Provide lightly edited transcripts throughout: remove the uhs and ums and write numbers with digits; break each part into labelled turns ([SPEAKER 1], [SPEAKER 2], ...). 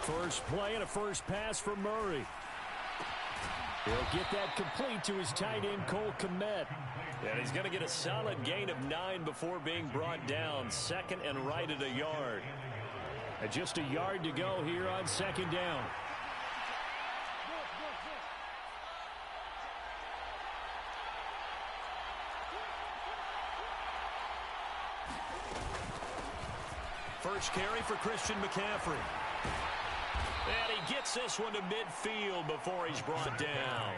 [SPEAKER 1] First play and a first pass for Murray. He'll get that complete to his tight end, Cole Kmet.
[SPEAKER 2] And he's going to get a solid gain of 9 before being brought down. Second and right at a yard.
[SPEAKER 1] And just a yard to go here on second down.
[SPEAKER 2] First carry for Christian McCaffrey. And he gets this one to midfield before he's brought down.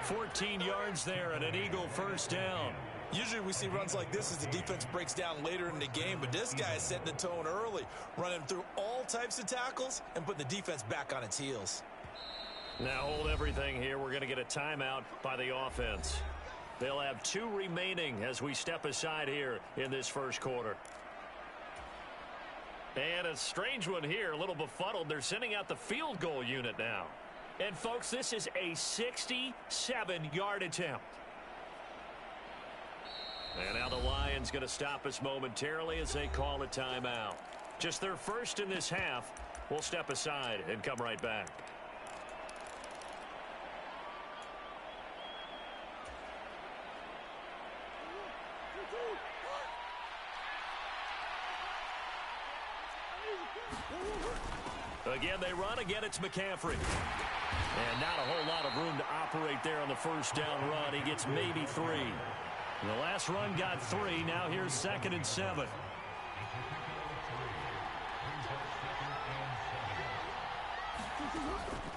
[SPEAKER 2] 14 yards there and an Eagle first down.
[SPEAKER 3] Usually we see runs like this as the defense breaks down later in the game, but this guy is setting the tone early, running through all types of tackles and putting the defense back on its heels.
[SPEAKER 2] Now hold everything here. We're going to get a timeout by the offense. They'll have 2 remaining as we step aside here in this first quarter. And a strange one here, a little befuddled. They're sending out the field goal unit now. And, folks, this is a 67-yard attempt. And now the Lions going to stop us momentarily as they call a timeout. Just their first in this half. We'll step aside and come right back. Again, they run. Again, it's McCaffrey. And not a whole lot of room to operate there on the first down run. He gets maybe 3. The last run got 3. Now here's 2nd and 7.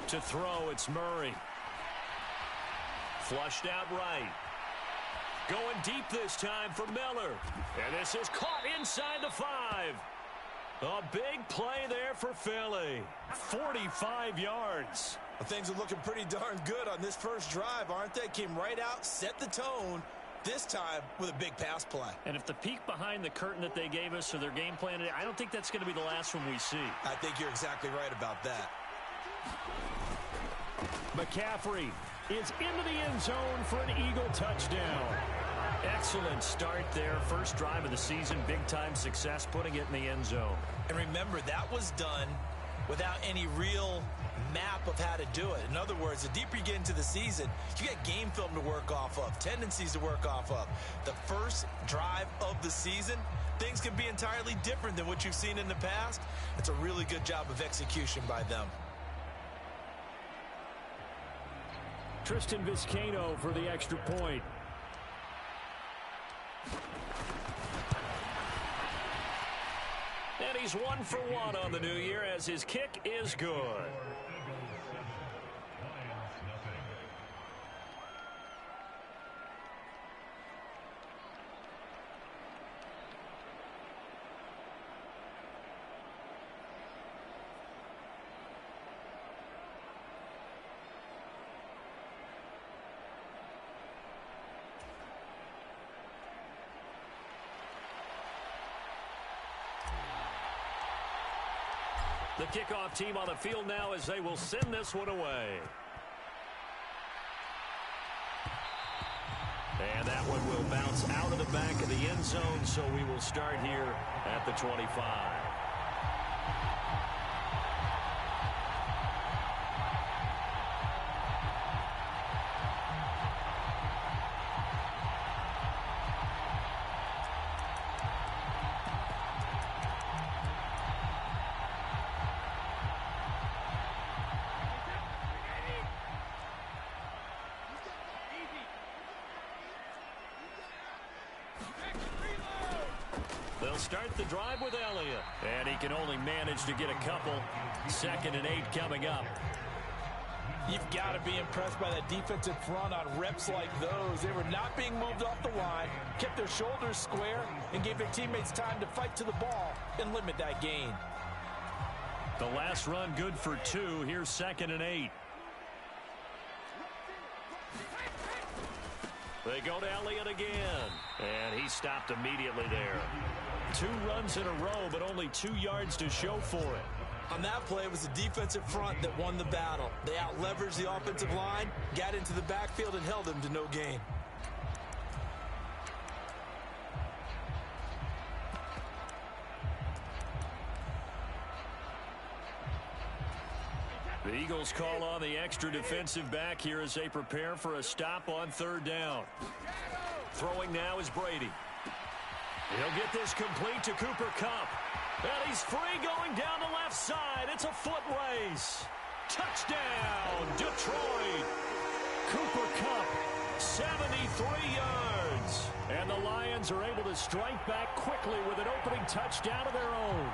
[SPEAKER 2] To throw, it's Murray. Flushed out right. Going deep this time for Miller. And this is caught inside the 5. A big play there for Philly. 45 yards.
[SPEAKER 3] Well, things are looking pretty darn good on this first drive, aren't they? Came right out, set the tone, this time with a big pass play.
[SPEAKER 2] And if the peek behind the curtain that they gave us or their game plan, I don't think that's going to be the last one we see.
[SPEAKER 3] I think you're exactly right about that.
[SPEAKER 1] McCaffrey is into the end zone for an Eagle touchdown.
[SPEAKER 2] Excellent start there. First drive of the season. Big-time success putting it in the end zone.
[SPEAKER 3] And remember, that was done without any real map of how to do it. In other words, the deeper you get into the season, you get game film to work off of, tendencies to work off of. The first drive of the season, things can be entirely different than what you've seen in the past. It's a really good job of execution by them.
[SPEAKER 1] Tristan Vizcaino for the extra point.
[SPEAKER 2] And he's 1 for 1 on the new year as his kick is good. The kickoff team on the field now as they will send this one away. And that one will bounce out of the back of the end zone, so we will start here at the 25. They'll start the drive with Elliott. And he can only manage to get a couple. 2nd and 8 coming up.
[SPEAKER 3] You've got to be impressed by that defensive front on reps like those. They were not being moved off the line, kept their shoulders square, and gave their teammates time to fight to the ball and limit that gain.
[SPEAKER 2] The last run good for 2. Here's 2nd and 8. They go to Elliott again. And he stopped immediately there. 2 runs in a row, but only 2 yards to show for it.
[SPEAKER 3] On that play, it was the defensive front that won the battle. They out-leveraged the offensive line, got into the backfield, and held them to no gain.
[SPEAKER 2] The Eagles call on the extra defensive back here as they prepare for a stop on third down. Throwing now is Brady. He'll get this complete to Cooper Kupp. And he's free going down the left side. It's a foot race. Touchdown, Detroit. Cooper Kupp, 73 yards. And the Lions are able to strike back quickly with an opening touchdown of their own.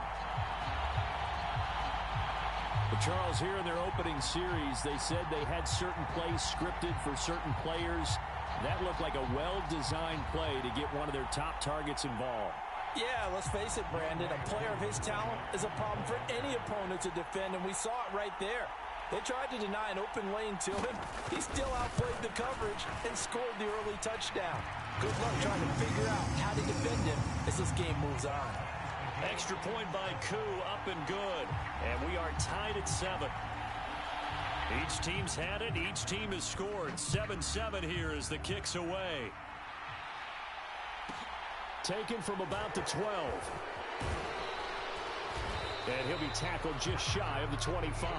[SPEAKER 2] But Charles, here in their opening series, they said they had certain plays scripted for certain players. That looked like a well-designed play to get one of their top targets involved.
[SPEAKER 3] Yeah, let's face it, Brandon. A player of his talent is a problem for any opponent to defend, and we saw it right there. They tried to deny an open lane to him. He still outplayed the coverage and scored the early touchdown. Good luck trying to figure out how to defend him as this game moves on.
[SPEAKER 2] Extra point by Koo, up and good. And we are tied at 7. Each team's had it. Each team has scored. 7-7 here as the kick's away.
[SPEAKER 1] Taken from about the 12. And he'll be tackled just shy of the 25.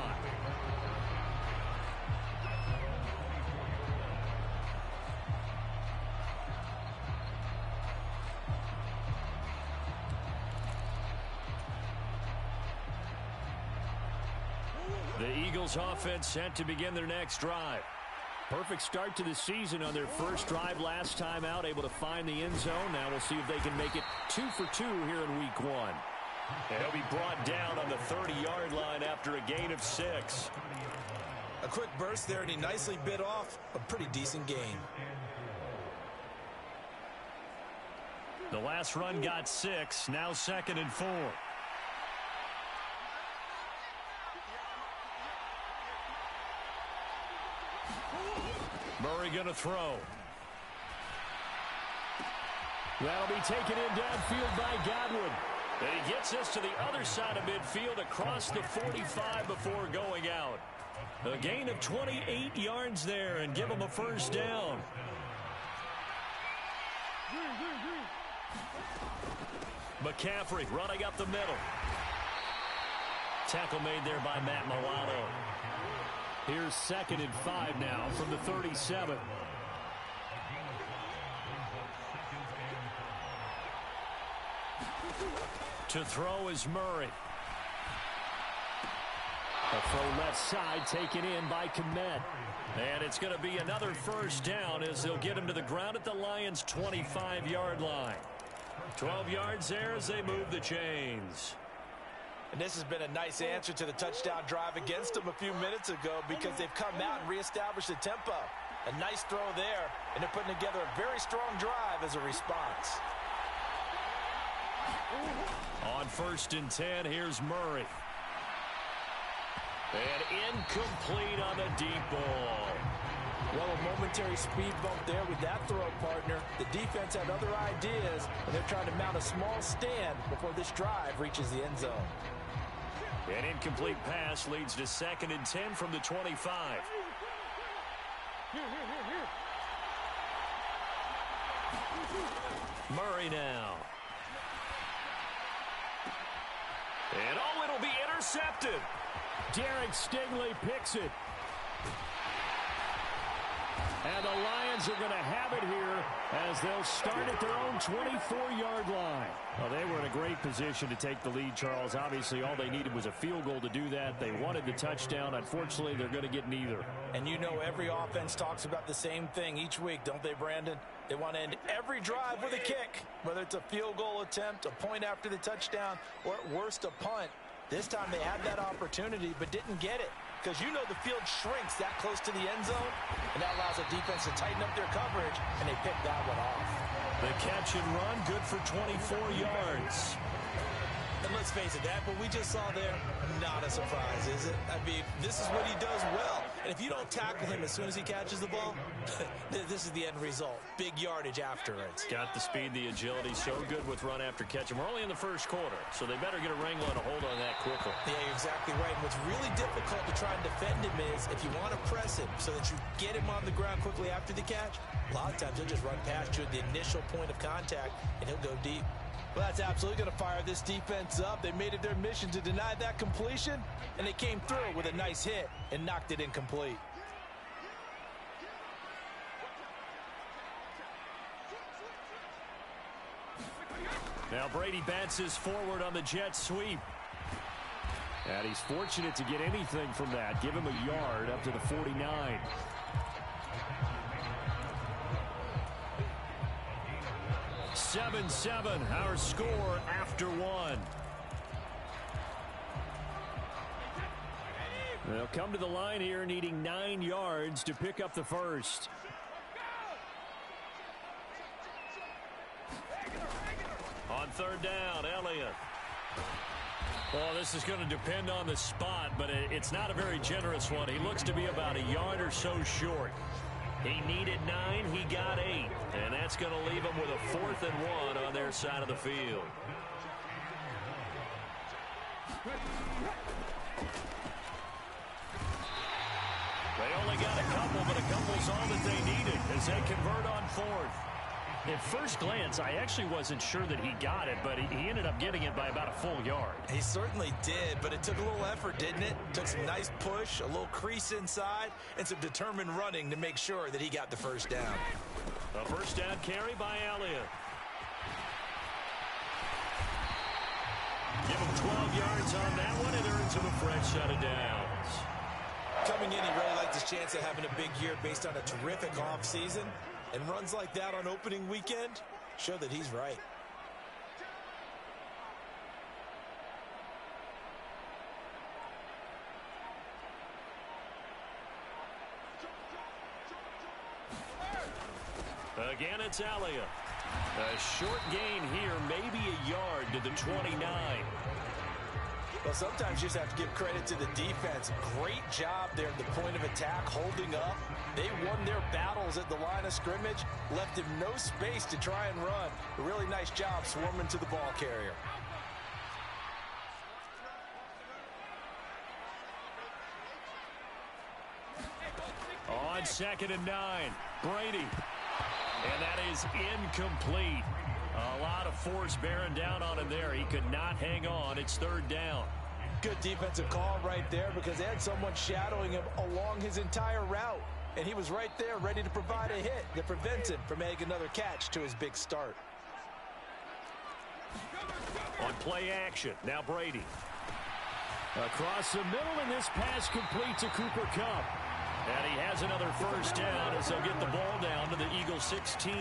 [SPEAKER 2] The Eagles offense set to begin their next drive.
[SPEAKER 1] Perfect start to the season on their first drive last time out, able to find the end zone. Now we'll see if they can make it 2 for 2 here in week 1.
[SPEAKER 2] And he'll be brought down on the 30-yard line after a gain of 6.
[SPEAKER 3] A quick burst there, and he nicely bit off a pretty decent gain.
[SPEAKER 2] The last run got 6, now 2nd and 4. Murray going to throw.
[SPEAKER 1] That'll be taken in downfield by Godwin.
[SPEAKER 2] And he gets us to the other side of midfield across the 45 before going out. A gain of 28 yards there and give him a first down. McCaffrey running up the middle. Tackle made there by Matt Milano.
[SPEAKER 1] Here's 2nd and 5 now from the 37.
[SPEAKER 2] To throw is Murray.
[SPEAKER 1] A throw left side taken in by Kmet.
[SPEAKER 2] And it's going to be another first down as they'll get him to the ground at the Lions' 25-yard line. 12 yards there as they move the chains.
[SPEAKER 3] And this has been a nice answer to the touchdown drive against them a few minutes ago because they've come out and reestablished the tempo. A nice throw there, and they're putting together a very strong drive as a response.
[SPEAKER 2] On 1st and 10, here's Murray. And incomplete on the deep ball.
[SPEAKER 3] Well, a momentary speed bump there with that throw, partner. The defense had other ideas, and they're trying to mount a small stand before this drive reaches the end zone.
[SPEAKER 2] An incomplete pass leads to 2nd and 10 from the 25. Murray now. And oh, it'll be intercepted.
[SPEAKER 1] Derek Stingley picks it. And the Lions are going to have it here as they'll start at their own 24-yard line.
[SPEAKER 2] Well, they were in a great position to take the lead, Charles. Obviously, all they needed was a field goal to do that. They wanted the touchdown. Unfortunately, they're going to get neither.
[SPEAKER 3] And you know every offense talks about the same thing each week, don't they, Brandon? They want to end every drive with a kick, whether it's a field goal attempt, a point after the touchdown, or at worst a punt. This time they had that opportunity but didn't get it because you know the field shrinks that close to the end zone, and that allows the defense to tighten up their coverage, and they picked that one off.
[SPEAKER 2] The catch and run, good for 24 yards.
[SPEAKER 3] And let's face it, that what we just saw there, not a surprise, is it? I mean, this is what he does well. And if you don't tackle him as soon as he catches the ball, this is the end result. Big yardage afterwards.
[SPEAKER 2] Got the speed, the agility, so good with run after catch. And we're only in the first quarter, so they better get a wrangle and a hold on that quickly.
[SPEAKER 3] Yeah, you're exactly right. And what's really difficult to try and defend him is if you want to press him so that you get him on the ground quickly after the catch, a lot of times he'll just run past you at the initial point of contact, and he'll go deep. Well, that's absolutely going to fire this defense up. They made it their mission to deny that completion, and they came through with a nice hit and knocked it incomplete.
[SPEAKER 1] Now Brady bounces forward on the jet sweep. And he's fortunate to get anything from that. Give him a yard up to the 49. Seven, our score after one. They'll come to the line here needing 9 yards to pick up the first. On third down, Elliott. Well, this is going to depend on the spot, but it's not a very generous one. He looks to be about a yard or so short. He needed 9, he got 8. And that's going to leave him with a 4th and 1 on their side of the field. They only got a couple, but a couple's all that they needed as they convert on 4th. At first glance, I actually wasn't sure that he got it, but he ended up getting it by about a full yard.
[SPEAKER 3] He certainly did, but it took a little effort, didn't it? Took some nice push, a little crease inside, and some determined running to make sure that he got the first down.
[SPEAKER 1] A first down carry by Elliott. Give him 12 yards on that one, and earns him a fresh set of downs.
[SPEAKER 3] Coming in, he really liked his chance of having a big year based on a terrific offseason. And runs like that on opening weekend show that he's right.
[SPEAKER 1] Again, it's Elliott. A short gain here, maybe a yard to the 29.
[SPEAKER 3] Well, sometimes you just have to give credit to the defense. Great job there at the point of attack, holding up. They won their battles at the line of scrimmage, left him no space to try and run. A really nice job swarming to the ball carrier.
[SPEAKER 1] On 2nd and 9, Brady. And that is incomplete. A lot of force bearing down on him there. He could not hang on. It's 3rd down.
[SPEAKER 3] Good defensive call right there because they had someone shadowing him along his entire route. And he was right there ready to provide a hit that prevents him from making another catch to his big start.
[SPEAKER 1] On play action, now Brady. Across the middle, and this pass complete to Cooper Kupp. And he has another first down as they'll get the ball down to the Eagles 16.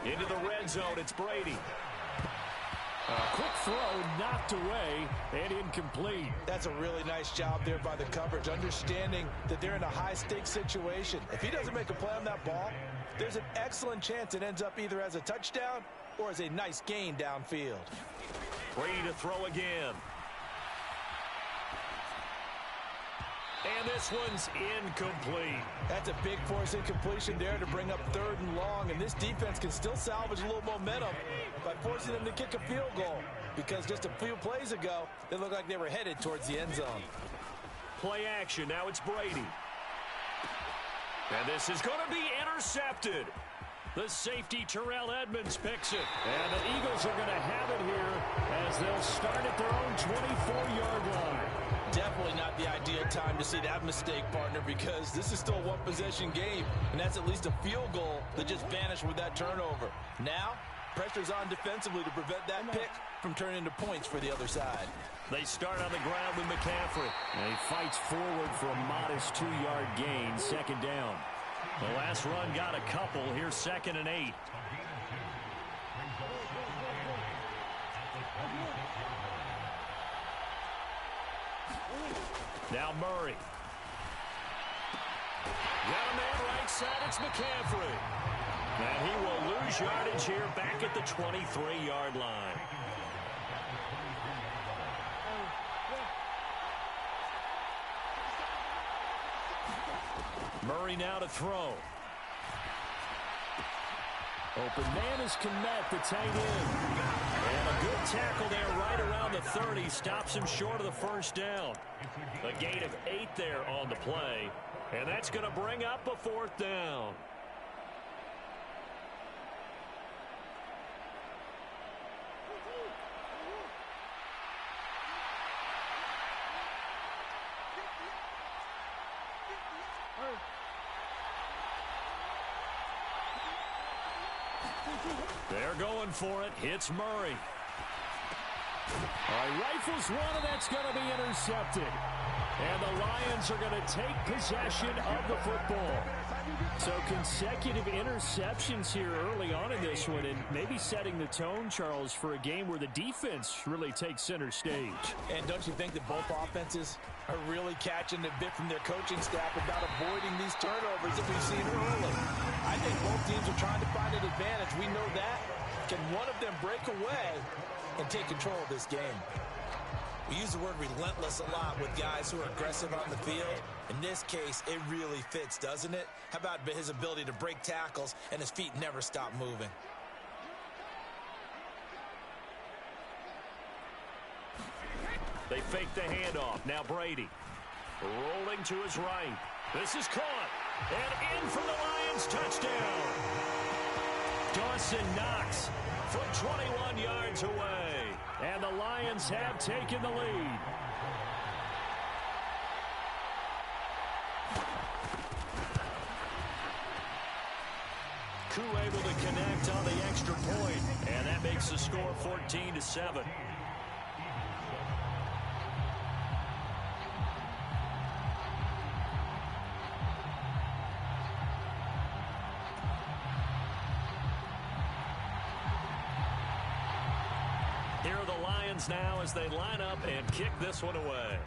[SPEAKER 1] Into the red zone, it's Brady. A quick throw knocked away and incomplete.
[SPEAKER 3] That's a really nice job there by the coverage, understanding that they're in a high-stakes situation. If he doesn't make a play on that ball, there's an excellent chance it ends up either as a touchdown or as a nice gain downfield.
[SPEAKER 1] Brady to throw again. And this one's incomplete.
[SPEAKER 3] That's a big force incompletion there to bring up 3rd and long. And this defense can still salvage a little momentum by forcing them to kick a field goal. Because just a few plays ago, they looked like they were headed towards the end zone.
[SPEAKER 1] Play action. Now it's Brady. And this is going to be intercepted. The safety, Terrell Edmonds, picks it. And the Eagles are going to have it here as they'll start at their own 24-yard line.
[SPEAKER 3] Definitely not the ideal time to see that mistake, partner, because this is still a one-possession game, and that's at least a field goal that just vanished with that turnover. Now, pressure's on defensively to prevent that pick from turning into points for the other side.
[SPEAKER 1] They start on the ground with McCaffrey. And he fights forward for a modest 2-yard gain, 2nd down. The last run got a couple. Here's 2nd and 8. Now Murray. Got a man right side. It's McCaffrey. And he will lose yardage here back at the 23-yard line. Murray now to throw. Open man is Kmet, the tight end. And a good tackle there right around the 30. Stops him short of the first down. A gain of 8 there on the play. And that's going to bring up a 4th down. They're going for it. Hits Murray.
[SPEAKER 2] All right, rifles one, and that's going to be intercepted. And the Lions are going to take possession of the football. So consecutive interceptions here early on in this one, and maybe setting the tone, Charles, for a game where the defense really takes center stage.
[SPEAKER 3] And don't you think that both offenses are really catching a bit from their coaching staff about avoiding these turnovers that we've seen early? I think both teams are trying to find an advantage. We know that. Can one of them break away and take control of this game? We use the word relentless a lot with guys who are aggressive on the field. In this case, it really fits, doesn't it? How about his ability to break tackles and his feet never stop moving?
[SPEAKER 1] They fake the handoff. Now Brady rolling to his right. This is caught. And in for the Lions touchdown. Dawson Knox from 21 yards away.
[SPEAKER 2] And the Lions have taken the lead.
[SPEAKER 1] Koo able to connect on the extra point, and that makes the score 14-7. Here are the Lions now as they line up and kick this one away.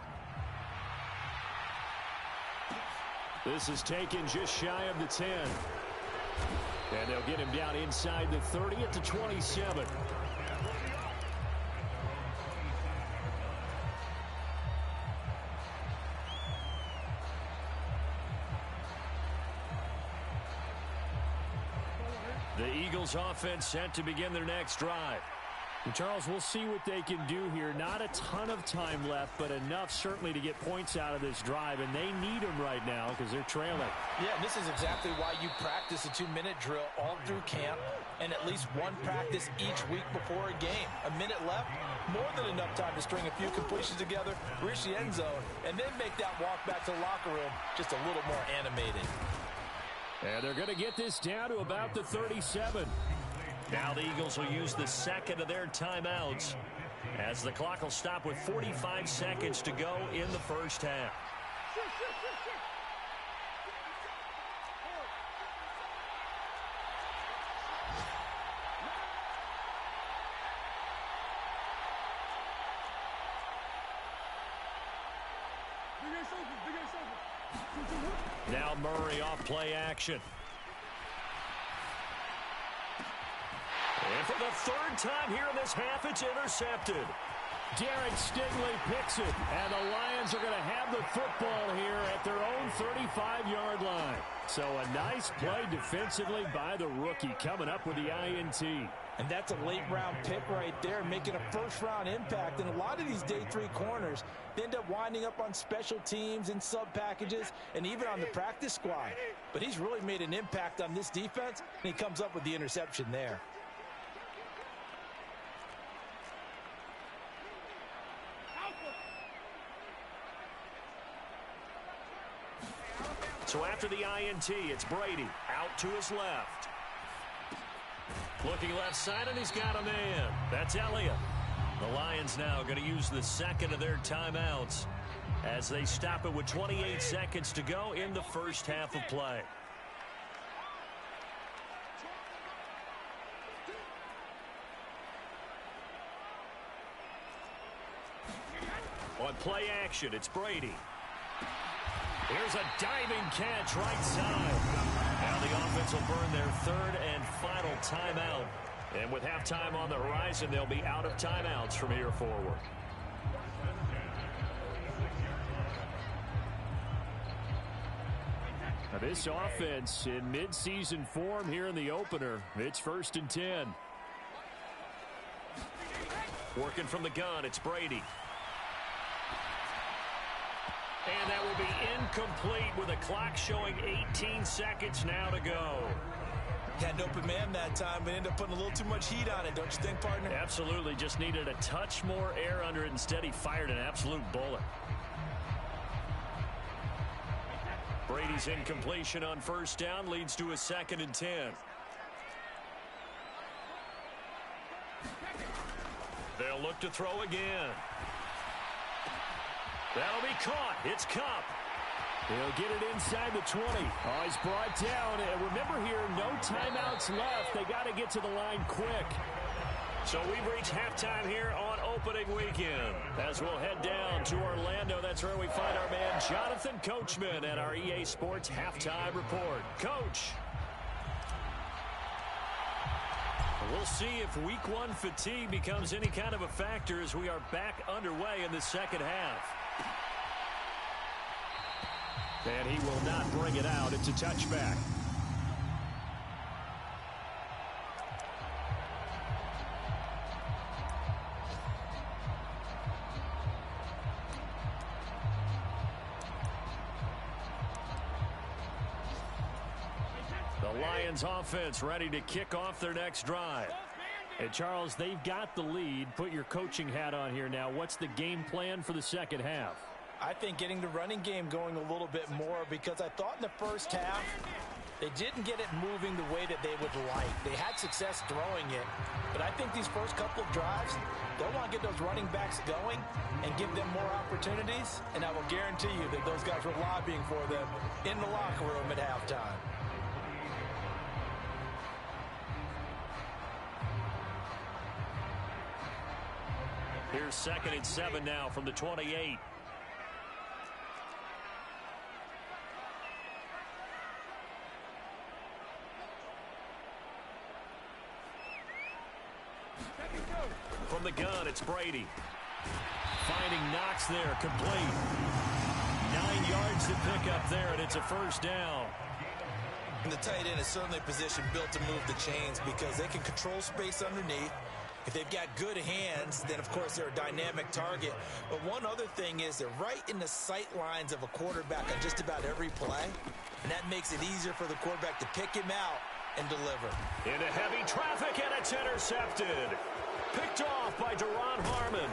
[SPEAKER 2] This is taken just shy of the 10. And they'll get him down inside the 30 at the 27.
[SPEAKER 1] The Eagles offense set to begin their next drive.
[SPEAKER 2] And Charles, we'll see what they can do here. Not a ton of time left, but enough certainly to get points out of this drive, and they need them right now because they're trailing.
[SPEAKER 3] Yeah, this is exactly why you practice a 2-minute drill all through camp and at least one practice each week before a game. A minute left, more than enough time to string a few completions together, reach the end zone, and then make that walk back to the locker room just a little more animated.
[SPEAKER 2] And they're going to get this down to about the 37.
[SPEAKER 1] Now the Eagles will use the second of their timeouts as the clock will stop with 45 seconds to go in the first half. Now Murray off play action. And for the third time here in this half, it's intercepted.
[SPEAKER 2] Derek Stingley picks it, and the Lions are going to have the football here at their own 35-yard line. So a nice play defensively by the rookie coming up with the INT.
[SPEAKER 3] And that's a late-round pick right there, making a first-round impact. And a lot of these day three corners, they end up winding up on special teams and sub-packages and even on the practice squad. But he's really made an impact on this defense, and he comes up with the interception there.
[SPEAKER 1] So after the INT, it's Brady out to his left. Looking left side, and he's got a man. That's Elliott. The Lions now going to use the second of their timeouts as they stop it with 28 seconds to go in the first half of play. On play action, it's Brady. Here's a diving catch right side. Now the offense will burn their third and final timeout. And with halftime on the horizon, they'll be out of timeouts from here forward.
[SPEAKER 2] Now this offense in midseason form here in the opener. It's 1st and 10.
[SPEAKER 1] Working from the gun, it's Brady. And that will be incomplete with a clock showing 18 seconds now to go.
[SPEAKER 3] Had an open man that time, but ended up putting a little too much heat on it, don't you think, partner?
[SPEAKER 1] Absolutely. Just needed a touch more air under it. Instead, he fired an absolute bullet. Brady's incompletion on first down leads to a 2nd and 10. They'll look to throw again. That'll be caught. It's Kupp.
[SPEAKER 2] He'll get it inside the 20. Oh, he's brought down. And remember here, no timeouts left. They got to get to the line quick.
[SPEAKER 1] So we've reached halftime here on opening weekend. As we'll head down to Orlando, that's where we find our man Jonathan Coachman at our EA Sports Halftime Report. Coach. We'll see if week one fatigue becomes any kind of a factor as we are back underway in the second half. And he will not bring it out. It's a touchback. The Lions offense ready to kick off their next drive.
[SPEAKER 2] And Charles, they've got the lead. Put your coaching hat on here now. What's the game plan for the second half?
[SPEAKER 3] I think getting the running game going a little bit more, because I thought in the first half they didn't get it moving the way that they would like. They had success throwing it, but I think these first couple of drives, they'll want to get those running backs going and give them more opportunities, and I will guarantee you that those guys were lobbying for them in the locker room at halftime.
[SPEAKER 1] Here's 2nd and 7 now from the 28. From the gun, it's Brady. Finding Knox there, complete. 9 yards to pick up there, and it's a first down.
[SPEAKER 3] And the tight end is certainly a position built to move the chains because they can control space underneath. If they've got good hands, then, of course, they're a dynamic target. But one other thing is they're right in the sight lines of a quarterback on just about every play, and that makes it easier for the quarterback to pick him out and deliver.
[SPEAKER 1] Into heavy traffic, and it's intercepted. Picked off by Duron Harmon.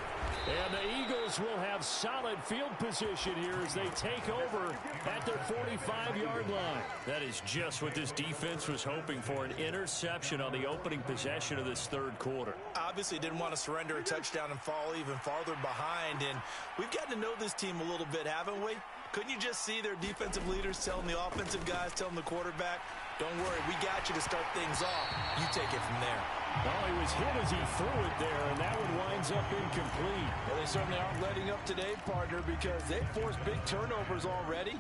[SPEAKER 2] And the Eagles will have solid field position here as they take over at their 45-yard line.
[SPEAKER 1] That is just what this defense was hoping for, an interception on the opening possession of this third quarter.
[SPEAKER 3] Obviously didn't want to surrender a touchdown and fall even farther behind, and we've gotten to know this team a little bit, haven't we? Couldn't you just see their defensive leaders telling the offensive guys, telling the quarterback, don't worry, we got you to start things off. You take it from there.
[SPEAKER 2] Well, he was hit as he threw it there, and that one winds up incomplete.
[SPEAKER 3] Well, they certainly aren't letting up today, partner, because they've forced big turnovers already,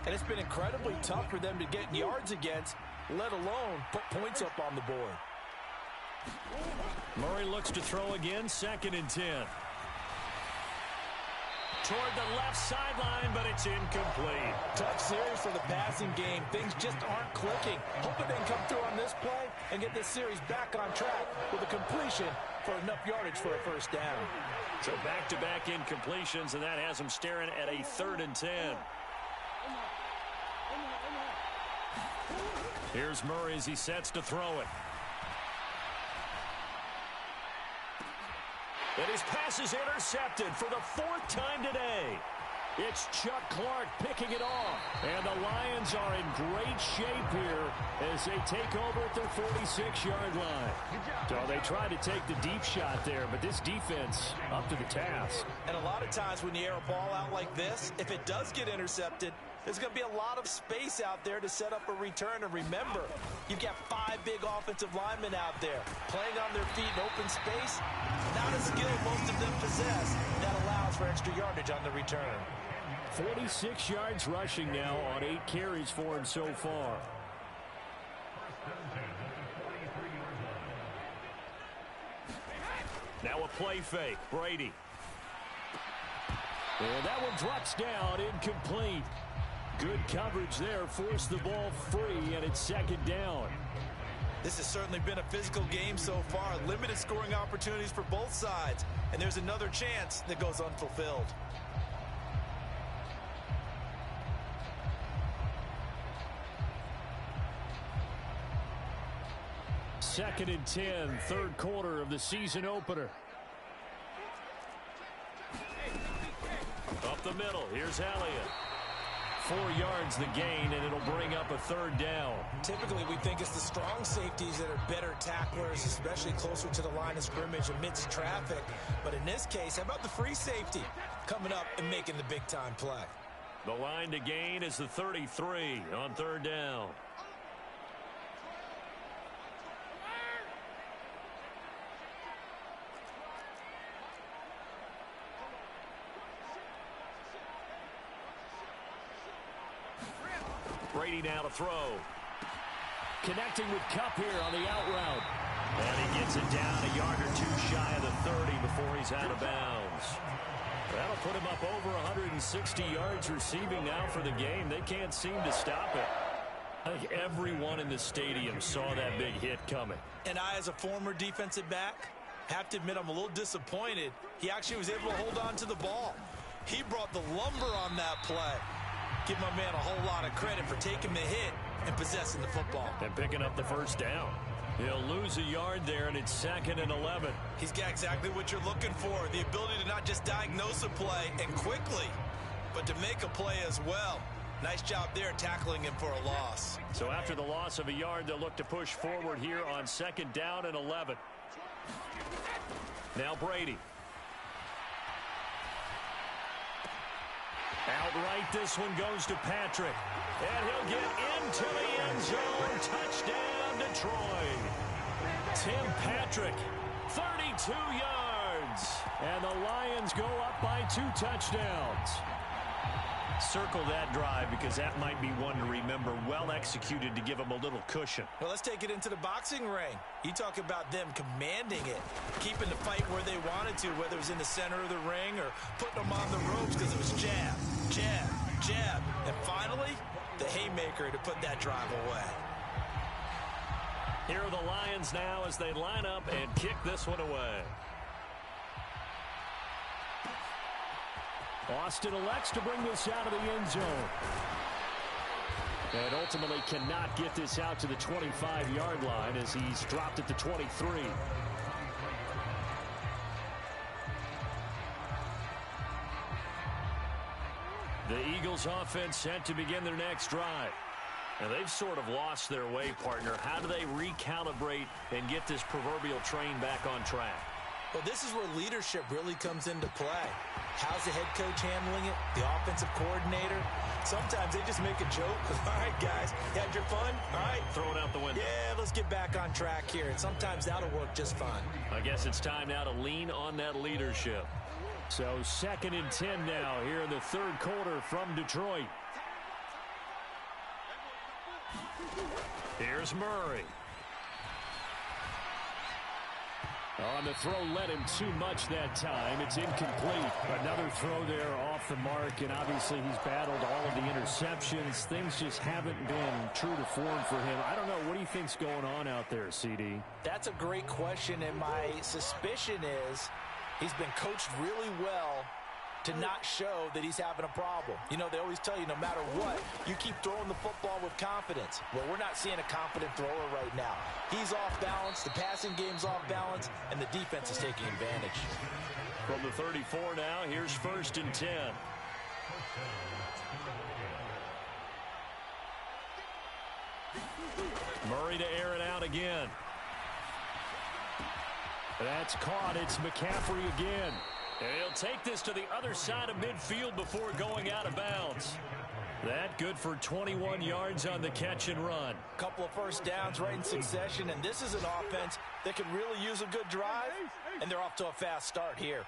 [SPEAKER 3] and it's been incredibly tough for them to get yards against, let alone put points up on the board.
[SPEAKER 1] Murray looks to throw again, 2nd and 10. Toward the left sideline, but it's incomplete.
[SPEAKER 3] Tough series for the passing game. Things just aren't clicking. Hoping they can come through on this play and get this series back on track with a completion for enough yardage for a first down.
[SPEAKER 1] So back-to-back incompletions, and that has them staring at a 3rd and 10. Here's Murray as he sets to throw it. And his pass is intercepted for the 4th time today. It's Chuck Clark picking it off. And the Lions are in great shape here as they take over at their 46-yard line. So they tried to take the deep shot there, but this defense up to the task.
[SPEAKER 3] And a lot of times when you air a ball out like this, if it does get intercepted, there's going to be a lot of space out there to set up a return. And remember, you've got 5 big offensive linemen out there playing on their feet in open space. Not a skill most of them possess that allows for extra yardage on the return.
[SPEAKER 2] 46 yards rushing now on 8 carries for him so far.
[SPEAKER 1] Now a play fake. Brady.
[SPEAKER 2] And that one drops down, incomplete. Good coverage there, forced the ball free, and it's 2nd down.
[SPEAKER 3] This has certainly been a physical game so far. Limited scoring opportunities for both sides. And there's another chance that goes unfulfilled.
[SPEAKER 2] Second and 10, third quarter of the season opener.
[SPEAKER 1] Up the middle, here's Elliott. 4 yards the gain, and it'll bring up a third down.
[SPEAKER 3] Typically, we think it's the strong safeties that are better tacklers, especially closer to the line of scrimmage amidst traffic. But in this case, how about the free safety coming up and making the big-time play?
[SPEAKER 1] The line to gain is the 33 on third down. Brady now to throw. Connecting with Kupp here on the out route. And he gets it down a yard or two shy of the 30 before he's out of bounds. That'll put him up over 160 yards receiving now for the game. They can't seem to stop it. I think everyone in the stadium saw that big hit coming.
[SPEAKER 3] And I, as a former defensive back, have to admit I'm a little disappointed. He actually was able to hold on to the ball. He brought the lumber on that play. Give my man a whole lot of credit for taking the hit and possessing the football.
[SPEAKER 1] And picking up the first down. He'll lose a yard there, and it's 2nd and 11.
[SPEAKER 3] He's got exactly what you're looking for, the ability to not just diagnose a play and quickly, but to make a play as well. Nice job there tackling him for a loss.
[SPEAKER 1] So after the loss of a yard, they'll look to push forward here on 2nd down and 11. Now Brady. Outright, this one goes to Patrick. And he'll get into the end zone. Touchdown, Detroit. Tim Patrick, 32 yards. And the Lions go up by 2 touchdowns. Circle that drive because that might be one to remember. Well executed to give them a little cushion.
[SPEAKER 3] Well, let's take it into the boxing ring. You talk about them commanding it, keeping the fight where they wanted to, whether it was in the center of the ring or putting them on the ropes because it was jab, jab, jab. And finally, the haymaker to put that drive away.
[SPEAKER 1] Here are the Lions now as they line up and kick this one away. Austin elects to bring this out of the end zone. And ultimately cannot get this out to the 25-yard line as he's dropped at the 23. The Eagles offense set to begin their next drive. And they've sort of lost their way, partner. How do they recalibrate and get this proverbial train back on track?
[SPEAKER 3] Well, this is where leadership really comes into play. How's the head coach handling it? The offensive coordinator? Sometimes they just make a joke. All right, guys, you had your fun? All right.
[SPEAKER 1] Throw it out the window.
[SPEAKER 3] Yeah, let's get back on track here. And sometimes that'll work just fine.
[SPEAKER 1] I guess it's time now to lean on that leadership. So 2nd and 10 now here in the third quarter from Detroit. Here's Murray. On the throw, led him too much that time. It's incomplete. Another throw there off the mark, and obviously he's battled all of the interceptions. Things just haven't been true to form for him. I don't know. What do you think's going on out there, CD?
[SPEAKER 3] That's a great question, and my suspicion is he's been coached really well to not show that he's having a problem. You know, they always tell you no matter what, you keep throwing the football with confidence. Well, we're not seeing a confident thrower right now. He's off balance, the passing game's off balance, and the defense is taking advantage.
[SPEAKER 1] From the 34 now, here's 1st and 10. Murray to air it out again. That's caught. It's McCaffrey again. And he'll take this to the other side of midfield before going out of bounds. That good for 21 yards on the catch and run.
[SPEAKER 3] Couple of first downs right in succession, and this is an offense that could really use a good drive, and they're off to a fast start here.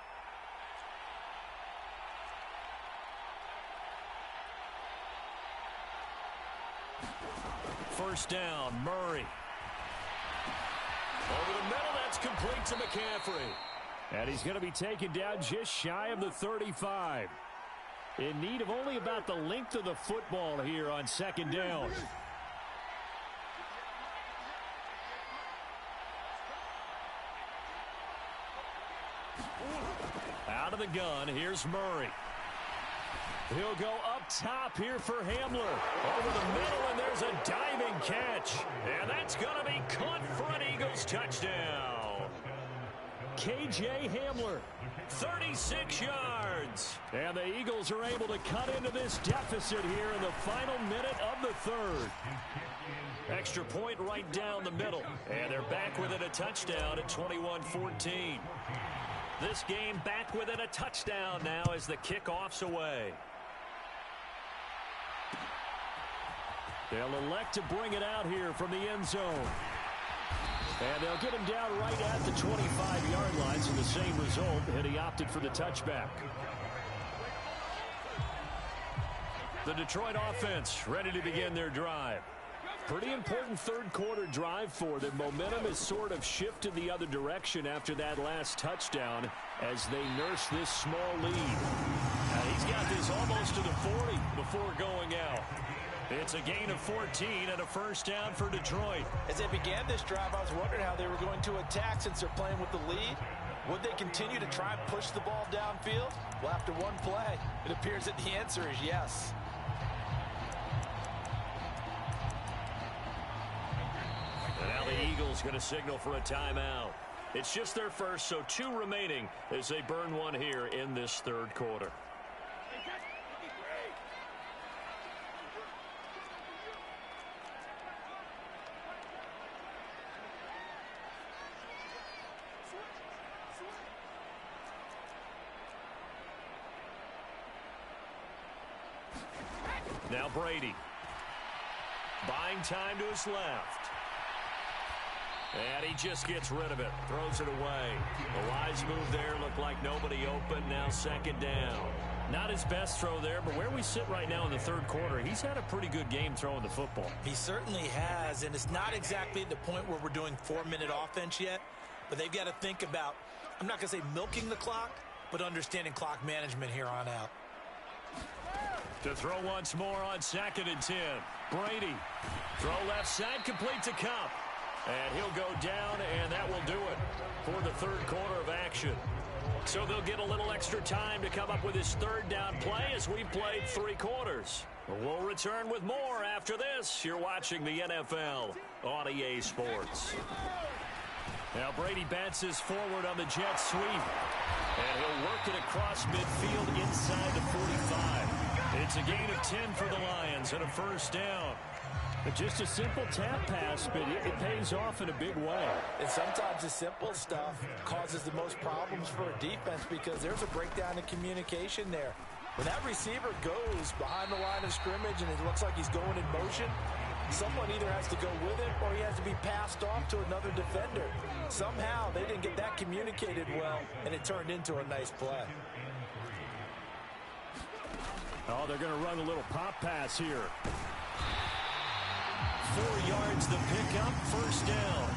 [SPEAKER 1] First down, Murray. Over the middle, that's complete to McCaffrey. And he's going to be taken down just shy of the 35. In need of only about the length of the football here on 2nd down. Out of the gun, here's Murray. He'll go up top here for Hamler. Over the middle, and there's a diving catch. And that's going to be caught for an Eagles touchdown. K.J. Hamler. 36 yards. And the Eagles are able to cut into this deficit here in the final minute of the third. Extra point right down the middle. And they're back within a touchdown at 21-14. This game back within a touchdown now as the kickoff's away. They'll elect to bring it out here from the end zone. And they'll get him down right at the 25-yard line, so the same result, and he opted for the touchback. The Detroit offense ready to begin their drive. Pretty important third quarter drive for them. Momentum has sort of shifted the other direction after that last touchdown as they nurse this small lead. He's got this almost to the 40 before going out. It's a gain of 14 and a first down for Detroit.
[SPEAKER 3] As they began this drive, I was wondering how they were going to attack since they're playing with the lead. Would they continue to try and push the ball downfield? Well, after one play, it appears that the answer is yes.
[SPEAKER 1] And now the Eagles going to signal for a timeout. It's just their first, so 2 remaining as they burn one here in this third quarter. Now Brady. Buying time to his left. And he just gets rid of it. Throws it away. The wise move there. Looked like nobody open. Now second down. Not his best throw there, but where we sit right now in the third quarter, he's had a pretty good game throwing the football.
[SPEAKER 3] He certainly has, and it's not exactly at the point where we're doing 4-minute offense yet, but they've got to think about, I'm not going to say milking the clock, but understanding clock management here on out.
[SPEAKER 1] To throw once more on 2nd and 10. Brady. Throw left side, complete to Kupp. And he'll go down, and that will do it for the third quarter of action. So they'll get a little extra time to come up with his third down play as we've played 3 quarters. We'll return with more after this. You're watching the NFL on EA Sports. Now Brady bounces forward on the jet sweep. And he'll work it across midfield inside the 45. It's a gain of 10 for the Lions and a first down. But just a simple tap pass, but it pays off in a big way.
[SPEAKER 3] And sometimes the simple stuff causes the most problems for a defense because there's a breakdown in communication there. When that receiver goes behind the line of scrimmage and it looks like he's going in motion, someone either has to go with it or he has to be passed off to another defender. Somehow they didn't get that communicated well, and it turned into a nice play.
[SPEAKER 1] Oh, they're going to run a little pop pass here. 4 yards the pickup, first down.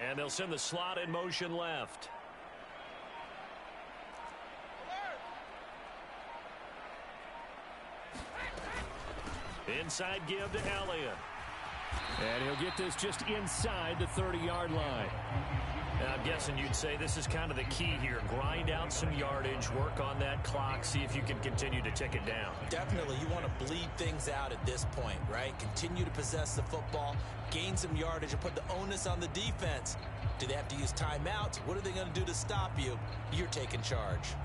[SPEAKER 1] And they'll send the slot in motion left. Inside give to Elliott. And he'll get this just inside the 30-yard line. Now, I'm guessing you'd say this is kind of the key here. Grind out some yardage, work on that clock, see if you can continue to tick it down.
[SPEAKER 3] Definitely. You want to bleed things out at this point, right? Continue to possess the football, gain some yardage, and put the onus on the defense. Do they have to use timeouts? What are they going to do to stop you? You're taking charge.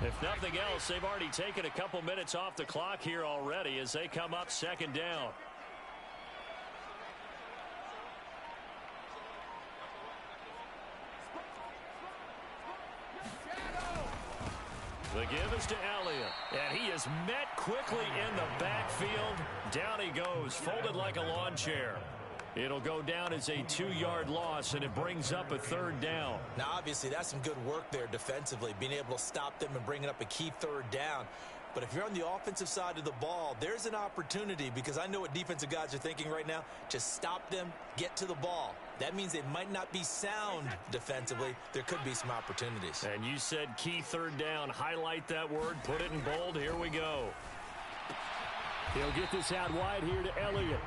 [SPEAKER 1] If nothing else, they've already taken a couple minutes off the clock here already as they come up second down. The give is to Elliott, and he is met quickly in the backfield. Down he goes, folded like a lawn chair. It'll go down as a 2-yard loss, and it brings up a third down.
[SPEAKER 3] Now, obviously, that's some good work there defensively, being able to stop them and bringing up a key third down. But if you're on the offensive side of the ball, there's an opportunity, because I know what defensive guys are thinking right now. Just stop them, get to the ball. That means they might not be sound defensively. There could be some opportunities.
[SPEAKER 1] And you said key third down. Highlight that word. Put it in bold. Here we go. He'll get this out wide here to Elliott.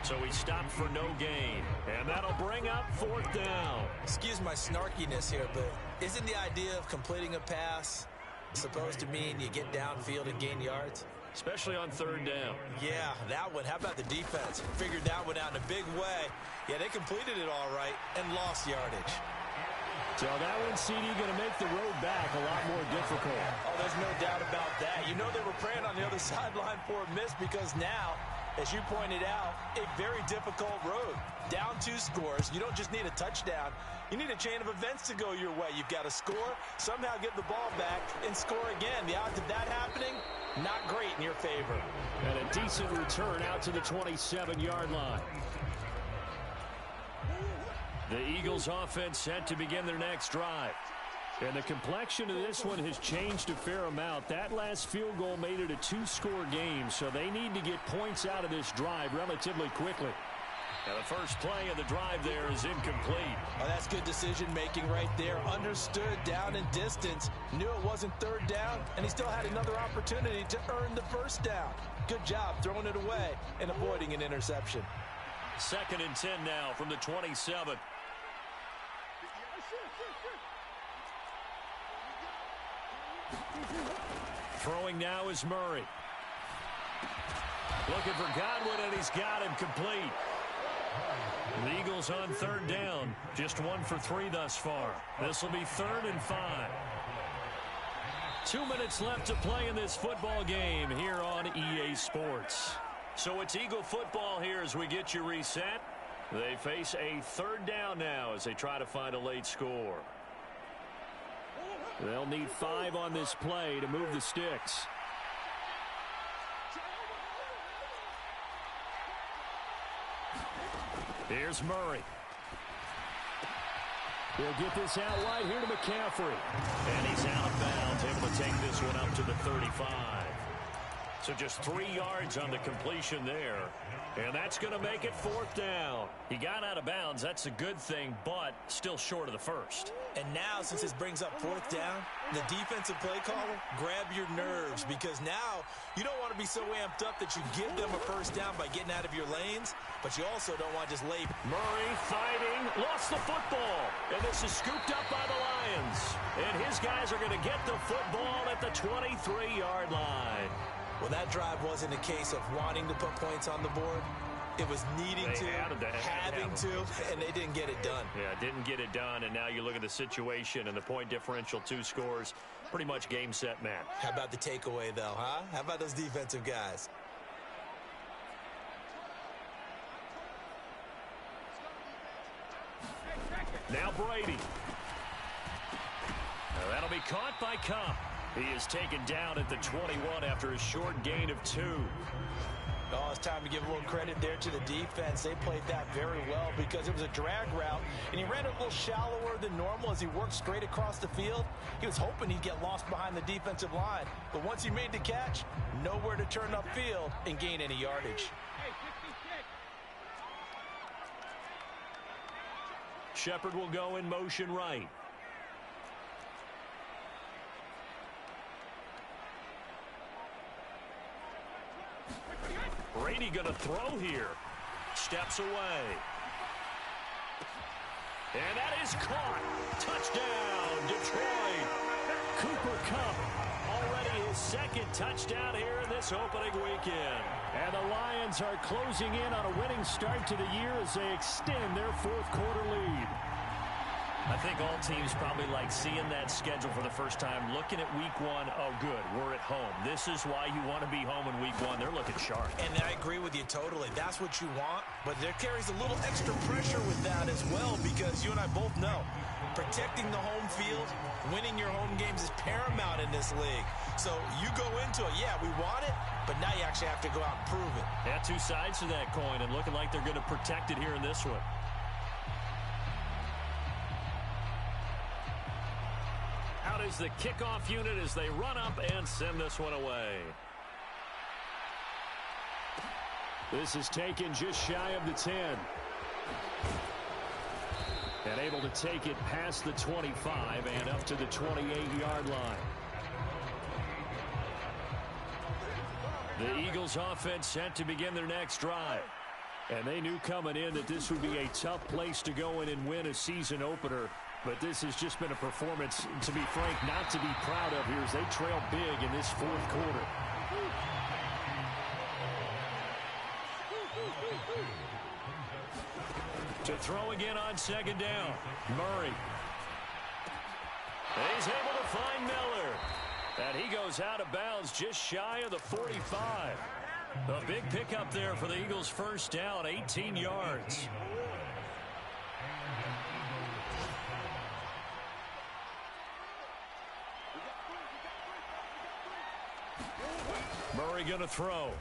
[SPEAKER 1] So he stopped for no gain. And that'll bring up fourth down.
[SPEAKER 3] Excuse my snarkiness here, but isn't the idea of completing a pass supposed to mean you get downfield and gain yards?
[SPEAKER 1] Especially on third down.
[SPEAKER 3] Yeah, that one. How about the defense? Figured that one out in a big way. Yeah, they completed it all right and lost yardage.
[SPEAKER 1] So that one, CD, going to make the road back a lot more difficult.
[SPEAKER 3] Oh, there's no doubt about that. You know they were praying on the other sideline for a miss, because now, as you pointed out, a very difficult road. Down 2 scores. You don't just need a touchdown. You need a chain of events to go your way. You've got to score, somehow get the ball back, and score again. The odds of that happening, not great in your favor.
[SPEAKER 1] And a decent return out to the 27-yard line. The Eagles offense set to begin their next drive. And the complexion of this one has changed a fair amount. That last field goal made it a 2-score game, so they need to get points out of this drive relatively quickly. Now the first play of the drive there is incomplete.
[SPEAKER 3] Oh, that's good decision-making right there. Understood down and distance. Knew it wasn't third down, and he still had another opportunity to earn the first down. Good job throwing it away and avoiding an interception.
[SPEAKER 1] 2nd and 10 now from the 27. Throwing now is Murray. Looking for Godwin, and he's got him complete. The Eagles on third down. Just 1 for 3 thus far. This will be 3rd and 5. 2 minutes left to play in this football game here on EA Sports. So it's Eagle football here as we get you reset. They face a third down now as they try to find a late score. They'll need 5 on this play to move the sticks. Here's Murray. He'll get this out wide here to McCaffrey. And he's out of bounds, able to take this one up to the 35. So just 3 yards on the completion there. And that's going to make it 4th down. He got out of bounds. That's a good thing, but still short of the first.
[SPEAKER 3] And now, since this brings up 4th down, the defensive play caller, grab your nerves, because now you don't want to be so amped up that you give them a first down by getting out of your lanes, but you also don't want to just lay.
[SPEAKER 1] Murray fighting, lost the football, and this is scooped up by the Lions. And his guys are going to get the football at the 23-yard line.
[SPEAKER 3] Well, that drive wasn't a case of wanting to put points on the board. It was needing to, having to, and they didn't get it done.
[SPEAKER 1] Yeah, didn't get it done, and now you look at the situation and the point differential, 2 scores, pretty much game, set, match.
[SPEAKER 3] How about the takeaway, though, huh? How about those defensive guys?
[SPEAKER 1] Now Brady. Now that'll be caught by Kupp. He is taken down at the 21 after a short gain of 2.
[SPEAKER 3] Oh, it's time to give a little credit there to the defense. They played that very well because it was a drag route, and he ran a little shallower than normal as he worked straight across the field. He was hoping he'd get lost behind the defensive line, but once he made the catch, nowhere to turn upfield and gain any yardage.
[SPEAKER 1] Shepard will go in motion right. Brady going to throw here. Steps away. And that is caught. Touchdown, Detroit. Cooper Kupp, already his 2nd touchdown here in this opening weekend. And the Lions are closing in on a winning start to the year as they extend their 4th quarter lead. I think all teams probably like seeing that schedule for the first time, looking at week 1. Oh, good, we're at home. This is why you want to be home in week 1. They're looking sharp.
[SPEAKER 3] And I agree with you totally. That's what you want, but there carries a little extra pressure with that as well, because you and I both know protecting the home field, winning your home games is paramount in this league. So you go into it, yeah, we want it, but now you actually have to go out and prove it.
[SPEAKER 1] Yeah, 2 sides to that coin, and looking like they're going to protect it here in this one. Out is the kickoff unit as they run up and send this one away. This is taken just shy of the 10. And able to take it past the 25 and up to the 28-yard line. The Eagles offense set to begin their next drive. And they knew coming in that this would be a tough place to go in and win a season opener. But this has just been a performance, to be frank, not to be proud of here as they trail big in this fourth quarter. To throw again on second down, Murray. He's able to find Miller. And he goes out of bounds just shy of the 45. A big pickup there for the Eagles' first down, 18 yards. Murray going to throw.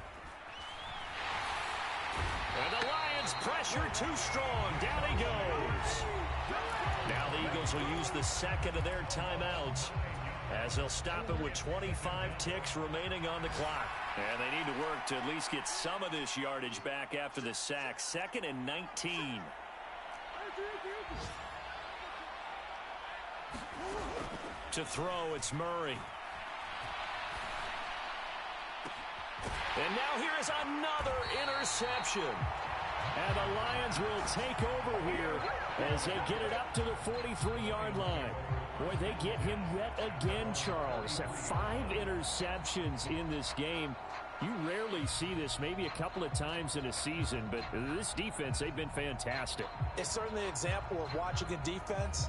[SPEAKER 1] And the Lions pressure too strong. Down he goes. Now the Eagles will use the second of their timeouts as they'll stop it with 25 ticks remaining on the clock. And they need to work to at least get some of this yardage back after the sack. 2nd and 19. To throw, it's Murray. And now here is another interception. And the Lions will take over here as they get it up to the 43-yard line. Boy, they get him yet again, Charles. 5 interceptions in this game. You rarely see this, maybe a couple of times in a season, but this defense, they've been fantastic.
[SPEAKER 3] It's certainly an example of watching a defense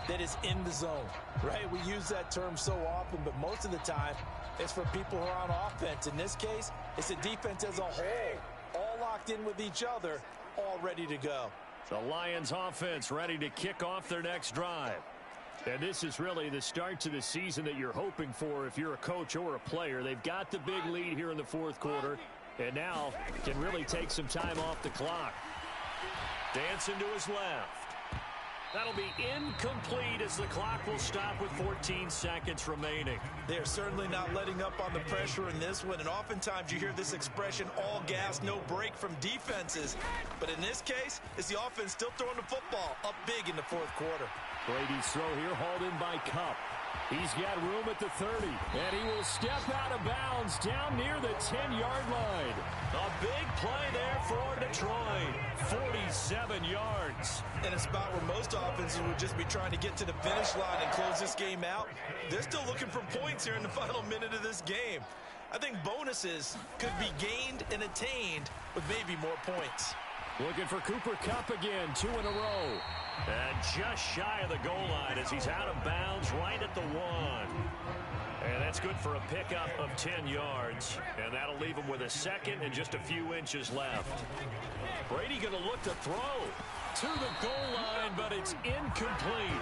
[SPEAKER 3] that is in the zone, right? We use that term so often, but most of the time, it's for people who are on offense. In this case, it's a defense as a whole, all locked in with each other, all ready to go.
[SPEAKER 1] The Lions offense ready to kick off their next drive. And this is really the start to the season that you're hoping for if you're a coach or a player. They've got the big lead here in the fourth quarter, and now can really take some time off the clock. Dancing to his left. That'll be incomplete as the clock will stop with 14 seconds remaining.
[SPEAKER 3] They're certainly not letting up on the pressure in this one, and oftentimes you hear this expression, all gas, no break from defenses. But in this case, it's the offense still throwing the football up big in the fourth quarter.
[SPEAKER 1] Brady's throw here hauled in by Kupp. He's got room at the 30, and he will step out of bounds down near the 10-yard line. A big play there for Detroit. 47 yards.
[SPEAKER 3] In a spot where most offenses would just be trying to get to the finish line and close this game out, they're still looking for points here in the final minute of this game. I think bonuses could be gained and attained with maybe more points.
[SPEAKER 1] Looking for Cooper Kupp again, 2 in a row. And just shy of the goal line as he's out of bounds right at the 1. And that's good for a pickup of 10 yards. And that'll leave him with a second and just a few inches left. Brady going to look to throw to the goal line, but it's incomplete.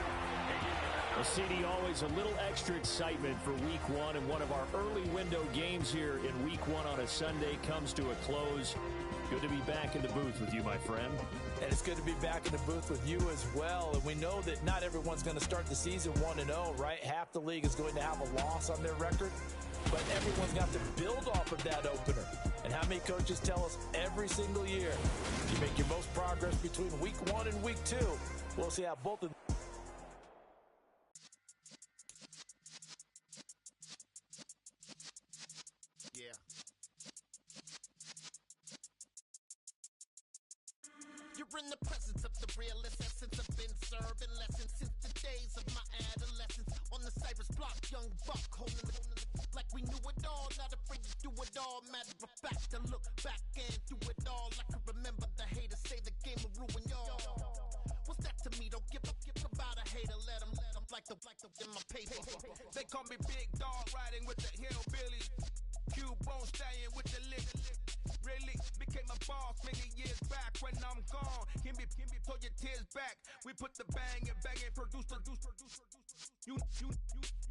[SPEAKER 1] Well, CD, always a little extra excitement for week 1, and one of our early window games here in week 1 on a Sunday comes to a close. Good to be back in the booth with you, my friend.
[SPEAKER 3] And it's good to be back in the booth with you as well. And we know that not everyone's going to start the season 1-0, right? Half the league is going to have a loss on their record. But everyone's got to build off of that opener. And how many coaches tell us every single year, you make your most progress between week 1 and week 2. We'll see how both of them.
[SPEAKER 4] You're in the presence of the realest essence. I've been serving lessons since the days of my adolescence. On the Cypress block, young buck holding the like we knew it all, not afraid to do it all. Matter of fact, to look back and do it all. I can remember the haters say the game will ruin y'all. What's that to me? Don't give about a hater. Let them like the in my paper.
[SPEAKER 5] They call me Big Dog, riding with the hillbillies. Cubone staying with the lick. Really became a boss many years back. When I'm gone, can be pull your tears back. We put the bang and produce. You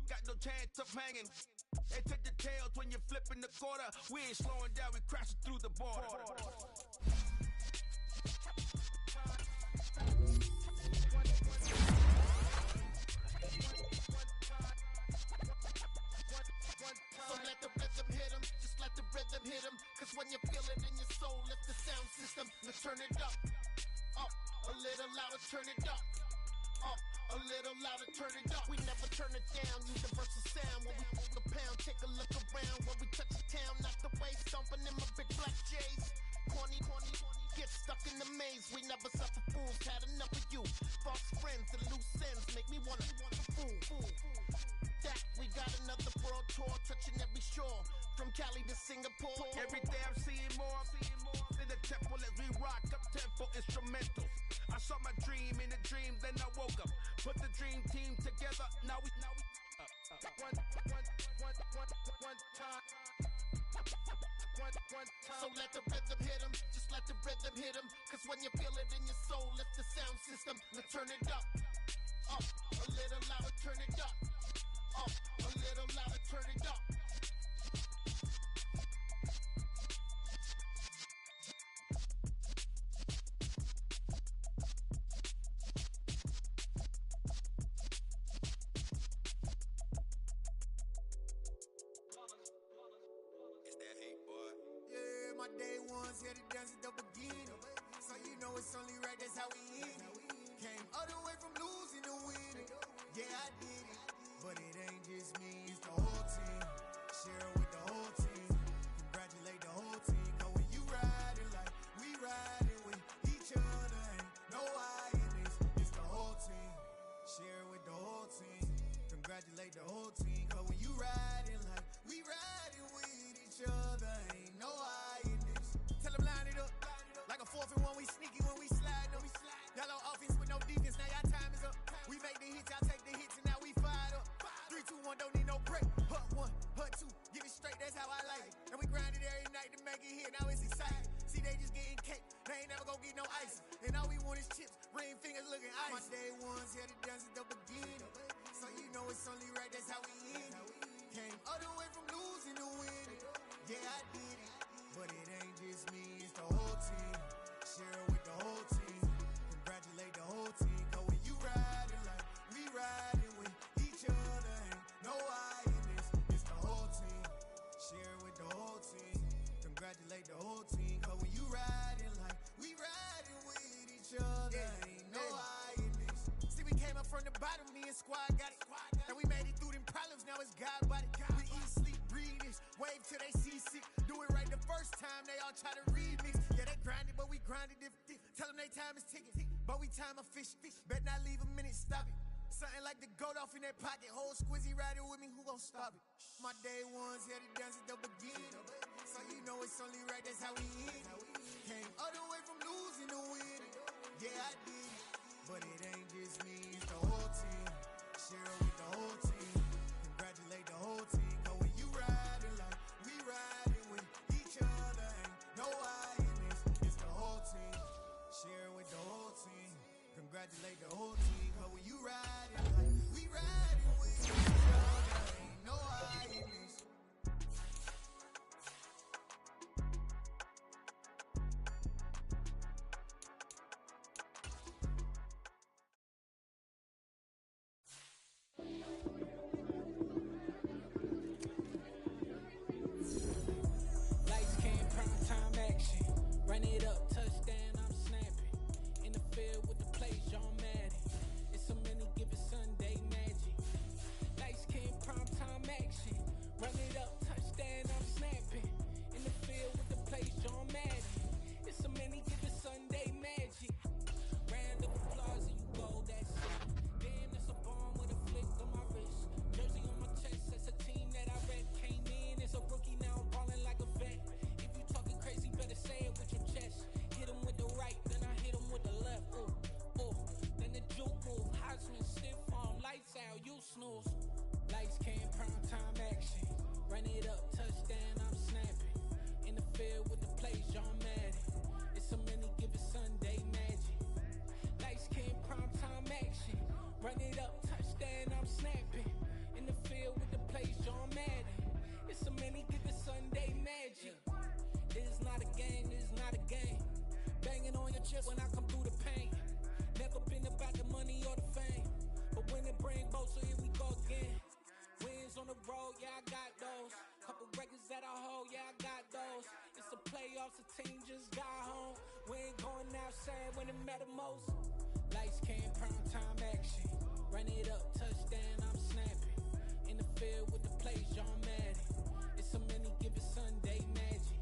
[SPEAKER 5] got no chance of hanging. They take the tails when you're flipping the quarter. We ain't slowing down, we crashing through the border.
[SPEAKER 4] turn it up. Up, a little louder, turn it up. We never turn it down, universal sound. When we pull the pound, take a look around. When we touch the town, knock the way, stomping in my big black J's. Corny, get stuck in the maze. We never suffer fools, had enough of you. False friends and loose ends make me wanna fool. That we got another world tour, touching every shore. From Cali to Singapore.
[SPEAKER 5] Every day I'm seeing more in the temple as we rock up tempo instrumentals. I saw my dream in a dream, then I woke up. Put the dream team together. Now we one time.
[SPEAKER 4] So let the rhythm hit him, just let the rhythm hit him. Cause when you feel it in your soul, lift the sound system. Let's turn it up, a little louder, turn it up, a little louder, turn it up.
[SPEAKER 6] My day ones here to dance at the beginning. So you know it's only right, that's how we end it. Came all the way from losing to winning. Yeah, I did it. But it ain't just me, it's the whole team. Share it with the whole team. Congratulate the whole team. Cause when you riding like we riding with each other, ain't no I in this. It's the whole team. Share it with the whole team. Congratulate the whole team. Cause when you riding like we riding with each other, ain't no I in this. Tell them line it up. Like a 4th and 1, we sneaky when we slide them. Y'all on offense with no defense, now y'all time is up. We make the hits, y'all take the hits, and now we fired up. 3, 2, 1, don't need no break. Hut 1, hut 2, get it straight, that's how I like it. And we grind it every night to make it hit, now it's exciting. See, they just getting cake, they ain't never gonna get no ice. And all we want is chips, ring fingers looking ice. My day ones here to dance at the beginning. So you know it's only right, that's how we end it. Came all the way from losing to winning. Yeah, I did it. But it ain't just me, it's the whole team. Share it with the whole team. Congratulate the whole team. Cause when you riding like we riding with each other, ain't no I in this. It's the whole team. Share it with the whole team. Congratulate the whole team. Cause when you riding like we riding with each other, ain't no I in this. See, we came up from the bottom, me and squad got it. And we made it through them problems, now it's God body. We eat, sleep, breathe this. Wave till they seasick. Do it right the first time, they all try to remix. Yeah, they grinded, but we grinded different. Tell them they time is ticking, but we time a fish. Bet not leave a minute, stop it. Something like the goat off in that pocket. Whole squizzy riding with me, who gon' stop it? My day ones here to dance at the beginning. So you know it's only right, that's how we end it. Came all the way from losing to winning. Yeah, I did it. But it ain't just me, it's the whole team. Share it with the whole team. Congratulate the whole team. Cause when you riding like we riding with each other, ain't no I in this. It's the whole team. Share it with the whole team. Congratulate the whole team. Cause when you riding like we riding with each other, ain't no I in this.
[SPEAKER 7] Lights, cam, prime time action. Run it up, touchdown, I'm snapping. In the field with the plays, John Madden. It's so many, give it Sunday magic. Lights, cam, prime time action. Run it up, touchdown, I'm snapping. In the field with the plays, John Madden. It's so many, give it Sunday magic. Round of applause and you go, that's it. Damn, that's a bomb with a flick on my wrist. Jersey on my chest, that's a team that I rep. Came in as a rookie, now I'm ballin' like a vet. If you talking crazy, better say it with your chest. Hit him with the right, then I hit him with the left. Ooh, ooh. Then the juke move, Heisman, stiff arm, lights out, you snooze. Lights, cam, prime time action. Run it up, touchdown, I'm snapping. In the field with the plays, John Madden. It's so many, give it Sunday magic. Lights, cam, prime time action. Run it up, touchdown, I'm snapping. In the field with the plays, John Madden. It's so many, give it Sunday magic. This is not a game, this is not a game. Banging on your chest when I come through the pain. Never been about the money or the fame. But when it bring both, so here we go again. Wins on the road, yeah, I got those. Couple records that I hold, yeah, I got those. It's the playoffs, the team just got home. We ain't going outside when it matter most. Lights, Run it up, touchdown, I'm snapping. In the field with the plays, John Madden. It's so many, give it Sunday magic.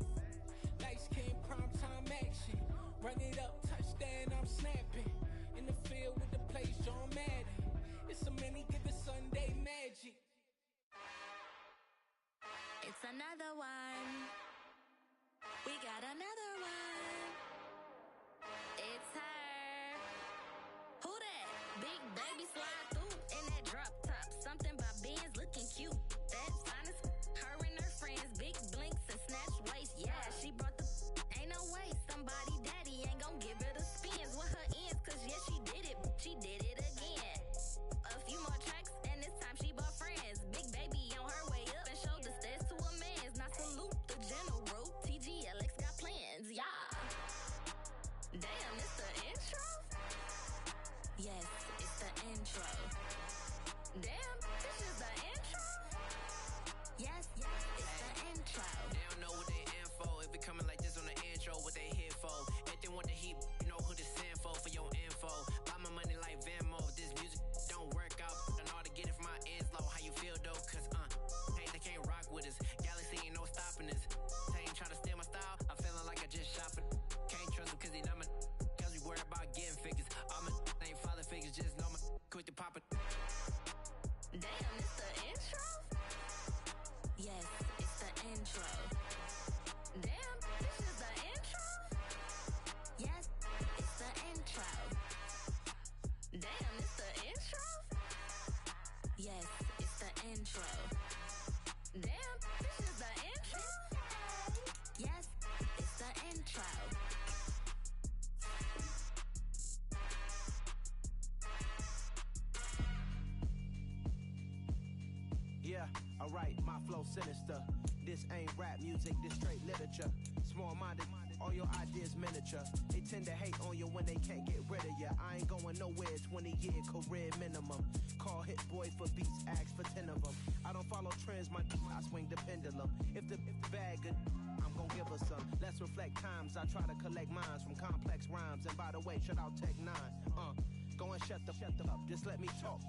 [SPEAKER 7] Lights came, primetime action. Run it up, touchdown, I'm snapping. In the field with the plays, John Madden. It's so many, give it Sunday magic.
[SPEAKER 8] It's another one. We got another one. It's her. Who that? Big baby slide through in that drop top. Something by Benz looking cute. That's honest. Her and her friends, big blinks and snatch waist. Yeah, she brought the ain't no way. Somebody daddy ain't gon' give her the spins with her ends. Cause yeah, she did it. She did it again. A few more tracks and this time she bought friends. Big baby on her way up and showed the stairs to a man's. Now salute the general. TGLX got plans, yeah. Damn, it's the intro? Yes, it's the intro. Damn, this is the intro? Yes, it's the intro.
[SPEAKER 9] They don't know what they in for. If it coming like this on the intro, what they here for? If they want the heat, you know who to send for your info. Buy my money like Venmo. If this music don't work out, I know how to get it from my ends low. How you feel though? Cause hey, they can't rock with us. Galaxy ain't no stopping us. They ain't trying to steal my style. I'm feeling like I just shot for. Can't trust them cause they not my. Cause we worried about getting figures. All my ain't father figures, just know my quick to pop it.
[SPEAKER 8] Damn, it's the intro? Yes, it's the intro. Damn, this is the intro? Yes, it's the intro. Damn, it's the intro? Yes, it's the intro. Damn, this is the intro? Yes, it's the intro.
[SPEAKER 10] Yeah, alright, my flow sinister. This ain't rap music, this straight literature. Small-minded, all your ideas miniature. They tend to hate on you when they can't get rid of you. I ain't going nowhere, 20-year career minimum. Call Hit Boy for beats, ask for 10 of them. I don't follow trends, I swing the pendulum. If the bag good, I'm gon' give her some. Let's reflect times, I try to collect minds from complex rhymes. And by the way, shout out Tech 9. Go and shut the up, just let me talk.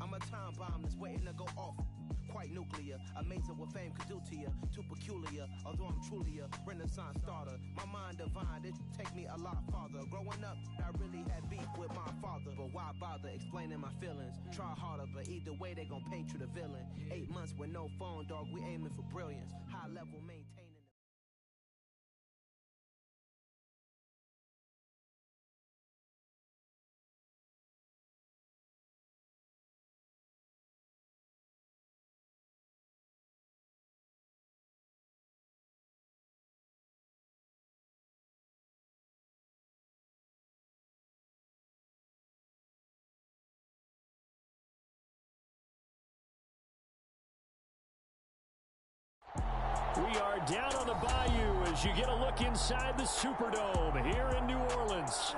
[SPEAKER 10] I'm a time bomb that's waiting to go off. Quite nuclear, amazing what fame could do to you. Too peculiar, although I'm truly a renaissance starter. My mind divine, it take me a lot farther. Growing up, I really had beef with my father. But why bother explaining my feelings? Try harder, but either way they gon' paint you the villain. 8 months with no phone, dog, we aiming for brilliance. High level maintaining.
[SPEAKER 1] We are down on the bayou as you get a look inside the Superdome here in New Orleans.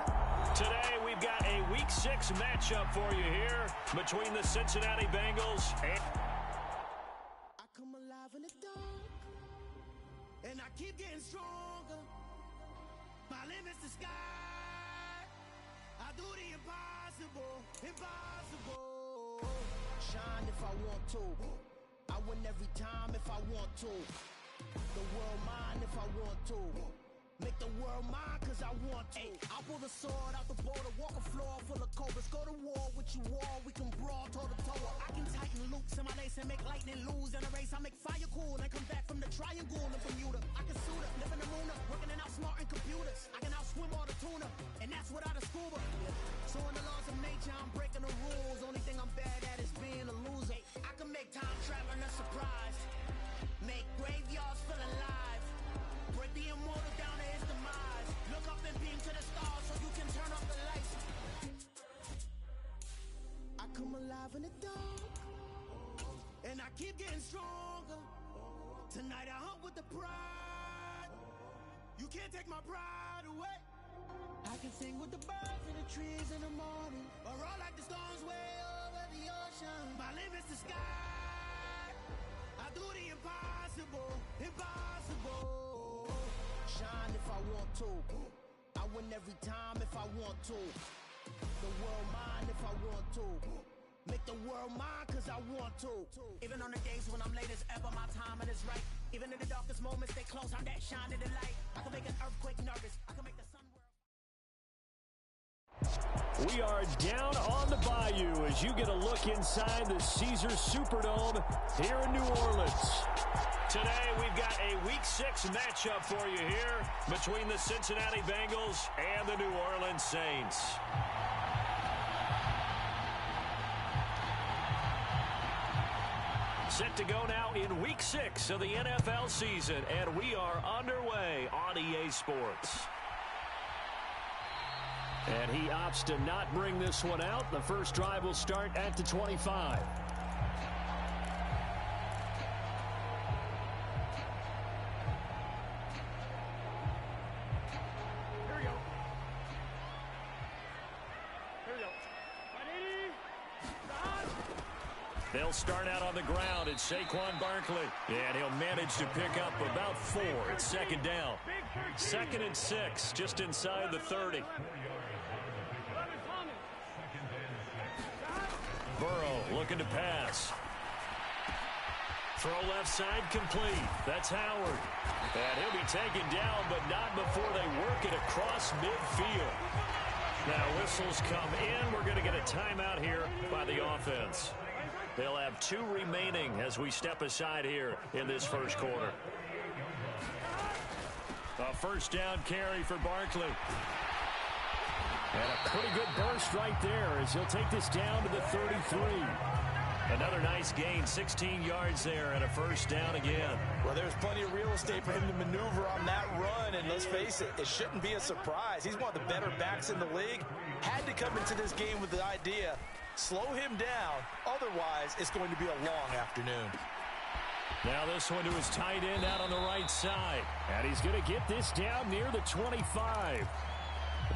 [SPEAKER 1] Today we've got a Week 6 matchup for you here between the Cincinnati Bengals and...
[SPEAKER 6] I come alive in the dark, and I keep getting stronger. My limit's the sky. I do the impossible, impossible. Shine if I want to. I win every time if I want to. The world mine if I want to. Make the world mine cause I want to. I pull the sword out the border, walk a floor full of cobras. Go to war with you all, we can brawl toe to toe. I can tighten loops in my lace and make lightning lose in a race. I make fire cool and come back from the triangle in Bermuda. I can suit up, live in the moon up, working and outsmarting computers. I can outswim all the tuna, and that's without a scuba. So in the laws of nature, I'm breaking the rules. Only thing I'm bad at is being a loser. I can make time traveling a surprise. Make graveyards feel alive. Break the immortal down to his demise. Look up and beam to the stars so you can turn off the lights. I come alive in the dark, and I keep getting stronger. Tonight I hunt with the pride. You can't take my pride away. I can sing with the birds in the trees in the morning, or roll like the storms way over the ocean. My limit's the sky. I do the impossible, impossible. Shine if I want to. I win every time if I want to. The world mine if I want to. the world mine cause I want to. Even on the days when I'm late as ever, my timing is right. Even in the darkest moments, they close, I'm that shine of the light. I can make an earthquake nervous. I can make the sun whirl.
[SPEAKER 1] We are down on the bayou as you get a look inside the Caesars Superdome here in New Orleans. Today, we've got a Week 6 matchup for you here between the Cincinnati Bengals and the New Orleans Saints. Set to go now in Week 6 of the NFL season, and we are underway on EA Sports. And he opts to not bring this one out. The first drive will start at the 25. They'll start out on the ground. It's Saquon Barkley. And he'll manage to pick up about 4. It's second down. 2nd and 6, just inside the 30. Burrow looking to pass. Throw left side complete. That's Howard. And he'll be taken down, but not before they work it across midfield. Now whistles come in. We're going to get a timeout here by the offense. They'll have 2 remaining as we step aside here in this first quarter. A first down carry for Barkley. And a pretty good burst right there as he'll take this down to the 33. Another nice gain, 16 yards there, and a first down again.
[SPEAKER 3] Well, there's plenty of real estate for him to maneuver on that run, and let's face it, it shouldn't be a surprise. He's one of the better backs in the league. Had to come into this game with the idea, slow him down, otherwise it's going to be a long afternoon.
[SPEAKER 1] Now this one to his tight end out on the right side. And he's going to get this down near the 25.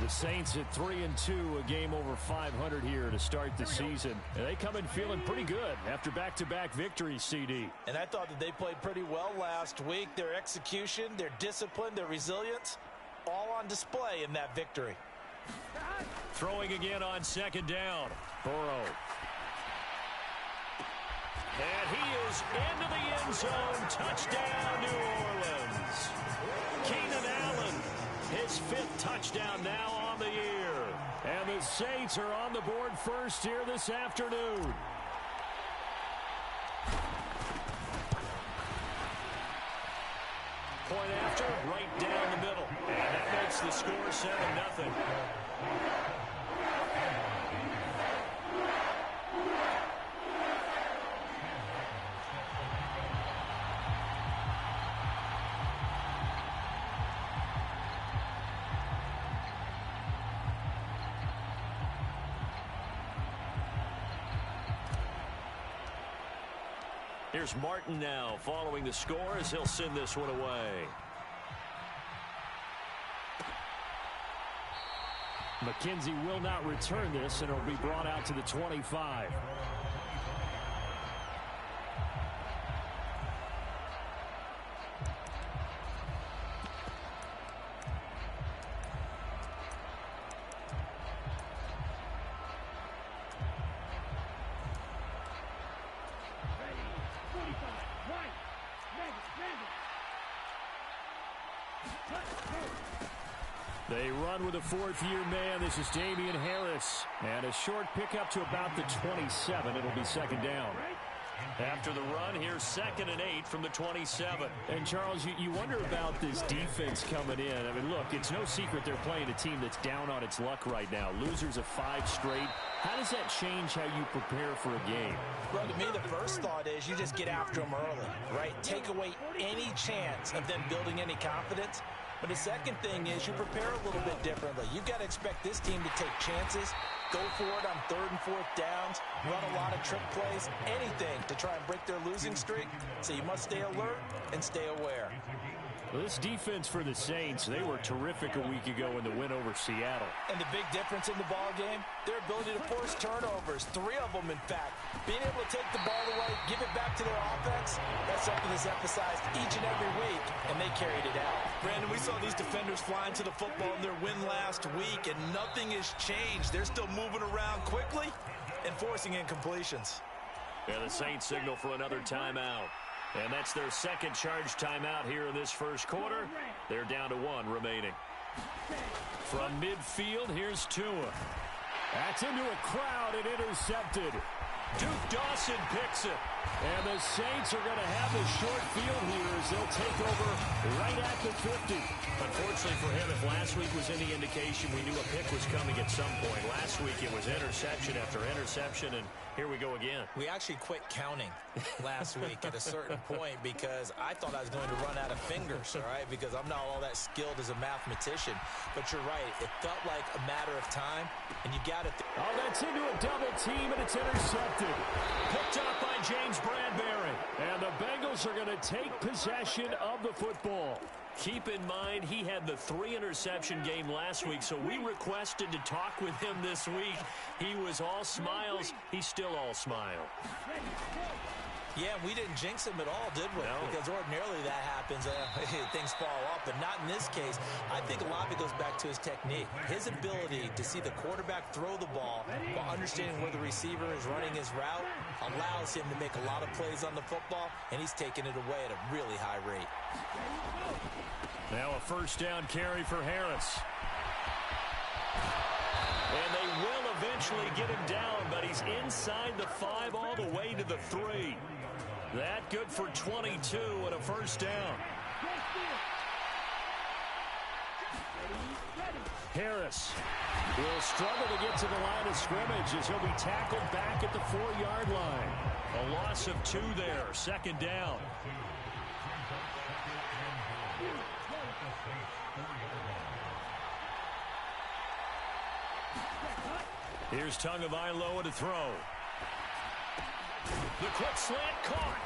[SPEAKER 1] The Saints at 3-2, a game over 500 here to start the season. And they come in feeling pretty good after back-to-back victories, CD.
[SPEAKER 3] And I thought that they played pretty well last week. Their execution, their discipline, their resilience, all on display in that victory.
[SPEAKER 1] Throwing again on second down. Burrow. And he is into the end zone. Touchdown, New Orleans. Keenan Allen, his 5th touchdown now on the year. And the Saints are on the board first here this afternoon. Point after, right down the middle. And that makes the score 7-0. Here's Martin now following the score as he'll send this one away. McKenzie will not return this, and it'll be brought out to the 25. They run with a 4th-year man. This is Damian Harris. And a short pickup to about the 27. It'll be second down. After the run, here's 2nd and 8 from the 27. And, Charles, you wonder about this defense coming in. I mean, look, it's no secret they're playing a team that's down on its luck right now. Losers of 5 straight. How does that change how you prepare for a game?
[SPEAKER 3] Well, to me, the first thought is you just get after them early, right? Take away any chance of them building any confidence. But the second thing is you prepare a little bit differently. You've got to expect this team to take chances, go for it on 3rd and 4th downs, run a lot of trick plays, anything to try and break their losing streak. So you must stay alert and stay aware.
[SPEAKER 1] Well, this defense for the Saints, they were terrific a week ago in the win over Seattle.
[SPEAKER 3] And the big difference in the ball game, their ability to force turnovers, 3 of them in fact. Being able to take the ball away, give it back to their offense, that's something that's emphasized each and every week, and they carried it out. Brandon, we saw these defenders flying to the football in their win last week, and nothing has changed. They're still moving around quickly, and forcing incompletions.
[SPEAKER 1] And the Saints signal for another timeout. And that's their second charge timeout here in this first quarter. They're down to 1 remaining. From midfield, here's Tua. That's into a crowd and intercepted. Duke Dawson picks it. And the Saints are going to have the short field here as they'll take over right at the 50. Unfortunately for him, if last week was any indication, we knew a pick was coming at some point. Last week it was interception after interception, and here we go again.
[SPEAKER 3] We actually quit counting last week at a certain point because I thought I was going to run out of fingers, all right, because I'm not all that skilled as a mathematician. But you're right. It felt like a matter of time, and you got it.
[SPEAKER 1] Oh, that's into a double team, and it's intercepted. Picked up by James Bradbury. And the Bengals are going to take possession of the football. Keep in mind, he had the 3-interception game last week, so we requested to talk with him this week. He was all smiles. He's still all smile.
[SPEAKER 3] Yeah, we didn't jinx him at all, did we?
[SPEAKER 1] No.
[SPEAKER 3] Because ordinarily that happens. Things fall off, but not in this case. I think a lot of it goes back to his technique. His ability to see the quarterback throw the ball while understanding where the receiver is running his route allows him to make a lot of plays on the football, and he's taking it away at a really high rate.
[SPEAKER 1] Now a first down carry for Harris. And they will eventually get him down, but he's inside the 5 all the way to the 3. That good for 22 and a first down. Harris will struggle to get to the line of scrimmage as he'll be tackled back at the 4-yard line. A loss of 2 there, second down. Here's Tagovailoa to throw. The quick slant caught.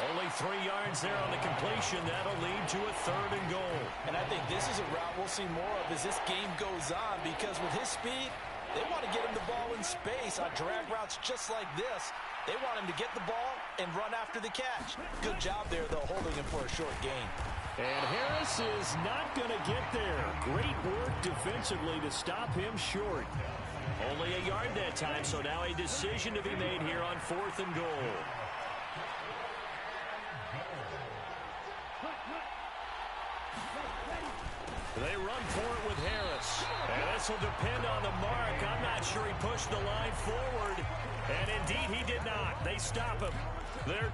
[SPEAKER 1] Only 3 yards there on the completion. That'll lead to a 3rd and goal.
[SPEAKER 3] And I think this is a route we'll see more of as this game goes on, because with his speed, they want to get him the ball in space on drag routes just like this. They want him to get the ball and run after the catch. Good job there, though, holding him for a short gain.
[SPEAKER 1] And Harris is not going to get there. Great work defensively to stop him short. Only a yard that time, so now a decision to be made here on 4th and goal. They run for it with Harris. And this will depend on the mark. I'm not sure he pushed the line forward. And indeed he did not. They stop him. They're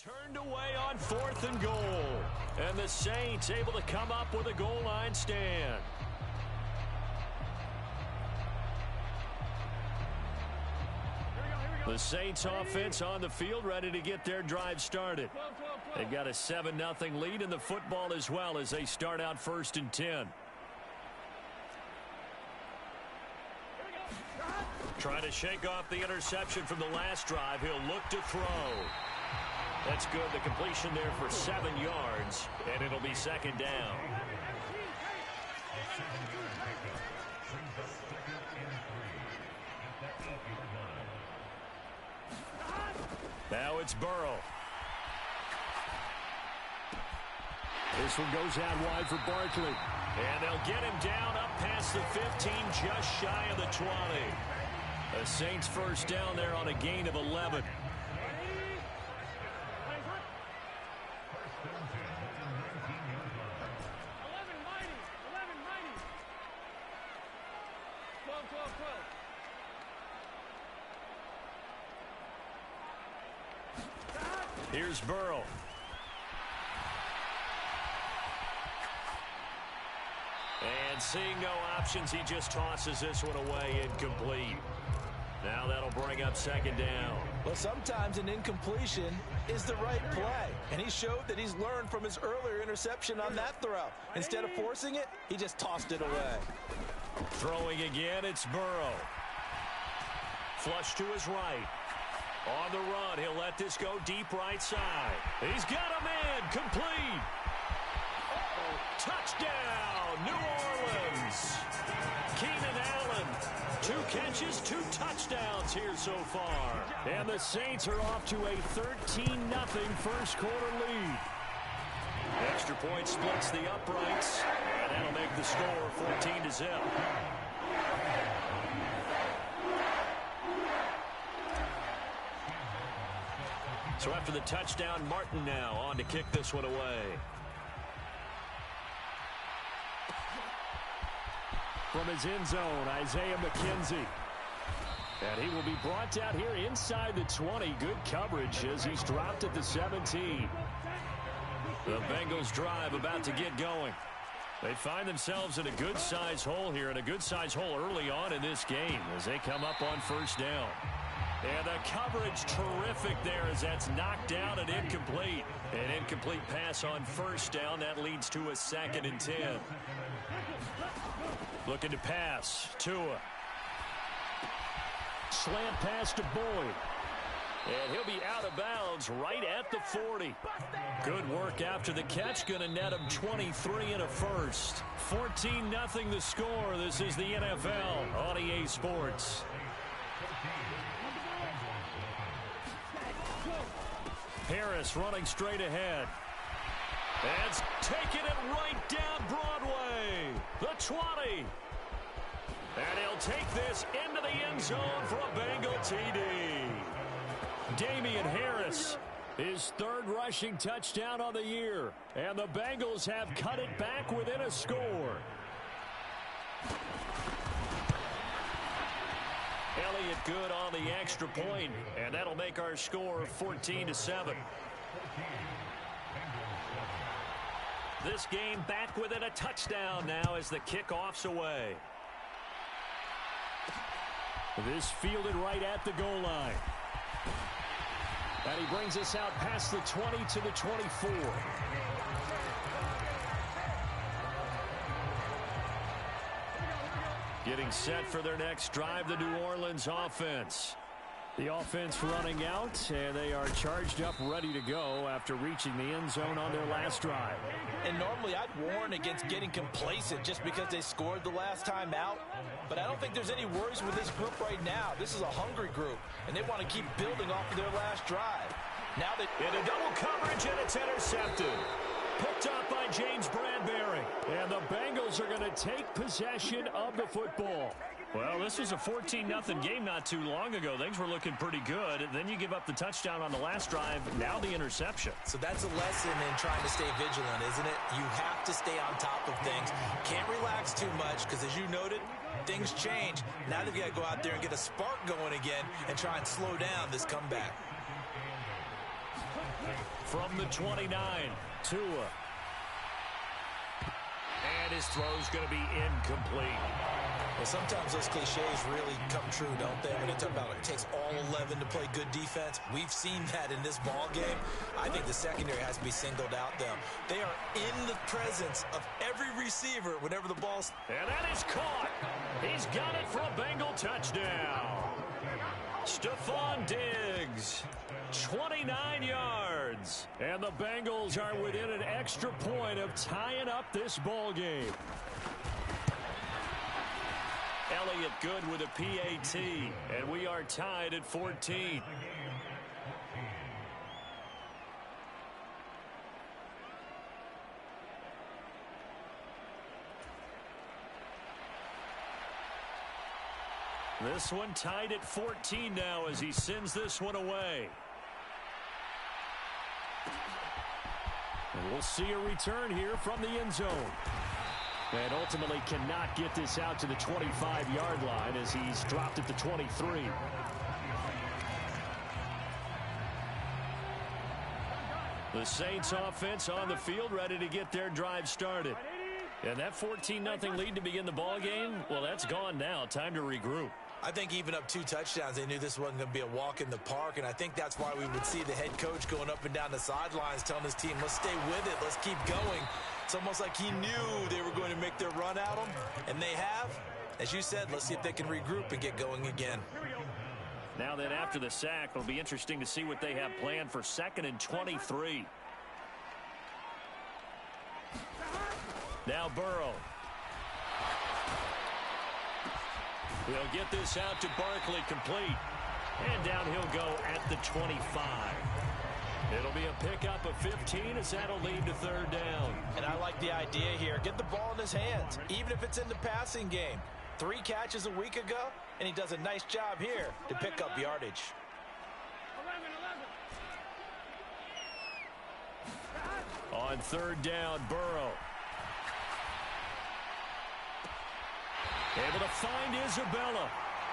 [SPEAKER 1] turned away on 4th and goal. And the Saints able to come up with a goal line stand. The Saints offense on the field, ready to get their drive started. They've got a 7-0 lead in the football as well as they start out 1st and 10. Trying to shake off the interception from the last drive. He'll look to throw. That's good. The completion there for 7 yards, and it'll be 2nd down. Now it's Burrow. This one goes out wide for Barkley. And they'll get him down up past the 15, just shy of the 20. The Saints first down there on a gain of 11. Here's Burrow. And seeing no options, he just tosses this one away incomplete. Now that'll bring up 2nd down.
[SPEAKER 3] Well, sometimes an incompletion is the right play. And he showed that he's learned from his earlier interception on that throw. Instead of forcing it, he just tossed it away.
[SPEAKER 1] Throwing again, it's Burrow. Flush to his right. On the run, he'll let this go deep right side. He's got a man, complete. Touchdown, New Orleans. Keenan Allen, 2 catches, 2 touchdowns here so far. And the Saints are off to a 13-0 first quarter lead. Extra point splits the uprights, and that'll make the score 14-0. So after the touchdown, Martin now on to kick this one away. From his end zone, Isaiah McKenzie. And he will be brought down here inside the 20. Good coverage as he's dropped at the 17. The Bengals drive about to get going. They find themselves in a good-sized hole here, and a good-sized hole early on in this game as they come up on first down. And the coverage terrific there as that's knocked down and incomplete. An incomplete pass on first down. That leads to a 2nd and 10. Looking to pass. Tua. Slant pass to Boyd. And he'll be out of bounds right at the 40. Good work after the catch. Going to net him 23 and a first. 14-0 the score. This is the NFL on EA Sports. Harris running straight ahead. And taking it right down Broadway. The 20. And he'll take this into the end zone for a Bengal TD. Damian Harris, his 3rd rushing touchdown on the year. And the Bengals have cut it back within a score. Elliott good on the extra point, and that'll make our score 14-7. This game back within a touchdown now as the kickoff's away. This fielded right at the goal line. And he brings us out past the 20 to the 24. Getting set for their next drive, the New Orleans offense. The offense running out, and they are charged up, ready to go after reaching the end zone on their last drive.
[SPEAKER 3] And normally I'd warn against getting complacent just because they scored the last time out. But I don't think there's any worries with this group right now. This is a hungry group, and they want to keep building off of their last drive. Now they
[SPEAKER 1] in a double coverage, and it's intercepted. Picked up by James Bradbury. And the Bengals are going to take possession of the football. Well, this was a 14-0 game not too long ago. Things were looking pretty good. Then you give up the touchdown on the last drive. Now the interception.
[SPEAKER 3] So that's a lesson in trying to stay vigilant, isn't it? You have to stay on top of things. Can't relax too much because, as you noted, things change. Now they've got to go out there and get a spark going again and try and slow down this comeback.
[SPEAKER 1] From the 29, Tua. And his throw's going to be incomplete.
[SPEAKER 3] Well, sometimes those cliches really come true, don't they? When they talk about it takes all 11 to play good defense. We've seen that in this ball game. I think the secondary has to be singled out, though. They are in the presence of every receiver whenever the ball's...
[SPEAKER 1] And that is caught. He's got it for a Bengal touchdown. Stephon Diggs, 29 yards. And the Bengals are within an extra point of tying up this ball game. Elliott good with a PAT, and we are tied at 14. This one tied at 14 now as he sends this one away. And we'll see a return here from the end zone. And ultimately cannot get this out to the 25-yard line as he's dropped at the 23. The Saints offense on the field ready to get their drive started. And that 14-0 lead to begin the ball game, well, that's gone now. Time to regroup.
[SPEAKER 3] I think even up 2 touchdowns, they knew this wasn't going to be a walk in the park, and I think that's why we would see the head coach going up and down the sidelines telling his team, let's stay with it, let's keep going. It's almost like he knew they were going to make their run at him, and they have. As you said, let's see if they can regroup and get going again.
[SPEAKER 1] Now then, after the sack, it'll be interesting to see what they have planned for 2nd and 23. Now Burrow. He'll get this out to Barkley complete. And down he'll go at the 25. It'll be a pickup of 15 as that'll lead to third down.
[SPEAKER 3] And I like the idea here. Get the ball in his hands, even if it's in the passing game. 3 catches a week ago, and he does a nice job here to pick up yardage.
[SPEAKER 1] On third down, Burrow. Able to find Isabella.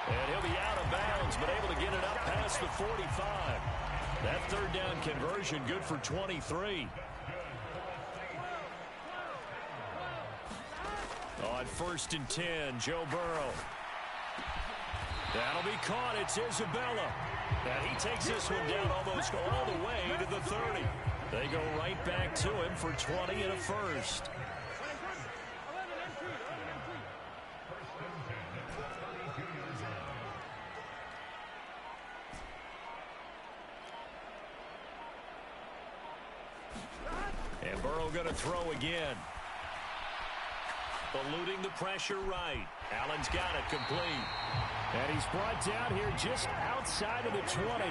[SPEAKER 1] And he'll be out of bounds, but able to get it up past the 45. That third down conversion good for 23. On 1st and 10, Joe Burrow. That'll be caught. It's Isabella. And he takes this one down almost all the way to the 30. They go right back to him for 20 and a first. And Burrow going to throw again. Eluding the pressure right. Allen's got it complete. And he's brought down here just outside of the 20.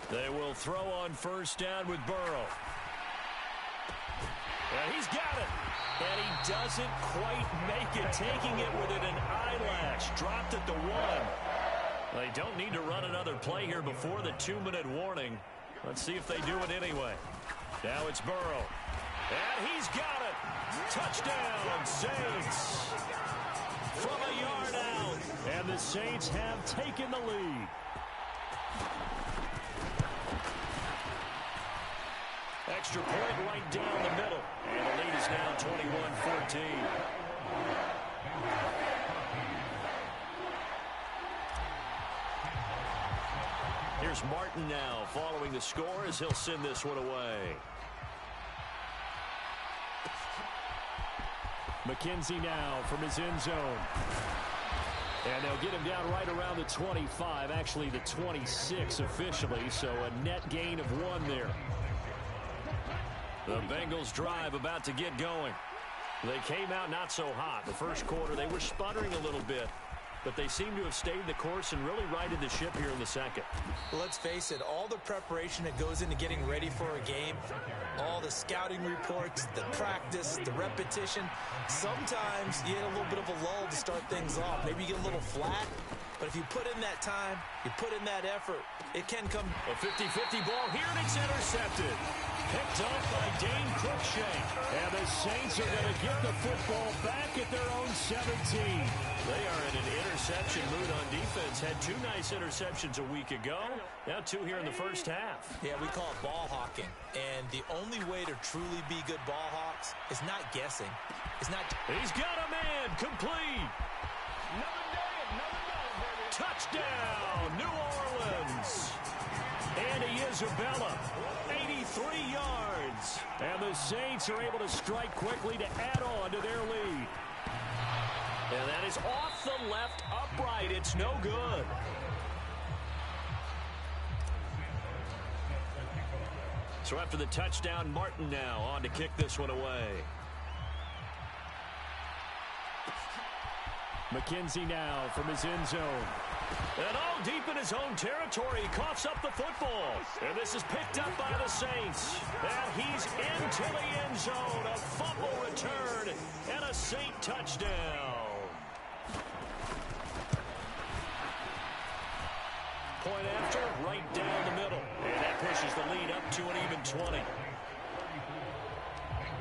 [SPEAKER 1] They will throw on 1st down with Burrow. And he's got it. And he doesn't quite make it, taking it within an eyelash. Dropped at the 1. They don't need to run another play here before the 2-minute warning. Let's see if they do it anyway. Now it's Burrow. And he's got it. Touchdown, Saints. From a yard out. And the Saints have taken the lead. Extra point right down the middle. And the lead is now 21-14. Here's Martin now following the score as he'll send this one away. McKenzie now from his end zone. And they'll get him down right around the 25, actually the 26 officially, so a net gain of 1 there. The Bengals drive about to get going. They came out not so hot. The first quarter, they were sputtering a little bit, but they seem to have stayed the course and really righted the ship here in the second.
[SPEAKER 3] Well, let's face it, all the preparation that goes into getting ready for a game, all the scouting reports, the practice, the repetition, sometimes you get a little bit of a lull to start things off. Maybe you get a little flat, but if you put in that time, you put in that effort, it can come.
[SPEAKER 1] A 50-50 ball here, and it's intercepted. Picked up by Dane Cruikshank. And the Saints are going to get the football back at their own 17. They are in an interception mood on defense. Had 2 nice interceptions a week ago. Now 2 here in the first half.
[SPEAKER 3] Yeah, we call it ball hawking. And the only way to truly be good ball hawks is not guessing. It's not.
[SPEAKER 1] He's got a man complete. Touchdown, New Orleans. Andy Isabella, 83 yards. And the Saints are able to strike quickly to add on to their lead. And that is off the left upright. It's no good. So after the touchdown, Martin now on to kick this one away. McKenzie now from his end zone. And all deep in his own territory, he coughs up the football. And this is picked up by the Saints. And he's into the end zone. A fumble return and a Saint touchdown. Point after, right down the middle. And that pushes the lead up to an even 20.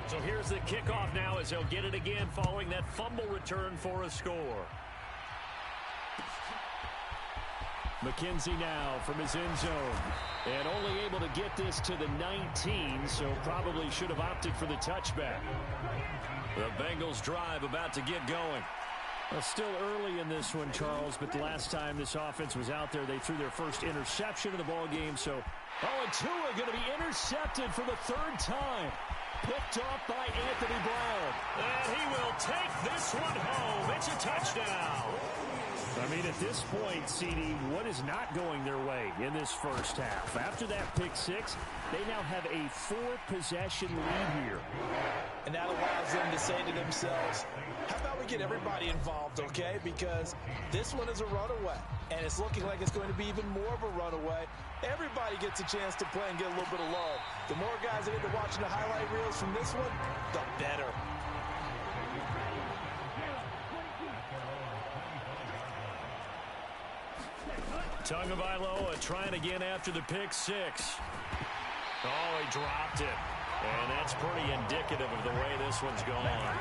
[SPEAKER 1] So here's the kickoff now as they'll get it again following that fumble return for a score. McKenzie now from his end zone. And only able to get this to the 19, so probably should have opted for the touchback. The Bengals drive about to get going. Well, still early in this one, Charles, but the last time this offense was out there, they threw their first interception of the ball game. So, and Tua going to be intercepted for the 3rd time. Picked off by Anthony Brown. And he will take this one home. It's a touchdown. I mean, at this point, CD, what is not going their way in this first half? After that pick six, they now have a 4-possession lead here.
[SPEAKER 3] And that allows them to say to themselves, how about we get everybody involved, okay? Because this one is a runaway, and it's looking like it's going to be even more of a runaway. Everybody gets a chance to play and get a little bit of love. The more guys that get to watching the highlight reels from this one, the better.
[SPEAKER 1] Tagovailoa trying again after the pick six. Oh, he dropped it. And that's pretty indicative of the way this one's gone.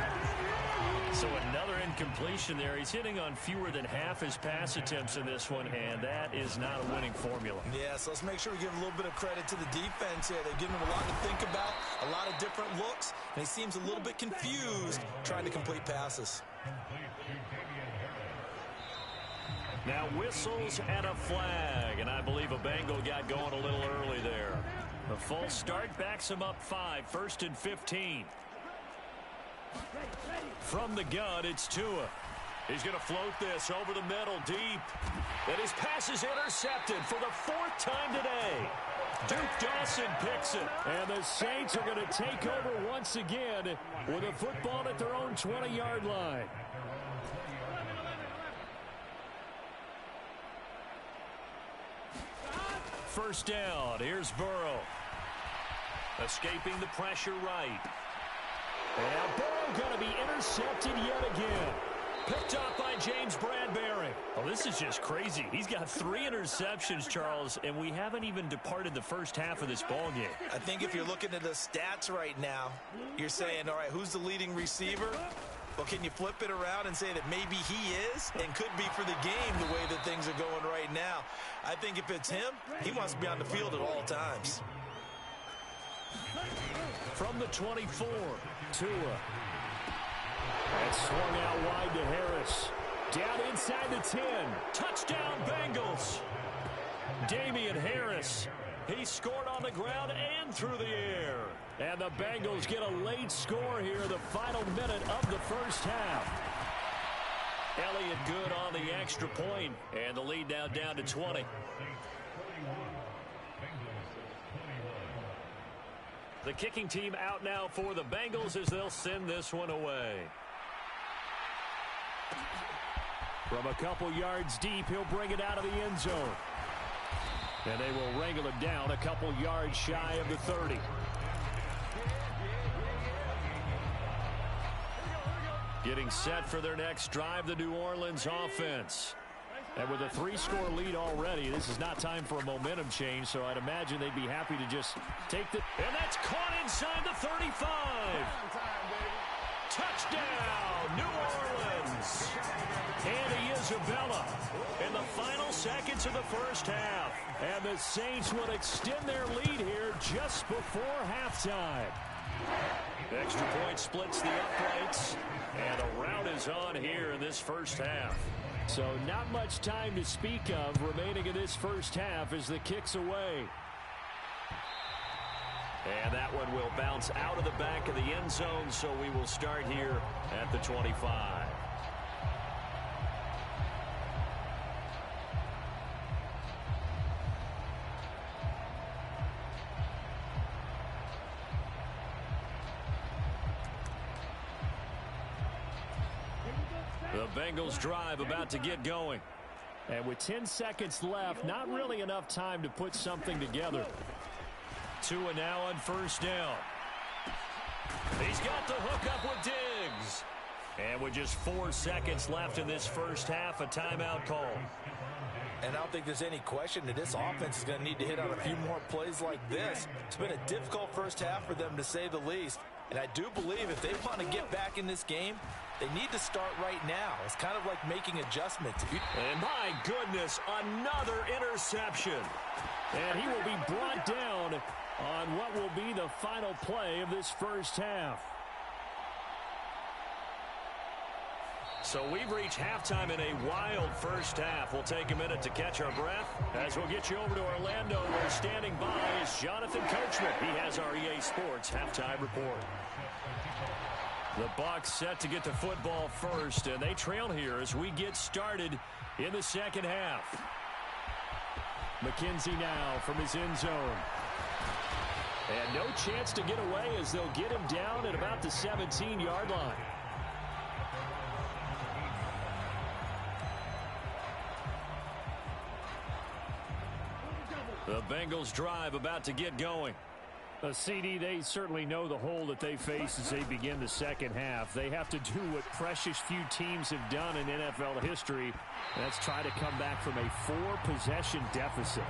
[SPEAKER 1] So another incompletion there. He's hitting on fewer than half his pass attempts in this one, and that is not a winning formula.
[SPEAKER 3] Yeah, so let's make sure we give a little bit of credit to the defense here. They've given him a lot to think about, a lot of different looks, and he seems a little bit confused trying to complete passes.
[SPEAKER 1] Now whistles and a flag, and I believe a Bengal got going a little early there. The false start backs him up 5, 1st and 15. From the gun, it's Tua. He's going to float this over the middle deep. And his pass is intercepted for the 4th time today. Duke Dawson picks it. And the Saints are going to take over once again with a football at their own 20-yard line. First down. Here's Burrow. Escaping the pressure right. And Burrow going to be intercepted yet again. Picked up by James Bradbury. Oh, this is just crazy. He's got 3 interceptions, Charles, and we haven't even departed the first half of this ball game.
[SPEAKER 3] I think if you're looking at the stats right now, you're saying, all right, who's the leading receiver? Well, can you flip it around and say that maybe he is and could be for the game the way that things are going right now? I think if it's him, he wants to be on the field at all times.
[SPEAKER 1] From the 24, Tua. That's swung out wide to Harris. Down inside the 10. Touchdown, Bengals. Damian Harris. He scored on the ground and through the air. And the Bengals get a late score here in the final minute of the first half. Elliott good on the extra point, and the lead now down to 20. The kicking team out now for the Bengals as they'll send this one away. From a couple yards deep, he'll bring it out of the end zone. And they will wrangle it down a couple yards shy of the 30. Getting set for their next drive, the New Orleans offense. And with a 3-score lead already, this is not time for a momentum change, so I'd imagine they'd be happy to just take the... And that's caught inside the 35. Touchdown, New Orleans. Andy Isabella in the final seconds of the first half. And the Saints will extend their lead here just before halftime. Extra point splits the uprights. And a rout is on here in this first half. So not much time to speak of remaining in this first half as the kick's away. And that one will bounce out of the back of the end zone, so we will start here at the 25. The Bengals drive about to get going. And with 10 seconds left, not really enough time to put something together. Tua now on first down. He's got the hook up with Diggs. And with just 4 seconds left in this first half, a timeout call.
[SPEAKER 3] And I don't think there's any question that this offense is going to need to hit on a few more plays like this. It's been a difficult first half for them, to say the least. And I do believe if they want to get back in this game, they need to start right now. It's kind of like making adjustments.
[SPEAKER 1] And my goodness, another interception. And he will be brought down on what will be the final play of this first half. So we've reached halftime in a wild first half. We'll take a minute to catch our breath as we'll get you over to Orlando, where standing by is Jonathan Coachman. He has our EA Sports halftime report. The Bucs set to get the football first, and they trail here as we get started in the second half. McKenzie now from his end zone. And no chance to get away as they'll get him down at about the 17-yard line. The Bengals drive about to get going. CD, they certainly know the hole that they face as they begin the second half. They have to do what precious few teams have done in NFL history. That's try to come back from a 4-possession deficit.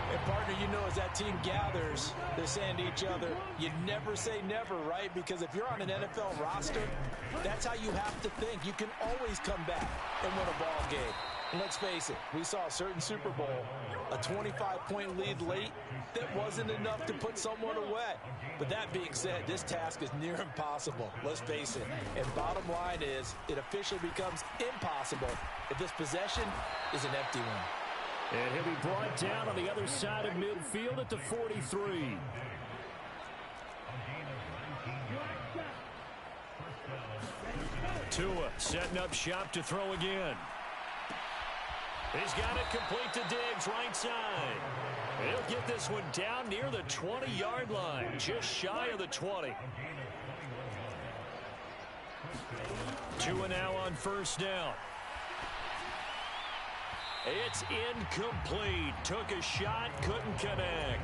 [SPEAKER 3] And, partner, you know, as that team gathers, they're saying to each other, you never say never, right? Because if you're on an NFL roster, that's how you have to think. You can always come back and win a ball game. And let's face it, we saw a certain Super Bowl, a 25-point lead late that wasn't enough to put someone away. But that being said, this task is near impossible. Let's face it. And bottom line is, it officially becomes impossible if this possession is an empty one.
[SPEAKER 1] And he'll be brought down on the other side of midfield at the 43. Tua setting up shop to throw again. He's got it complete to Diggs, right side. He'll get this one down near the 20-yard line, just shy of the 20. Tua now on first down. It's incomplete. Took a shot, couldn't connect.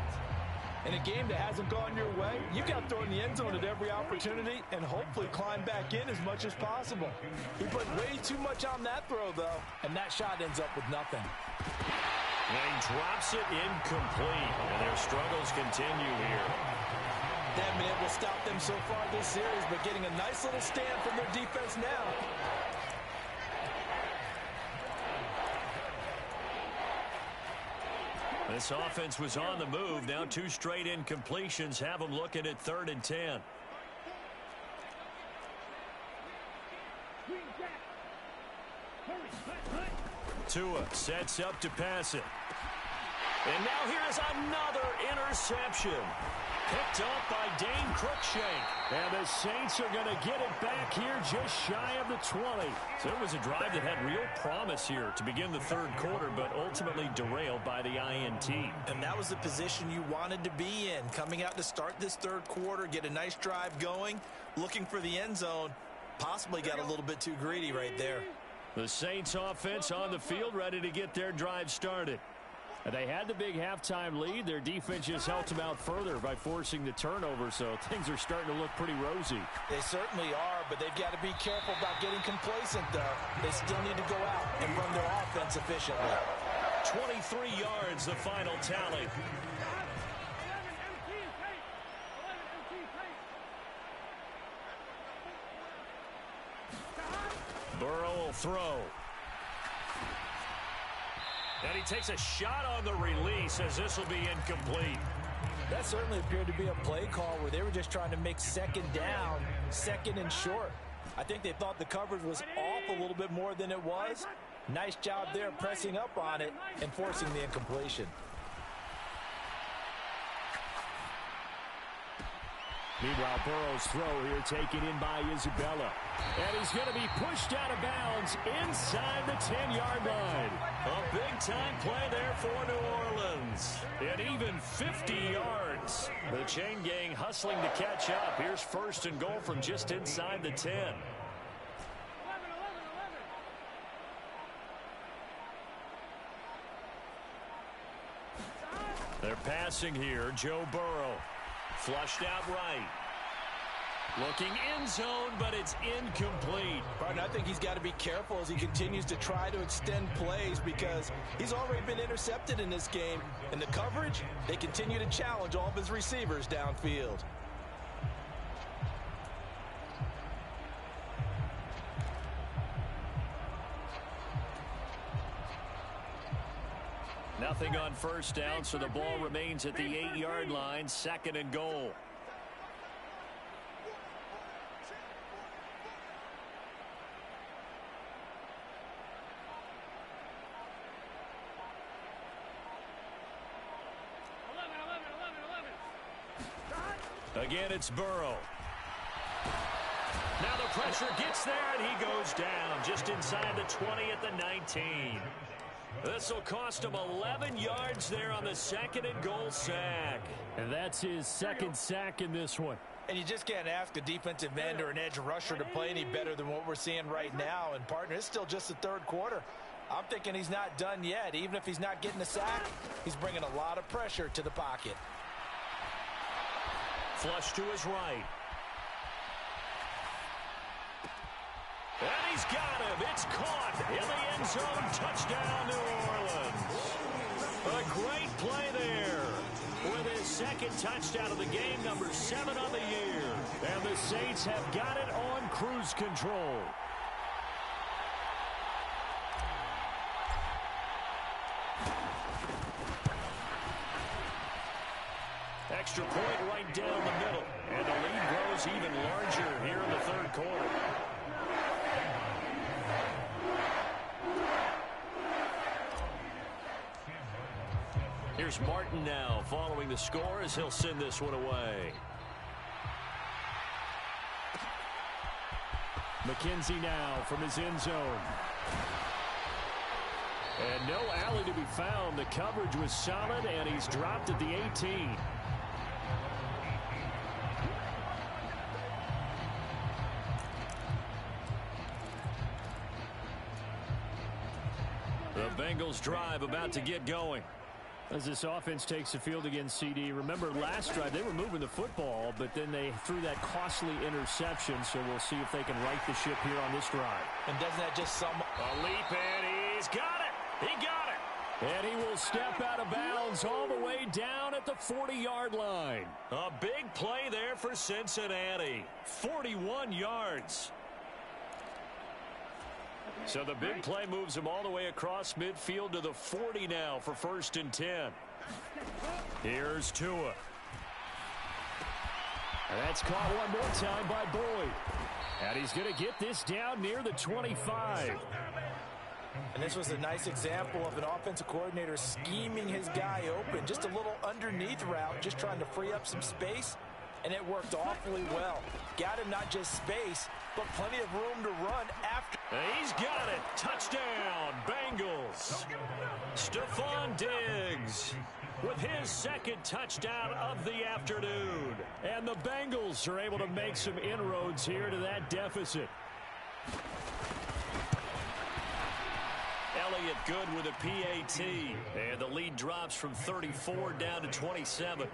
[SPEAKER 3] In a game that hasn't gone your way, you've got to throw in the end zone at every opportunity and hopefully climb back in as much as possible. He put way too much on that throw, though, and that shot ends up with nothing.
[SPEAKER 1] And he drops it incomplete, and their struggles continue here.
[SPEAKER 3] They haven't been able to stop them so far this series, but getting a nice little stand from their defense now.
[SPEAKER 1] This offense was on the move. Now 2 straight incompletions have them looking at 3rd and 10. Tua sets up to pass it. And now here's another interception. Picked up by Dane Cruikshank. And the Saints are going to get it back here just shy of the 20. So it was a drive that had real promise here to begin the 3rd quarter, but ultimately derailed by the INT.
[SPEAKER 3] And that was the position you wanted to be in. Coming out to start this 3rd quarter, get a nice drive going, looking for the end zone. Possibly got a little bit too greedy right there.
[SPEAKER 1] The Saints offense on the field ready to get their drive started. They had the big halftime lead. Their defense just helped them out further by forcing the turnover, so things are starting to look pretty rosy.
[SPEAKER 3] They certainly are, but they've got to be careful about getting complacent, though. They still need to go out and run their offense efficiently.
[SPEAKER 1] 23 yards, the final tally. Burrow will throw. And he takes a shot on the release as this will be incomplete.
[SPEAKER 3] That certainly appeared to be a play call where they were just trying to make 2nd down, 2nd and short. I think they thought the coverage was off a little bit more than it was. Nice job there pressing up on it and forcing the incompletion.
[SPEAKER 1] Meanwhile, Burrow's throw here taken in by Isabella. And he's going to be pushed out of bounds inside the 10-yard line. A big-time play there for New Orleans. And even 50 yards. The chain gang hustling to catch up. Here's 1st and goal from just inside the 10. They're passing here. Joe Burrow. Flushed out right. Looking end zone, but it's incomplete.
[SPEAKER 3] Right, I think he's got to be careful as he continues to try to extend plays because he's already been intercepted in this game. And the coverage, they continue to challenge all of his receivers downfield.
[SPEAKER 1] Nothing on first down, so the ball remains at the 8-yard line, 2nd and goal. Again, it's Burrow. Now the pressure gets there, and he goes down just inside the 20 at the 19. This will cost him 11 yards there on the 2nd and goal sack.
[SPEAKER 2] And that's his second sack in this one.
[SPEAKER 3] And you just can't ask a defensive end or an edge rusher to play any better than what we're seeing right now. And, partner, it's still just the 3rd quarter. I'm thinking he's not done yet. Even if he's not getting a sack, he's bringing a lot of pressure to the pocket.
[SPEAKER 1] Flush to his right. And he's got him. It's caught in the end zone. Touchdown, New Orleans. A great play there with his 2nd touchdown of the game, number 7 on the year. And the Saints have got it on cruise control. Extra point right down the middle. And the lead grows even larger here in the 3rd quarter. Here's Martin now following the score as he'll send this one away.
[SPEAKER 2] McKenzie now from his end zone. And no alley to be found. The coverage was solid, and he's dropped at the 18.
[SPEAKER 1] The Bengals drive about to get going.
[SPEAKER 2] As this offense takes the field against CD, remember last drive they were moving the football, but then they threw that costly interception, so we'll see if they can right the ship here on this drive.
[SPEAKER 3] And doesn't that just sum up?
[SPEAKER 1] A leap, and he's got it. He got it.
[SPEAKER 2] And he will step out of bounds all the way down at the 40-yard line.
[SPEAKER 1] A big play there for Cincinnati. 41 yards. So the big play moves him all the way across midfield to the 40 now for 1st and 10. Here's Tua.
[SPEAKER 2] And that's caught one more time by Boyd. And he's going to get this down near the 25.
[SPEAKER 3] And this was a nice example of an offensive coordinator scheming his guy open. Just a little underneath route, just trying to free up some space. And it worked awfully well. Got him not just space, but plenty of room to run after.
[SPEAKER 1] He's got it. Touchdown, Bengals. Stephon Diggs with his 2nd touchdown of the afternoon.
[SPEAKER 2] And the Bengals are able to make some inroads here to that deficit.
[SPEAKER 1] Elliott good with a PAT. And the lead drops from 34 down to 27.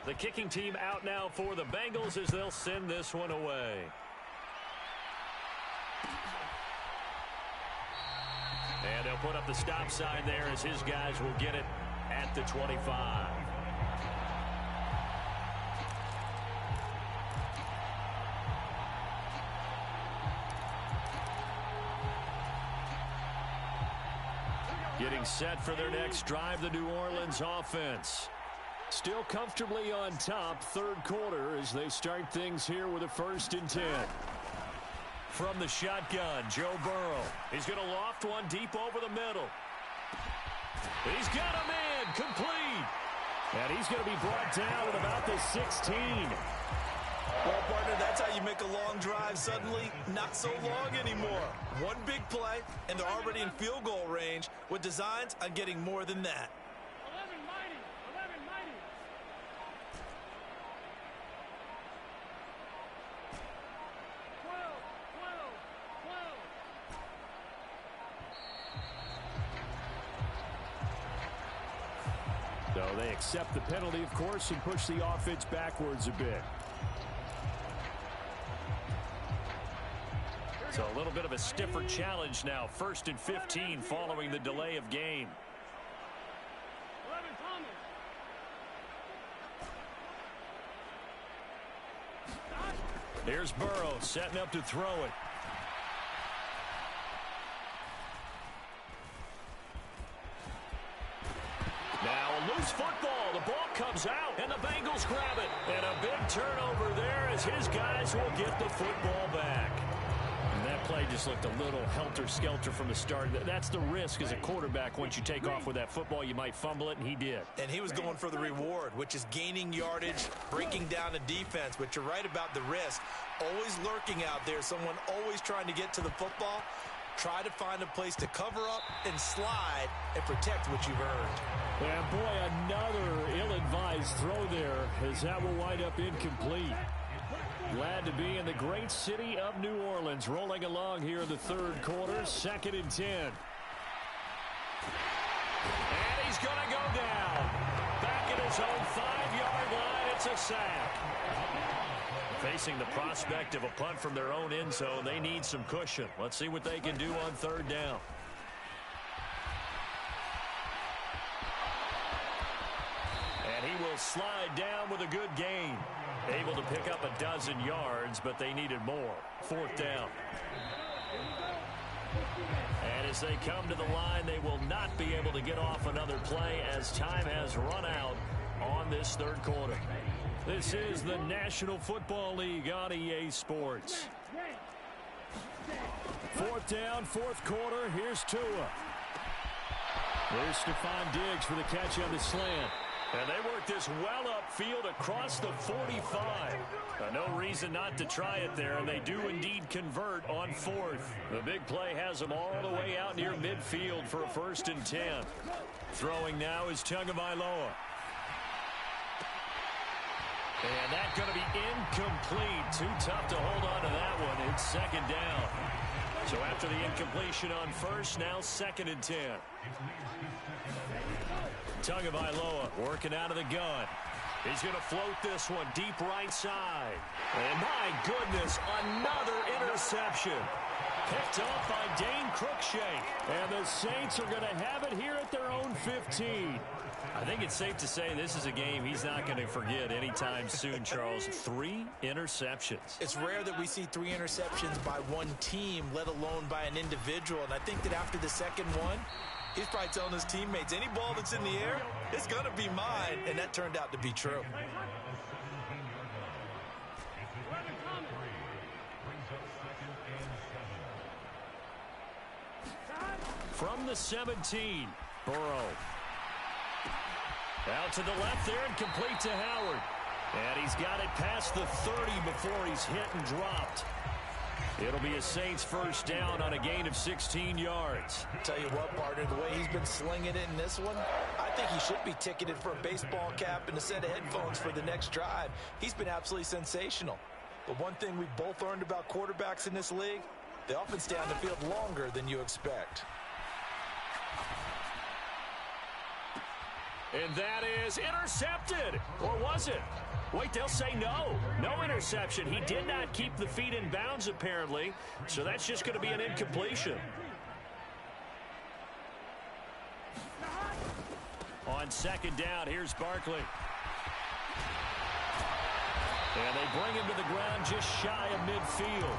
[SPEAKER 1] The kicking team out now for the Bengals as they'll send this one away. And they'll put up the stop sign there as his guys will get it at the 25. Getting set for their next drive, the New Orleans offense.
[SPEAKER 2] Still comfortably on top, 3rd quarter as they start things here with a 1st and 10.
[SPEAKER 1] From the shotgun, Joe Burrow. He's going to loft one deep over the middle. He's got him in, complete.
[SPEAKER 2] And he's going to be brought down at about the 16.
[SPEAKER 3] Well, partner, that's how you make a long drive suddenly not so long anymore. One big play, and they're already in field goal range with designs on getting more than that.
[SPEAKER 2] So they accept the penalty, of course, and push the offense backwards a bit.
[SPEAKER 1] So a little bit of a stiffer challenge now. 1st and 15 following the delay of game. Here's Burrow setting up to throw it. Now a loose football. The ball comes out, and the Bengals grab it. And a big turnover there as his guys will get the football back. And that play just looked a little helter-skelter from the start. That's the risk as a quarterback. Once you take off with that football, you might fumble it, and he did.
[SPEAKER 3] And he was going for the reward, which is gaining yardage, breaking down the defense. But you're right about the risk. Always lurking out there, someone always trying to get to the football. Try to find a place to cover up and slide and protect what you've earned.
[SPEAKER 1] And boy, another ill-advised throw there as that will wind up incomplete. Glad to be in the great city of New Orleans, rolling along here in the third quarter, 2nd and 10. And he's going to go down. Back at his own 5-yard line, it's a sack. Facing the prospect of a punt from their own end zone, they need some cushion. Let's see what they can do on 3rd down. And he will slide down with a good gain. Able to pick up a dozen yards, but they needed more. 4th down. And as they come to the line, they will not be able to get off another play as time has run out on this third quarter. This is the National Football League on EA Sports. 4th down, 4th quarter. Here's Tua. There's Stephon Diggs for the catch on the slant. And they work this well upfield across the 45. No reason not to try it there, and they do indeed convert on 4th. The big play has them all the way out near midfield for a 1st and 10. Throwing now is Tagovailoa. And that's going to be incomplete. Too tough to hold on to that one. It's 2nd down. So after the incompletion on 1st, now 2nd and 10. Tagovailoa working out of the gun. He's going to float this one deep right side. And my goodness, another interception. Picked up by Dane Cruikshank. And the Saints are going to have it here at their own 15. I think it's safe to say this is a game he's not going to forget anytime soon, Charles. 3 interceptions.
[SPEAKER 3] It's rare that we see 3 interceptions by one team, let alone by an individual. And I think that after the second one, he's probably telling his teammates, any ball that's in the air, it's going to be mine. And that turned out to be true.
[SPEAKER 1] From the 17, Burrow. Out to the left there and complete to Howard. And he's got it past the 30 before he's hit and dropped. It'll be a Saints 1st down on a gain of 16 yards.
[SPEAKER 3] Tell you what, partner, the way he's been slinging it in this one, I think he should be ticketed for a baseball cap and a set of headphones for the next drive. He's been absolutely sensational. But one thing we've both learned about quarterbacks in this league, they often stay on the field longer than you expect.
[SPEAKER 1] And that is intercepted. Or was it? Wait, they'll say no. No interception. He did not keep the feet in bounds, apparently. So that's just going to be an incompletion. On 2nd down, here's Barkley. And they bring him to the ground just shy of midfield.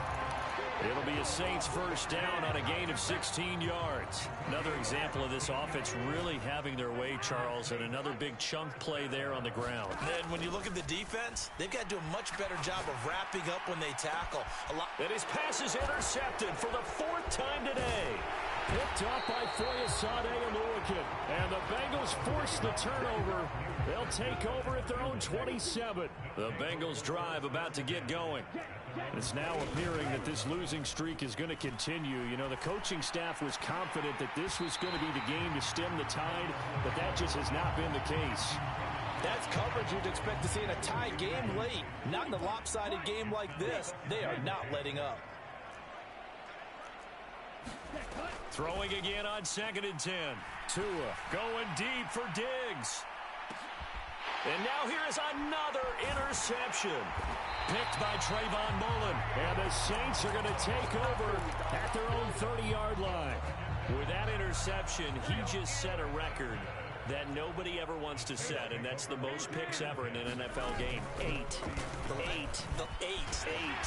[SPEAKER 1] It'll be a Saints 1st down on a gain of 16 yards. Another example of this offense really having their way, Charles, and another big chunk play there on the ground.
[SPEAKER 3] And when you look at the defense, they've got to do a much better job of wrapping up when they tackle.
[SPEAKER 1] And his pass is intercepted for the 4th time today. Picked up by Foyesade Oluokun. And the Bengals force the turnover. They'll take over at their own 27. The Bengals drive about to get going. It's now appearing that this losing streak is going to continue. You know, the coaching staff was confident that this was going to be the game to stem the tide, but that just has not been the case.
[SPEAKER 3] That's coverage you'd expect to see in a tie game late. Not in a lopsided game like this. They are not letting up.
[SPEAKER 1] Throwing again on 2nd and 10. Tua going deep for Diggs. And now here is another interception. Picked by Trayvon Mullen. And the Saints are going to take over at their own 30-yard line. With that interception, he just set a record that nobody ever wants to set, and that's the most picks ever in an NFL game. 8. 8.
[SPEAKER 3] The 8.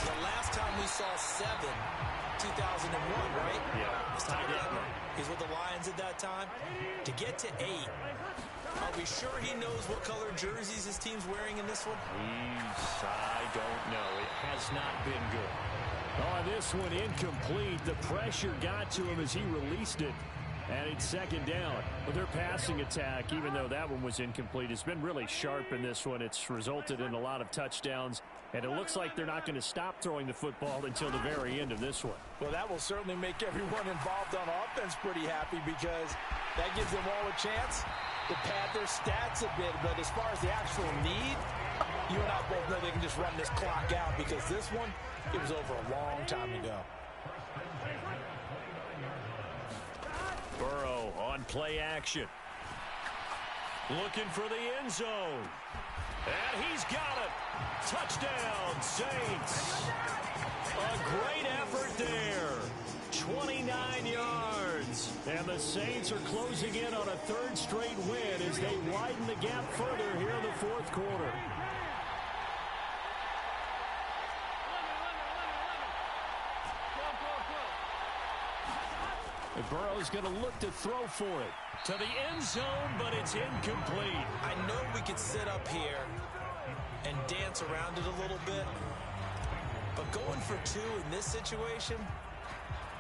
[SPEAKER 3] The last time we saw 7, 2001, right?
[SPEAKER 1] Yeah.
[SPEAKER 3] It's Ty Detmer. He's with the Lions at that time. To get to 8, are we sure he knows what color jerseys his team's wearing in this one?
[SPEAKER 1] I don't know. has not been good.
[SPEAKER 2] Oh, this one incomplete. The pressure got to him as he released it. And it's second down. But their passing attack, even though that one was incomplete, has been really sharp in this one. It's resulted in a lot of touchdowns. And it looks like they're not going to stop throwing the football until the very end of this one.
[SPEAKER 3] Well, that will certainly make everyone involved on offense pretty happy because that gives them all a chance to pad their stats a bit. But as far as the actual need, you and I both know they can just run this clock out because this one, it was over a long time ago.
[SPEAKER 1] Burrow on play action. Looking for the end zone. And he's got it. Touchdown, Saints. A great effort there. 29 yards. And the Saints are closing in on a third straight win as they widen the gap further here in the fourth quarter. Burrow's going to look to throw for it. To the end zone, but it's incomplete.
[SPEAKER 3] I know we could sit up here and dance around it a little bit, but going for two in this situation,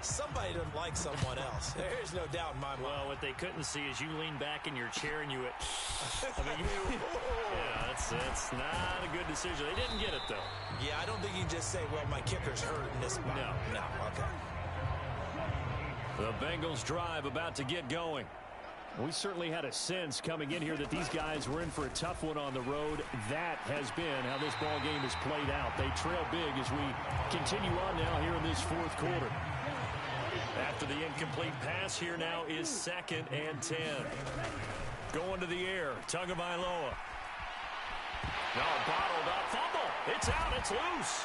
[SPEAKER 3] somebody doesn't like someone else. There's no doubt in my mind.
[SPEAKER 1] Well, what they couldn't see is you lean back in your chair and you went, yeah, that's not a good decision. They didn't get it, though.
[SPEAKER 3] Yeah, I don't think you can just say, well, my kicker's hurt in this spot. No, okay.
[SPEAKER 1] The Bengals drive about to get going.
[SPEAKER 2] We certainly had a sense coming in here that these guys were in for a tough one on the road. That has been how this ball game has played out. They trail big as we continue on now here in this fourth quarter.
[SPEAKER 1] After the incomplete pass, here now is 2nd and 10. Going to the air, Tagovailoa. No, bottled up, fumble. It's out, it's loose.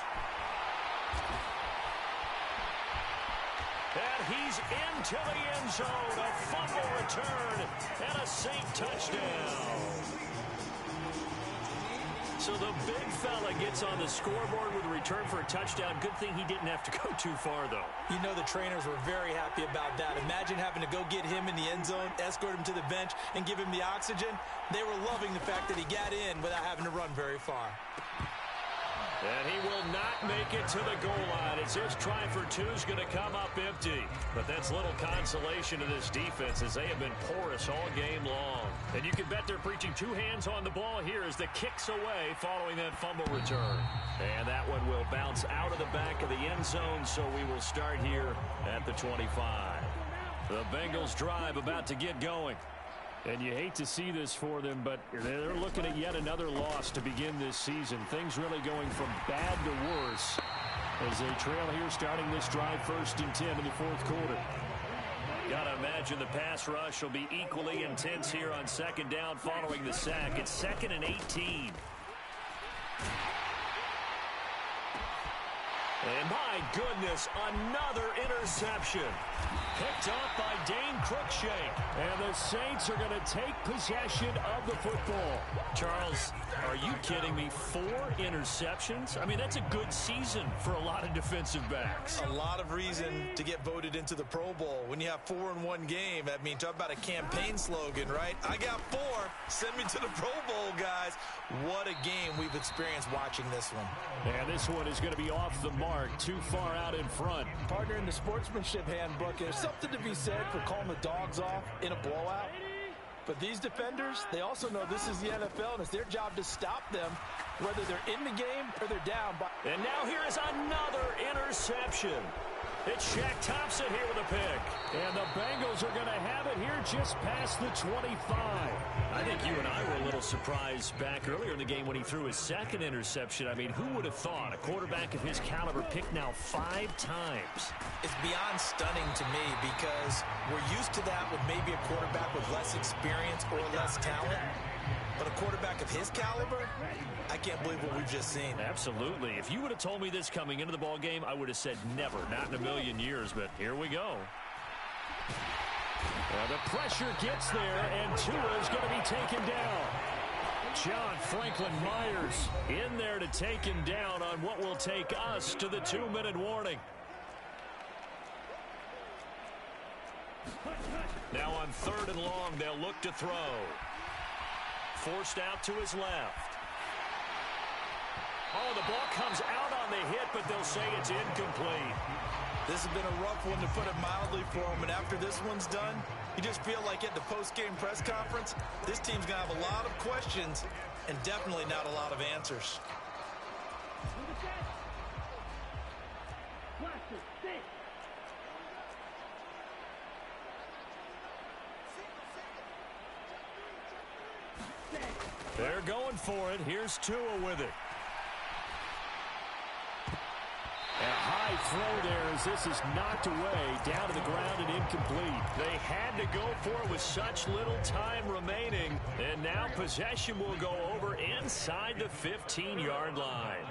[SPEAKER 1] And he's into the end zone. A fumble return and a Saint touchdown. So the big fella gets on the scoreboard with a return for a touchdown. Good thing he didn't have to go too far, though.
[SPEAKER 3] You know the trainers were very happy about that. Imagine having to go get him in the end zone, escort him to the bench, and give him the oxygen. They were loving the fact that he got in without having to run very far.
[SPEAKER 1] And he will not make it to the goal line as his try for two is going to come up empty. But that's little consolation to this defense as they have been porous all game long. And you can bet they're preaching two hands on the ball here as the kick's away following that fumble return. And that one will bounce out of the back of the end zone, so we will start here at the 25. The Bengals drive about to get going.
[SPEAKER 2] And you hate to see this for them, but they're looking at yet another loss to begin this season. Things really going from bad to worse as they trail here starting this drive 1st and 10 in the fourth quarter.
[SPEAKER 1] Got to imagine the pass rush will be equally intense here on 2nd down following the sack. It's 2nd and 18. And my goodness, another interception. Picked off by Dane Cruikshank.
[SPEAKER 2] And the Saints are going to take possession of the football.
[SPEAKER 1] Charles, are you kidding me? 4 interceptions? I mean, that's a good season for a lot of defensive backs.
[SPEAKER 3] A lot of reason to get voted into the Pro Bowl. When you have 4 in one game, I mean, talk about a campaign slogan, right? I got 4. Send me to the Pro Bowl, guys. What a game we've experienced watching this one.
[SPEAKER 2] And this one is going to be off the mark, too far out in front.
[SPEAKER 3] Partner, in the sportsmanship handbook, there's something to be said for calling the dogs off in a blowout. But these defenders, they also know this is the NFL, and it's their job to stop them, whether they're in the game or they're down.
[SPEAKER 1] And now here is another interception. It's Shaq Thompson here with a pick.
[SPEAKER 2] And the Bengals are going to have it here just past the 25.
[SPEAKER 1] I think you and I were a little surprised back earlier in the game when he threw his 2nd interception. I mean, who would have thought a quarterback of his caliber picked now 5 times?
[SPEAKER 3] It's beyond stunning to me because we're used to that with maybe a quarterback with less experience or less talent. But a quarterback of his caliber, I can't believe what we've just seen.
[SPEAKER 1] Absolutely. If you would have told me this coming into the ball game, I would have said never, not in a million years. But here we go.
[SPEAKER 2] The pressure gets there, and Tua is going to be taken down.
[SPEAKER 1] John Franklin Myers in there to take him down on what will take us to the 2-minute warning. Now on 3rd and long, they'll look to throw. Forced out to his left. Oh, the ball comes out on the hit, but they'll say it's incomplete.
[SPEAKER 3] This has been a rough one, to put it mildly, for him. And after this one's done, you just feel like at the post-game press conference, this team's going to have a lot of questions and definitely not a lot of answers.
[SPEAKER 1] They're going for it. Here's Tua with it. A high throw there as this is knocked away, down to the ground and incomplete. They had to go for it with such little time remaining, and now possession will go over inside the 15-yard line.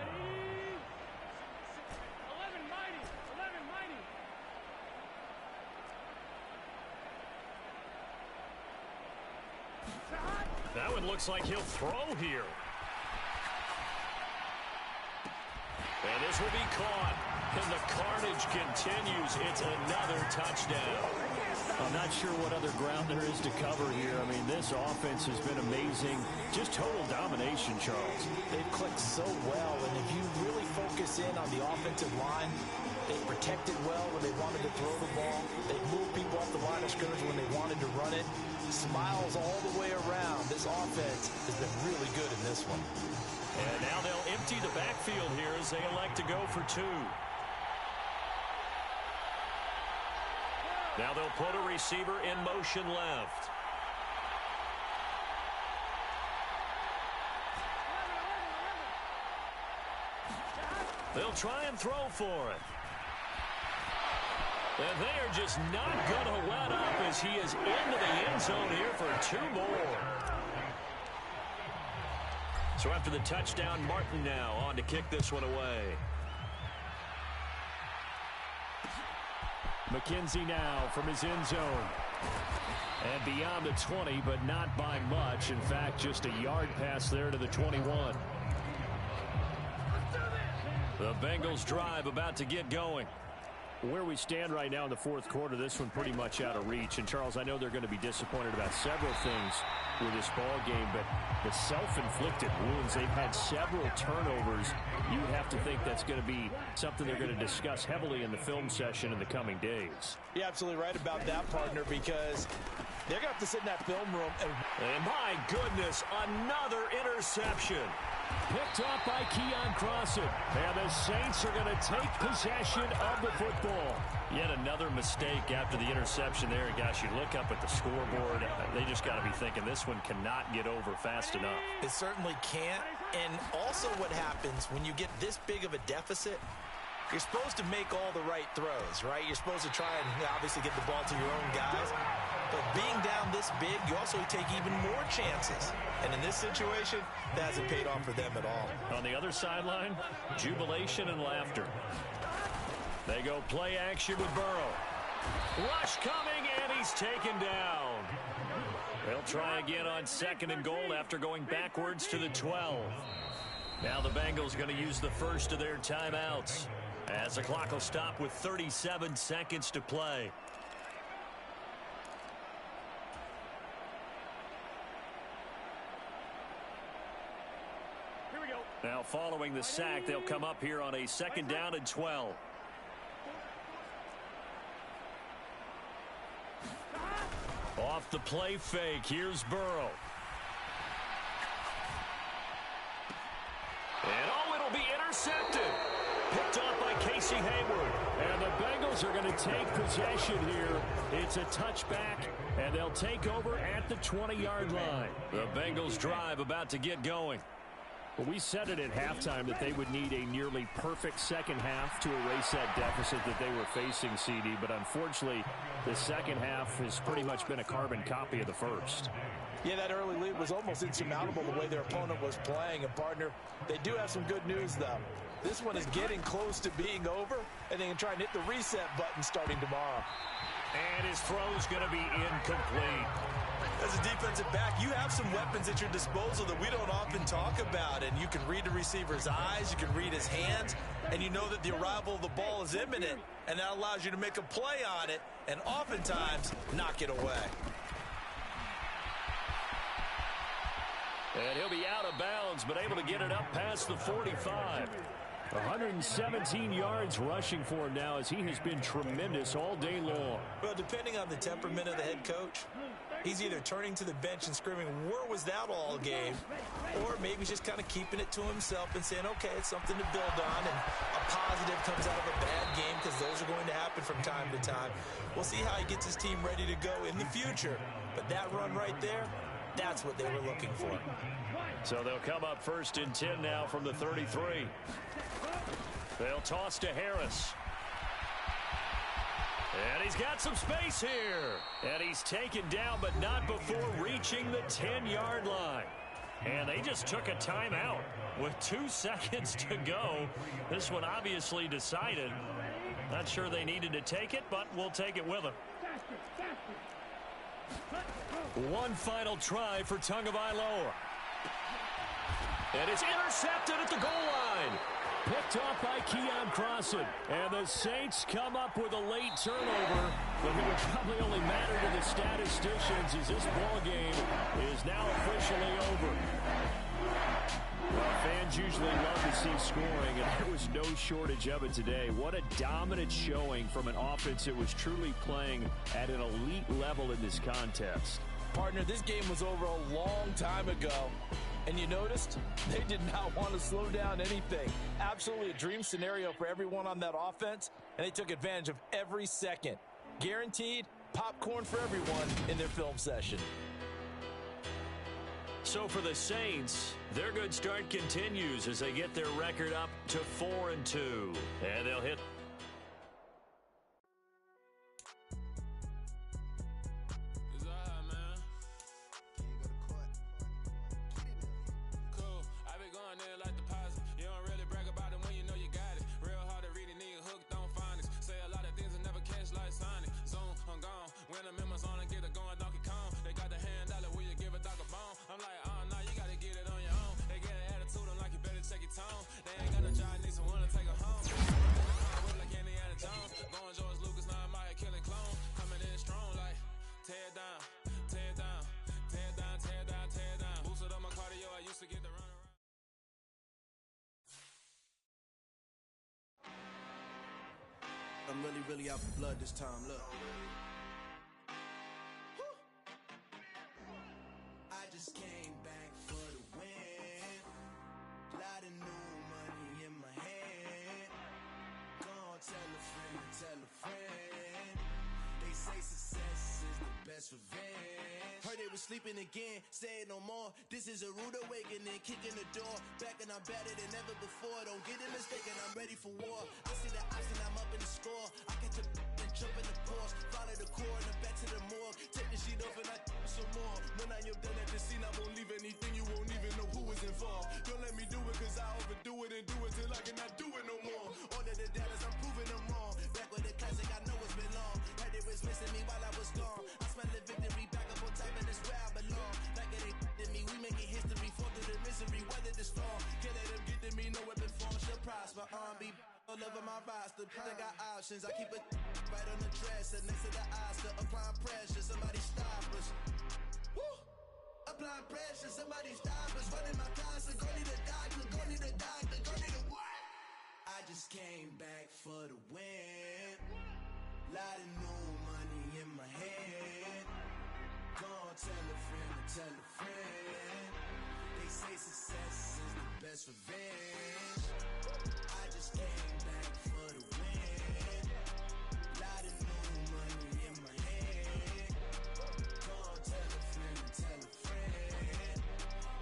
[SPEAKER 1] That one looks like he'll throw here. And this will be caught. And the carnage continues. It's another touchdown. I'm not sure what other ground there is to cover here. I mean, this offense has been amazing. Just total domination, Charles.
[SPEAKER 3] They've clicked so well, and if you really focus in on the offensive line, they protected well when they wanted to throw the ball. They moved people off the line of scrimmage when they wanted to run it. Smiles all the way around. This offense has been really good in this one.
[SPEAKER 1] And now they'll empty the backfield here as they elect to go for two. Now they'll put a receiver in motion left. They'll try and throw for it. And they are just not going to let up as he is into the end zone here for two more. So after the touchdown, Martin now on to kick this one away. McKenzie now from his end zone. And beyond the 20, but not by much. In fact, just a yard pass there to the 21. The Bengals drive about to get going. Where we stand right now in the fourth quarter, this one pretty much out of reach. And, Charles, I know they're going to be disappointed about several things with this ball game, but the self-inflicted wounds, they've had several turnovers. You would have to think that's going to be something they're going to discuss heavily in the film session in the coming days.
[SPEAKER 3] You're absolutely right about that, partner, because they're going to have to sit in that film room.
[SPEAKER 1] And my goodness, another interception. Picked up by Keon Crossan. And the Saints are going to take possession of the football. Yet another mistake after the interception there. And gosh, you look up at the scoreboard, they just got to be thinking this one cannot get over fast enough.
[SPEAKER 3] It certainly can't. And also what happens when you get this big of a deficit, you're supposed to make all the right throws, right? You're supposed to try and obviously get the ball to your own guys. But being down this big, you also take even more chances. And in this situation, that hasn't paid off for them at all.
[SPEAKER 1] On the other sideline, jubilation and laughter. They go play action with Burrow. Rush coming, and he's taken down. They'll try again on 2nd and goal after going backwards to the 12. Now the Bengals going to use the first of their timeouts, as the clock will stop with 37 seconds to play. Here we go. Now following the sack, they'll come up here on a 2nd down and 12. Off the play fake, here's Burrow. And oh, it'll be intercepted. Picked off by Casey Hayward. And the Bengals are going to take possession here. It's a touchback, and they'll take over at the 20-yard line. The Bengals drive about to get going. Well, we said it at halftime that they would need a nearly perfect second half to erase that deficit that they were facing, CD. But unfortunately, the second half has pretty much been a carbon copy of the first.
[SPEAKER 3] Yeah, that early lead was almost insurmountable the way their opponent was playing. And, partner, they do have some good news, though. This one is getting close to being over, and they can try and hit the reset button starting tomorrow.
[SPEAKER 1] And his throw's going to be incomplete.
[SPEAKER 3] As a defensive back, you have some weapons at your disposal that we don't often talk about. And you can read the receiver's eyes, you can read his hands, and you know that the arrival of the ball is imminent. And that allows you to make a play on it and oftentimes knock it away.
[SPEAKER 1] And he'll be out of bounds, but able to get it up past the 45. 117 yards rushing for him now as he has been tremendous all day long.
[SPEAKER 3] Well, depending on the temperament of the head coach, he's either turning to the bench and screaming, where was that all game? Or maybe just kind of keeping it to himself and saying, okay, it's something to build on, and a positive comes out of a bad game because those are going to happen from time to time. We'll see how he gets his team ready to go in the future. But that run right there, that's what they were looking for.
[SPEAKER 1] So they'll come up 1st and 10 now from the 33. They'll toss to Harris. And he's got some space here. And he's taken down, but not before reaching the 10-yard line. And they just took a timeout with 2 seconds to go. This one obviously decided. Not sure they needed to take it, but we'll take it with them. One final try for Tagovailoa. And it's intercepted at the goal line. Picked off by Keon Crossan. And the Saints come up with a late turnover, but it would probably only matter to the statisticians as this ball game is now officially over. Well, fans usually love to see scoring, and there was no shortage of it today. What a dominant showing from an offense that was truly playing at an elite level in this contest.
[SPEAKER 3] Partner, this game was over a long time ago. And you noticed they did not want to slow down anything. Absolutely a dream scenario for everyone on that offense, and they took advantage of every second. Guaranteed popcorn for everyone in their film session.
[SPEAKER 1] So for the Saints, their good start continues as they get their record up to 4-2. And they'll hit.
[SPEAKER 10] I'm really out for blood this time, look. I just came back for the win. Lot of new money in my hand. Gonna tell a friend. They say success is the best revenge. Heard they was sleeping again, say it no more. This is a rude awakening, kicking the door. Back and I'm better than ever before. Don't get it mistaken, I'm ready for war. I see the option, I'm up in the score. I catch a and jump in the Porsche. Follow the core and then back to the morgue. Take the sheet off and I some more. When I am done at the scene, I won't leave anything. You won't even know who was involved. Don't let me do it cause I overdo it and do it till I cannot do it no more. All of the doubters, I'm proving them wrong. Back with the classic, I know it's been long. Heard they was missing me while I was gone. I smell the victory back up on top and it's where I belong. Like it ain't to me, we making history. Fall through the misery, weather the storm. Can't let them get to me, no weapon form shall prosper. Be all over my roster, I got options. I keep it right on the dresser, next to the Oscar. Applying pressure, somebody stop us. Woo! Applying pressure, somebody stop us. Running my closet, go need a doctor, go need a doctor, go need a what? I just came back for the win. Lot of new money in my hand. Gonna tell a friend. They say success is the best revenge. I just came back for the win. Lot of new money in my hand. Gonna tell a friend.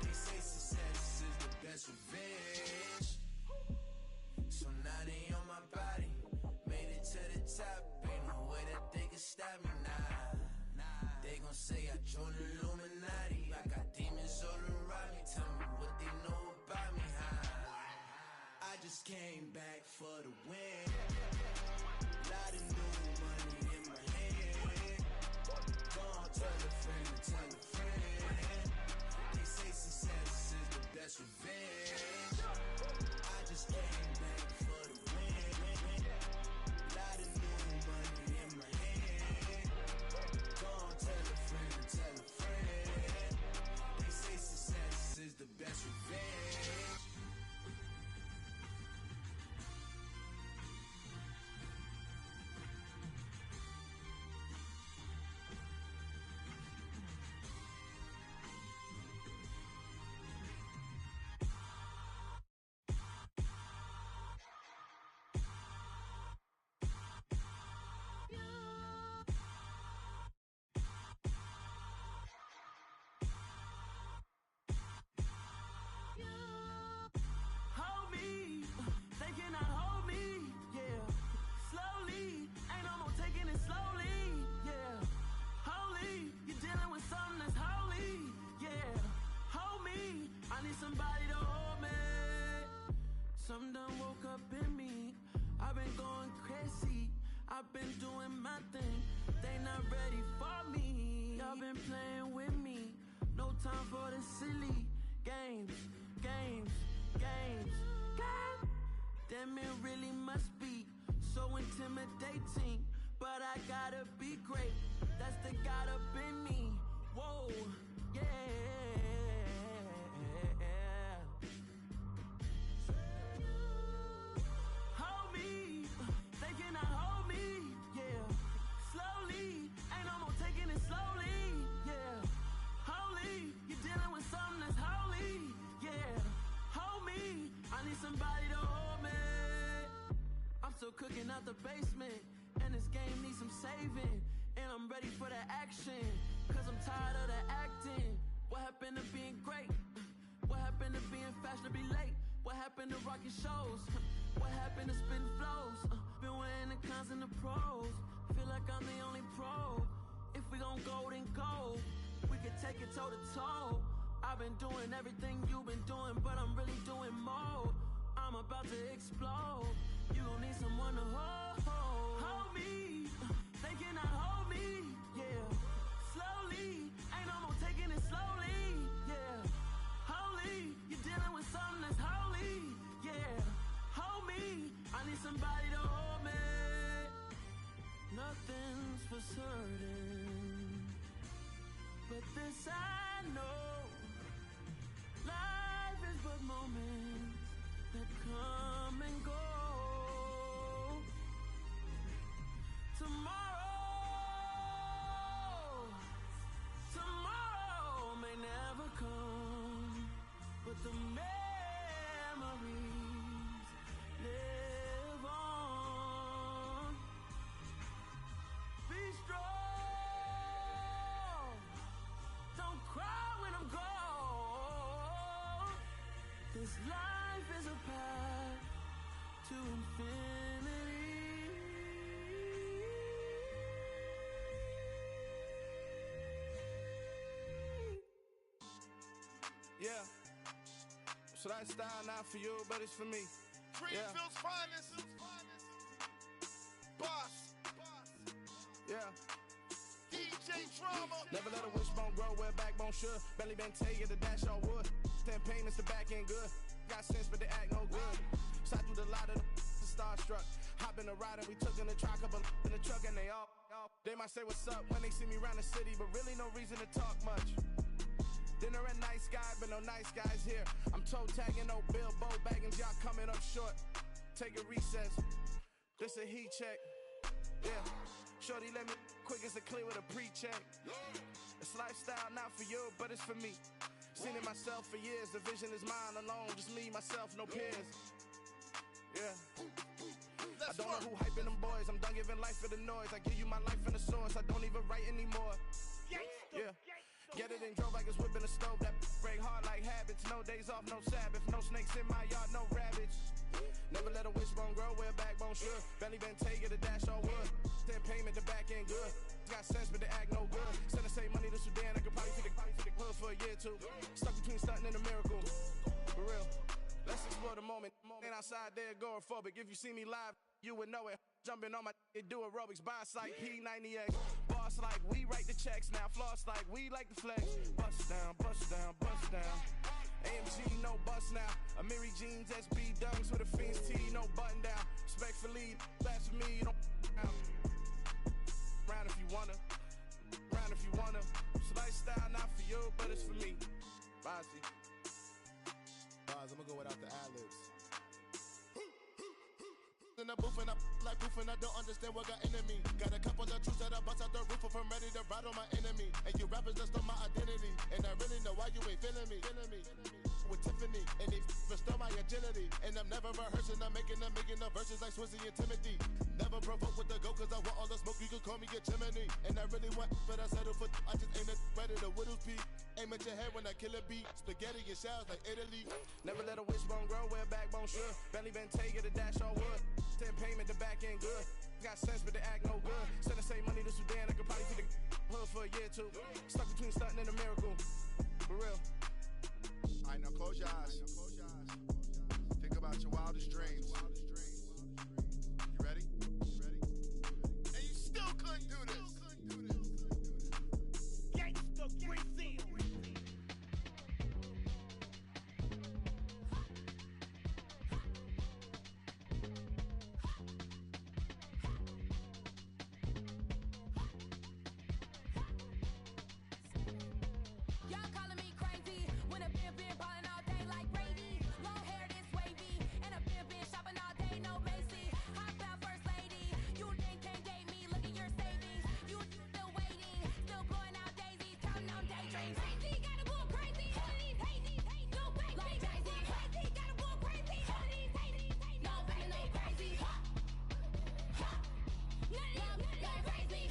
[SPEAKER 10] They say success is the best revenge. So now they on my body. Made it to the top. Ain't no way that they can stop me now. They gon' say I joined the Illuminati. I got demons all around me. Tell me what they know about me, I just came back for the win. Lot of new money in my hand. Gonna tell a friend. They say success is the best revenge. I just came back for the win. Lot of new money in my hand. Gonna tell a friend. They say success is
[SPEAKER 11] woke up in me. I've been going crazy. I've been doing my thing. They not ready for me. Y'all been playing with me. No time for the silly games. Damn, it really must be so intimidating. But I gotta be great. That's the God up in me. Whoa, yeah. Hold me, they cannot hold me, yeah. Slowly, ain't no more taking it slowly, yeah. Holy, you're dealing with something that's holy, yeah. Hold me, I need somebody to hold me. I'm still cooking out the basement, and this game needs some saving. And I'm ready for the action, cause I'm tired of the acting. What happened to being great? What happened to being fashionably late? What happened to rocking shows? What happened to spitting flows? Been wearing the cons and the pros. Feel like I'm the only pro. If we gon' go, then go. We could take it toe to toe. I've been doing everything you've been doing, but I'm really doing more. I'm about to explode. You gon' need someone to hold me. They cannot hold me, yeah. Slowly, ain't no more taking it slowly, yeah. Holy, you're dealing with something that's holy, yeah. Hold me, I need somebody to hold me. Nothing's for certain, but this I know. Life is but moments that come and go. Tomorrow may never come, but the memories live on. Be strong, don't cry when I'm gone. This life is a path to infinity.
[SPEAKER 12] Yeah, so that style not for you, but it's for me.
[SPEAKER 13] Greenfield's finest. Boss.
[SPEAKER 12] Yeah.
[SPEAKER 13] DJ Drama.
[SPEAKER 12] Never let a wishbone grow where a backbone should. Belly been take it, the dash on wood. 10 payments, the back end good. Got sense, but they act no good. Side through the lot of the starstruck. Hop in the ride and we took in the truck, couple in the truck, and they all. They might say what's up when they see me around the city, but really no reason to talk much. Dinner at Nice Guy, but no nice guys here. I'm toe tagging, no Bilbo baggins, y'all coming up short. Take a recess, this a heat check. Yeah, shorty let me quick as a clear with a pre-check. It's lifestyle not for you, but it's for me. Seen it myself for years, the vision is mine alone. Just me, myself, no peers. Yeah. I don't know who hyping them boys, I'm done giving life for the noise. I give you my life in the source, I don't even write anymore. Yeah. Get it and drove like it's whipping a stove. That break hard like habits. No days off, no Sabbath. No snakes in my yard, no rabbits. Never let a wishbone grow where a backbone should. Belly been take it, a dash on wood. 10 payment, the back end good. Got sense, but they act no good. Send the same money to Sudan, I could probably take the hood for a year or two. Stuck between stunting and a miracle. For real. Let's explore the moment. Ain't outside there agoraphobic. If you see me live, you would know it. Jumping on my do aerobics, buy like P90X. Boss like we write the checks now. Floss like we like the flex. Bust down, bust down, bust down. AMG, no bust now. Amiri jeans, SB dunks with a Fiends tee, no button down. Respectfully, that's for me, you don't down. Round if you wanna, round if you wanna. It's lifestyle not for you, but it's for me. Bossy.
[SPEAKER 13] I'm gonna go without the ad-libs. In the booth and I like proof and I don't understand what got into me. Got a couple of truths that I bust out the roof of, I'm ready to ride on my enemy. And you rappers just on my identity, and I really know why you ain't feeling me. With Tiffany, and they restore my agility. And I'm never rehearsing, I'm making the verses like Swizzy and Timothy. Never provoke with the go, cause I want all the smoke, you can call me a chimney. And I really want, but I settle for, I just aim it better the Whittles peak. Aim at your head when I kill a beat. Spaghetti and shells like Italy.
[SPEAKER 12] Never let a wishbone grow where a backbone should. Belly been take it, a dash on wood. 10 payment, the back end good. Got sense, but they act no good. Send the same money to Sudan, I could probably take the hood for a year or two. Stuck between stunting and a miracle. For real.
[SPEAKER 13] Alright, now close your eyes. Think about out your wildest dreams. You ready? And you still couldn't do this.
[SPEAKER 11] Gangsta Brazil.
[SPEAKER 8] Y'all calling me crazy when a been ballin' all day like Brady. Long hair this wavy, and a been shopping all day, no Macy. Hot out first lady, you think can't date me? Look at your savings, you still waiting, still blowing out daisies, counting on daydreams. Crazy, gotta go crazy. All of these hazy, no fake, like Jay-Z. Crazy, gotta go crazy. All of these hazy, no fake, no crazy. None of them like crazy.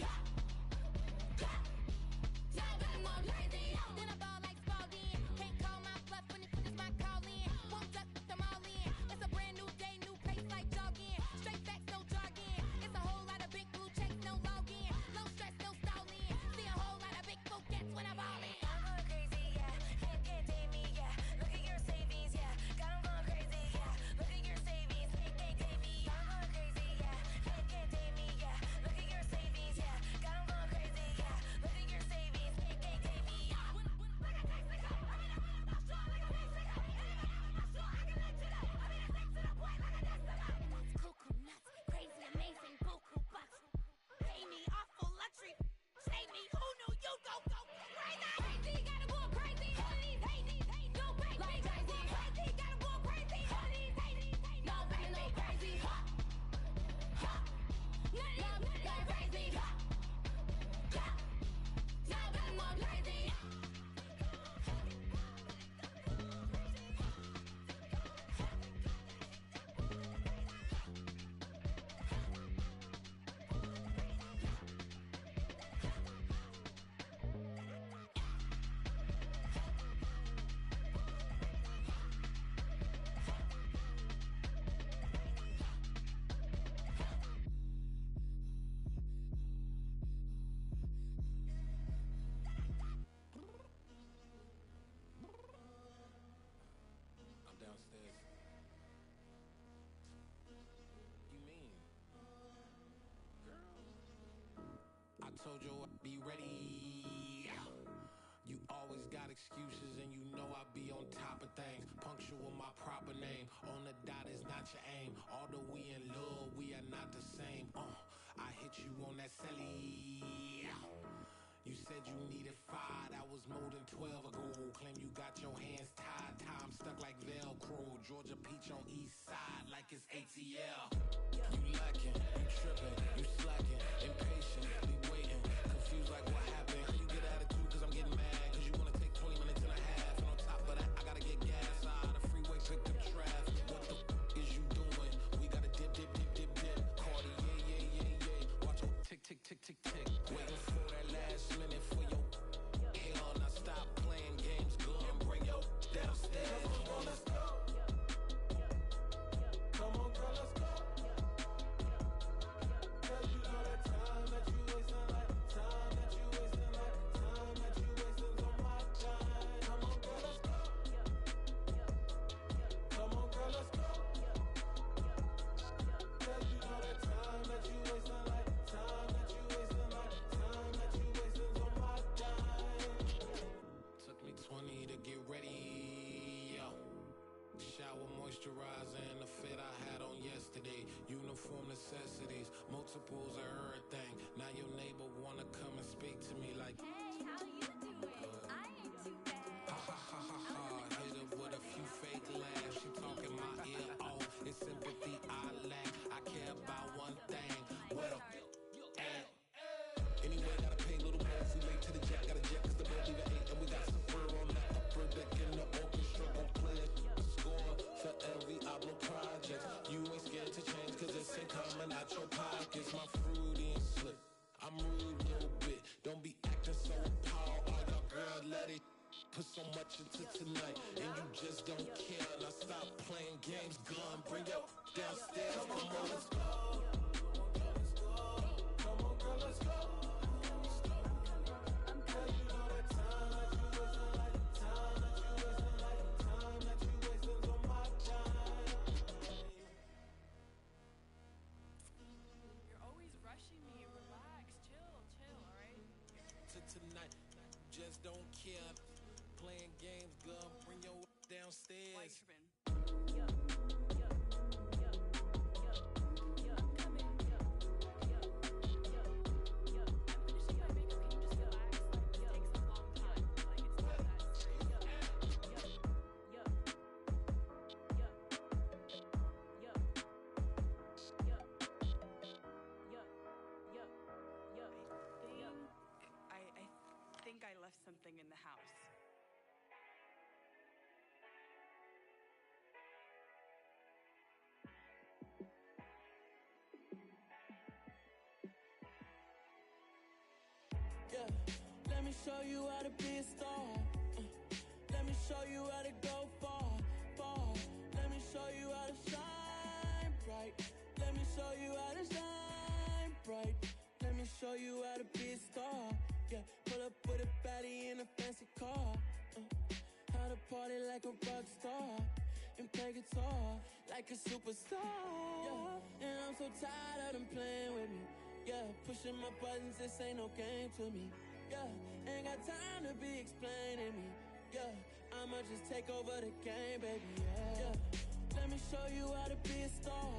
[SPEAKER 8] Now that I'm all crazy, then I ball like Spalding. Can't call my bluff when it's my calling. Won't duck them all in. It's a brand new day, new pace like jogging. Straight facts, no jogging. It's a whole lot of big blue checks, no login. No stress, no stalling. See a whole lot of big focus when I'm ballin'. I'm going crazy, yeah. Can't date me, yeah. Look at your savings, yeah. Got 'em going crazy, yeah. Look at your savings, can't date me. I'm going crazy, yeah. Can't date me, yeah. Look at your savings, yeah. Got 'em going crazy, yeah. Look at your savings, can't date me. Like a Mexico, I mean I'm not sure. Like a Mexico, I'm not sure. I can let you know. I mean it's to the point like a Destiny. That's cuckoo nuts, crazy, amazing, buku bucks. Pay me awful luxury. Say me, who knew you go crazy? Crazy, gotta go crazy. All of these hate, no fake, like Jay-Z. Crazy, gotta go crazy. All of these hate, no fake, no crazy. None of them like crazy. Now that I'm all crazy.
[SPEAKER 10] I'm downstairs. You mean? Girl. I told you I'd be ready. You always got excuses and you know I be on top of things. Punctual my proper name. On the dot is not your aim. Although we in love, we are not the same. I hit you on that celly. You said you needed 5, that was more than 12 ago. Claim you got your hands tied, time stuck like Velcro. Georgia Peach on east side like it's ATL. You lacking, you tripping, you slacking, impatient, be waiting, confused like what happened. You get attitude cause I'm getting mad, cause you wanna take 20 minutes and a half. And on top of that, I gotta get gas out of the freeway, pick up traffic. What the is you doing? We gotta dip. Cardi, yeah. Watch your tick. Waiting for that last minute for your hell. Now stop playing games, go and bring your downstairs. Come on, let's go. Come on, girl, let's go. Cause you know that time that you wasting, like time that you wasting, like time that you wasting on my time. Come on, girl, let's go. Come on, girl, let's go. Cause you know that time that you wasting, like time that you wasting, like time that you wasting on my time. Took me 20 to get ready, yo. Shower moisturizer and the fit I had on yesterday. Uniform necessities, multiples of everything. Now your neighbor wanna come and speak to me like,
[SPEAKER 8] Hey, how you doing? I ain't too bad.
[SPEAKER 10] ha. Hit her with a few fake laughs. She talking my ear off. It's sympathy I lack. I care about one thing. What a at. Anyway, gotta pay a little more. If we late to the jet, gotta jet cause the boat leave at 8. And we got some fur on the upper deck in the orchestra. Gon' play it. Score for every album project. You ain't scared to change cause it's ain't coming out your pockets. My fruity and slip. I'm rude a little bit. Don't be acting so appalled. All y'all girl, let it put so much into tonight. And you just don't care. Now stop playing games, gun. Bring your downstairs. Come on, let's go. Come on, girl, let's go. Cause you know that time that you wasting, like time that you wasting, like time that you wasting on my time.
[SPEAKER 3] is.
[SPEAKER 14] I think I left something in the house.
[SPEAKER 11] Yeah, let me show you how to be a star. Let me show you how to go far, far. Let me show you how to shine bright. Let me show you how to shine bright. Let me show you how to be a star. Yeah, pull up with a baddie in a fancy car. How to party like a rock star and play guitar like a superstar. Yeah, and I'm so tired of them playing with me. Yeah, pushing my buttons, this ain't no game to me. Yeah, ain't got time to be explaining me. Yeah, I'ma just take over the game, baby. Yeah, let me show you how to be a star.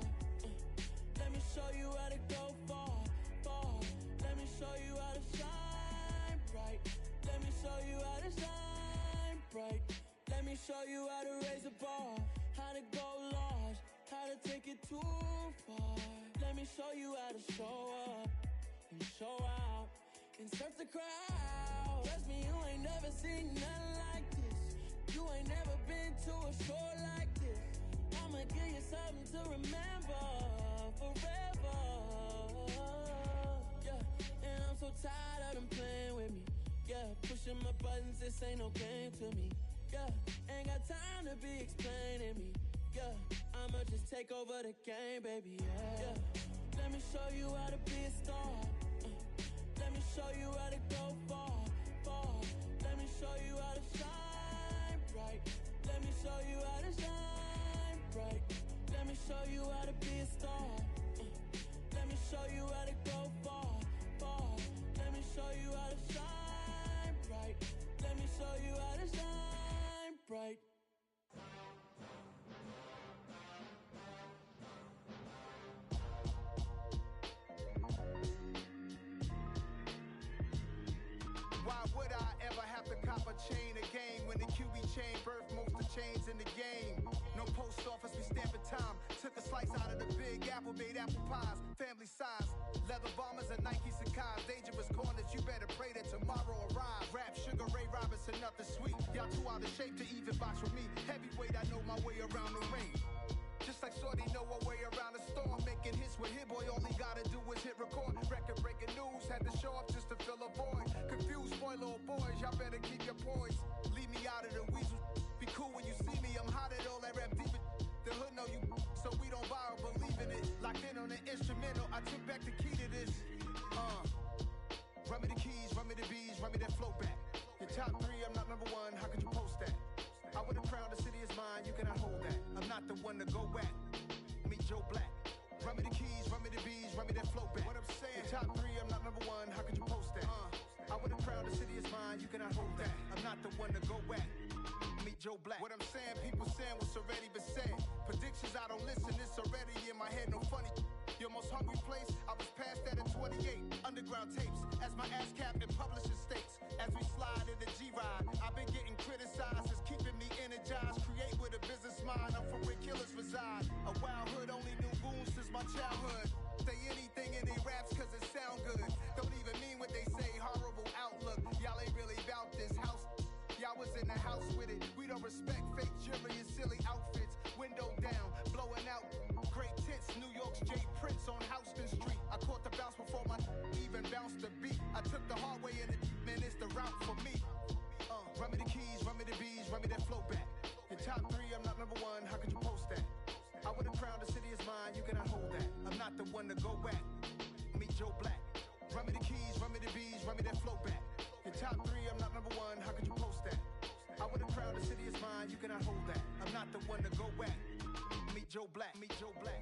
[SPEAKER 11] Let me show you how to go far, far. Let me show you how to shine bright. Let me show you how to shine bright. Let me show you how to raise a bar, how to go large, how to take it too far. Let me show you how to show up and show out and surf the crowd. Trust me, you ain't never seen nothing like this. You ain't never been to a show like this. I'ma give you something to remember forever. Yeah, and I'm so tired of them playing with me. Yeah, pushing my buttons, this ain't no game to me. Yeah, ain't got time to be explaining me. Yeah, I'ma just take over the game, baby. Yeah, let me show you how to be a star. Let me show you how to go far, far. Let me show you how to shine bright. Let me show you how to shine bright. Let me show you how to be a star. Let me show you how to go far, far. Let me show you how to shine bright. Let me show you how to shine bright.
[SPEAKER 12] Why would I ever have to cop a chain again when the QB chain birthed most of chains in the game? No post office, we stamping time. Took a slice out of the big apple, made apple pies, family size. Leather bombers and Nike Sacai's. Dangerous corners, you better pray that tomorrow arrives. Rap, Sugar Ray Robinson, nothing sweet. Y'all too out of shape to even box with me. Heavyweight, I know my way around the ring. Just like Shorty know her way around the storm. Making hits with Hit Boy, all he gotta do is hit record. Record breaking news, had to show up just to fill a void. Confused, spoiled little boys, y'all better keep your poise. Leave me out of the weasel. Be cool when you see me, I'm hot at all that rap deep. The hood know you, so we don't borrow, believe in it. Locked in on the instrumental, I took back the key to this. Run me the keys, run me the bees, run me that flow back. Your top three, I'm not number one, how could you post that? I would've crowned the city is mine, you cannot hold that. I'm not the one to go back. Meet Joe Black. Run me the keys, run me the bees, run me that flow back. What I'm saying, your top three, I'm not number one, how could you post that? I would've crowned the city is mine, you cannot hold that. I'm not the one to go back. Meet Joe Black. What I'm saying, people saying what's already been said. Predictions, I don't listen, it's already in my head, no funny. Your most hungry place, I was past that at 28. Underground tapes, as my ass capped in publishing states. As we slide in the G-Ride, I've been getting criticized, it's keeping me energized. Create with a business mind, I'm from where killers reside. A wild hood, only knew goons since my childhood. Say anything in they raps cause it sound good. Don't even mean what they say, horrible outlook. Y'all ain't really about this house. Y'all was in the house with it. We don't respect fake jewelry and silly outfits. Window down, blowing out great tits. New York's Jay Prince on Houston Street. I caught the bounce before my even bounced the beat. I took the hard way in it, man, it's the route for me. Run me the keys, run me the bees, run me that flow back. Your top three, I'm not number one, how could you post that? I would've crowned the city is mine, you cannot hold that. I'm not the one to go back. Meet Joe Black. Run me the keys, run me the bees, run me that flow back. Your top three, I'm not number one, how could you post that? I would've crowned the city is mine, you cannot hold that. I'm not the one to go back. Meet Joe Black, meet Joe Black.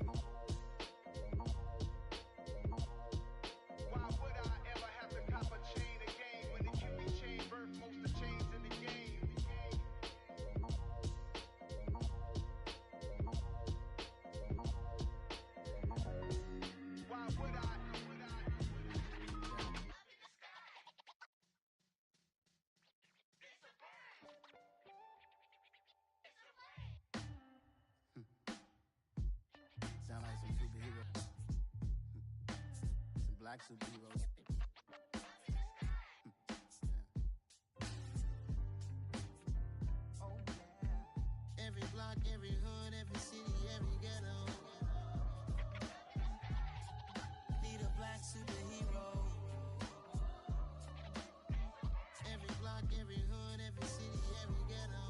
[SPEAKER 12] Why would I ever have to cop a chain again when the QB chain birthed most of chains in the game?
[SPEAKER 15] black superheroes.
[SPEAKER 4] Oh, yeah. Every block, every hood, every city, every ghetto. Need a black superhero. Every block, every hood, every city, every ghetto.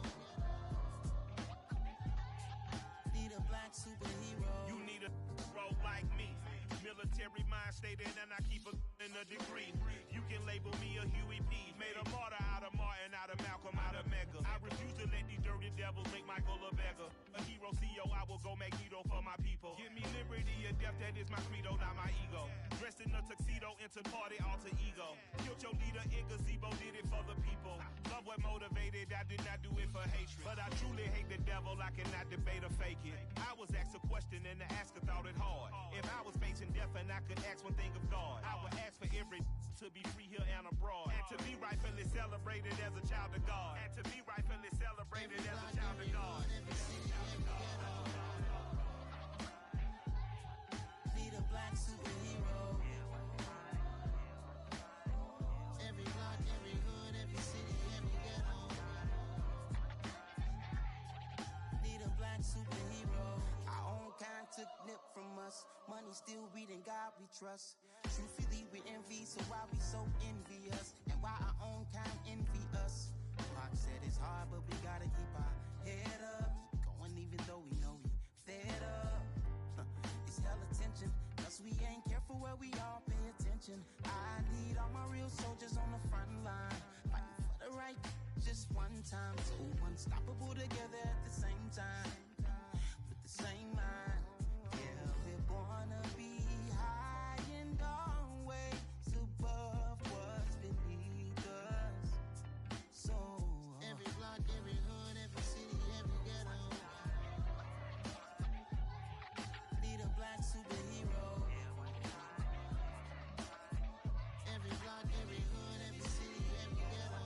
[SPEAKER 4] Need a black superhero.
[SPEAKER 5] You need a role like me. Military mind stated, and I keep in a degree. You can label me a Huey P. Made a martyr out of Martin, out of Malcolm, out of Mega. I refuse to let these dirty devils make Michael a beggar. A hero CEO, I will go Magneto for my people. Give me liberty or death, that is my credo, not my ego. Dressed in a tuxedo, enter party, alter ego. Killed your leader in gazebo, did it for the people. Love what motivated, I did not do it for hatred. But I truly hate the devil, I cannot debate or fake it. I was asked a question and the asker thought it hard. If I was facing death and I could ask one thing of God, I would ask for every to be free here and abroad, and to be rightfully celebrated as a child of God, and to be rightfully celebrated as a child of God.
[SPEAKER 4] Need a black superhero. Every block, every hood, every city, every ghetto. Need a black superhero. Our own kind took nip from us. Money still reading, God we trust. Truthfully we envy, so why we so envious? And why our own kind envy us? Pac said it's hard, but we gotta keep our head up. Going even though we know we fed up. It's hell attention, cause we ain't careful where we all pay attention. I need all my real soldiers on the front line, fighting for the right just one time. So unstoppable together at the same time, with the same mind. Yeah, we're gonna be high and always above what's beneath us. So every block, every hood, every city, every ghetto. Need a black superhero. Every block, every hood, every city, every ghetto.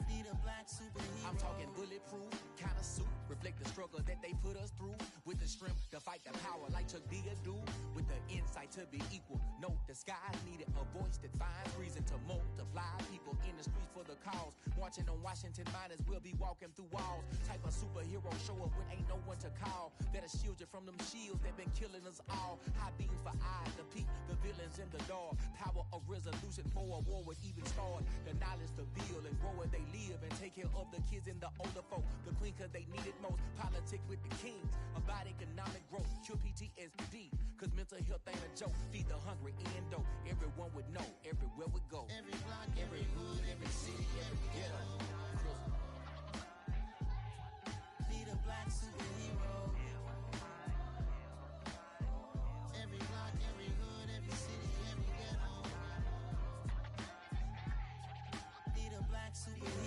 [SPEAKER 4] Need a black superhero.
[SPEAKER 16] I'm talking bulletproof kind of suit, reflect the struggle that they put us through, with the strength to fight the power like Chuck D do, with the insight to be equal. No disguise needed, a voice that finds reason to multiply people in the streets for the cause. Marching on Washington miners, we'll be walking through walls. Type of superhero show up when ain't no one to call. That'll shield you from them shields that been killing us all. High beams for eyes to peek the villains in the dark. Power of resolution for a war would even start. The knowledge to build and grow where they live and take care of the kids and the older folk. The queen cause they need it most. Politics with the kings about economic growth. Cure PTSD cause mental health ain't a joke. Feed the hungry and dope. Everyone would know everywhere we go.
[SPEAKER 4] Every block, every hood, every city, every ghetto. Need a black superhero. Every block, every hood, every city, every ghetto. Need a black superhero.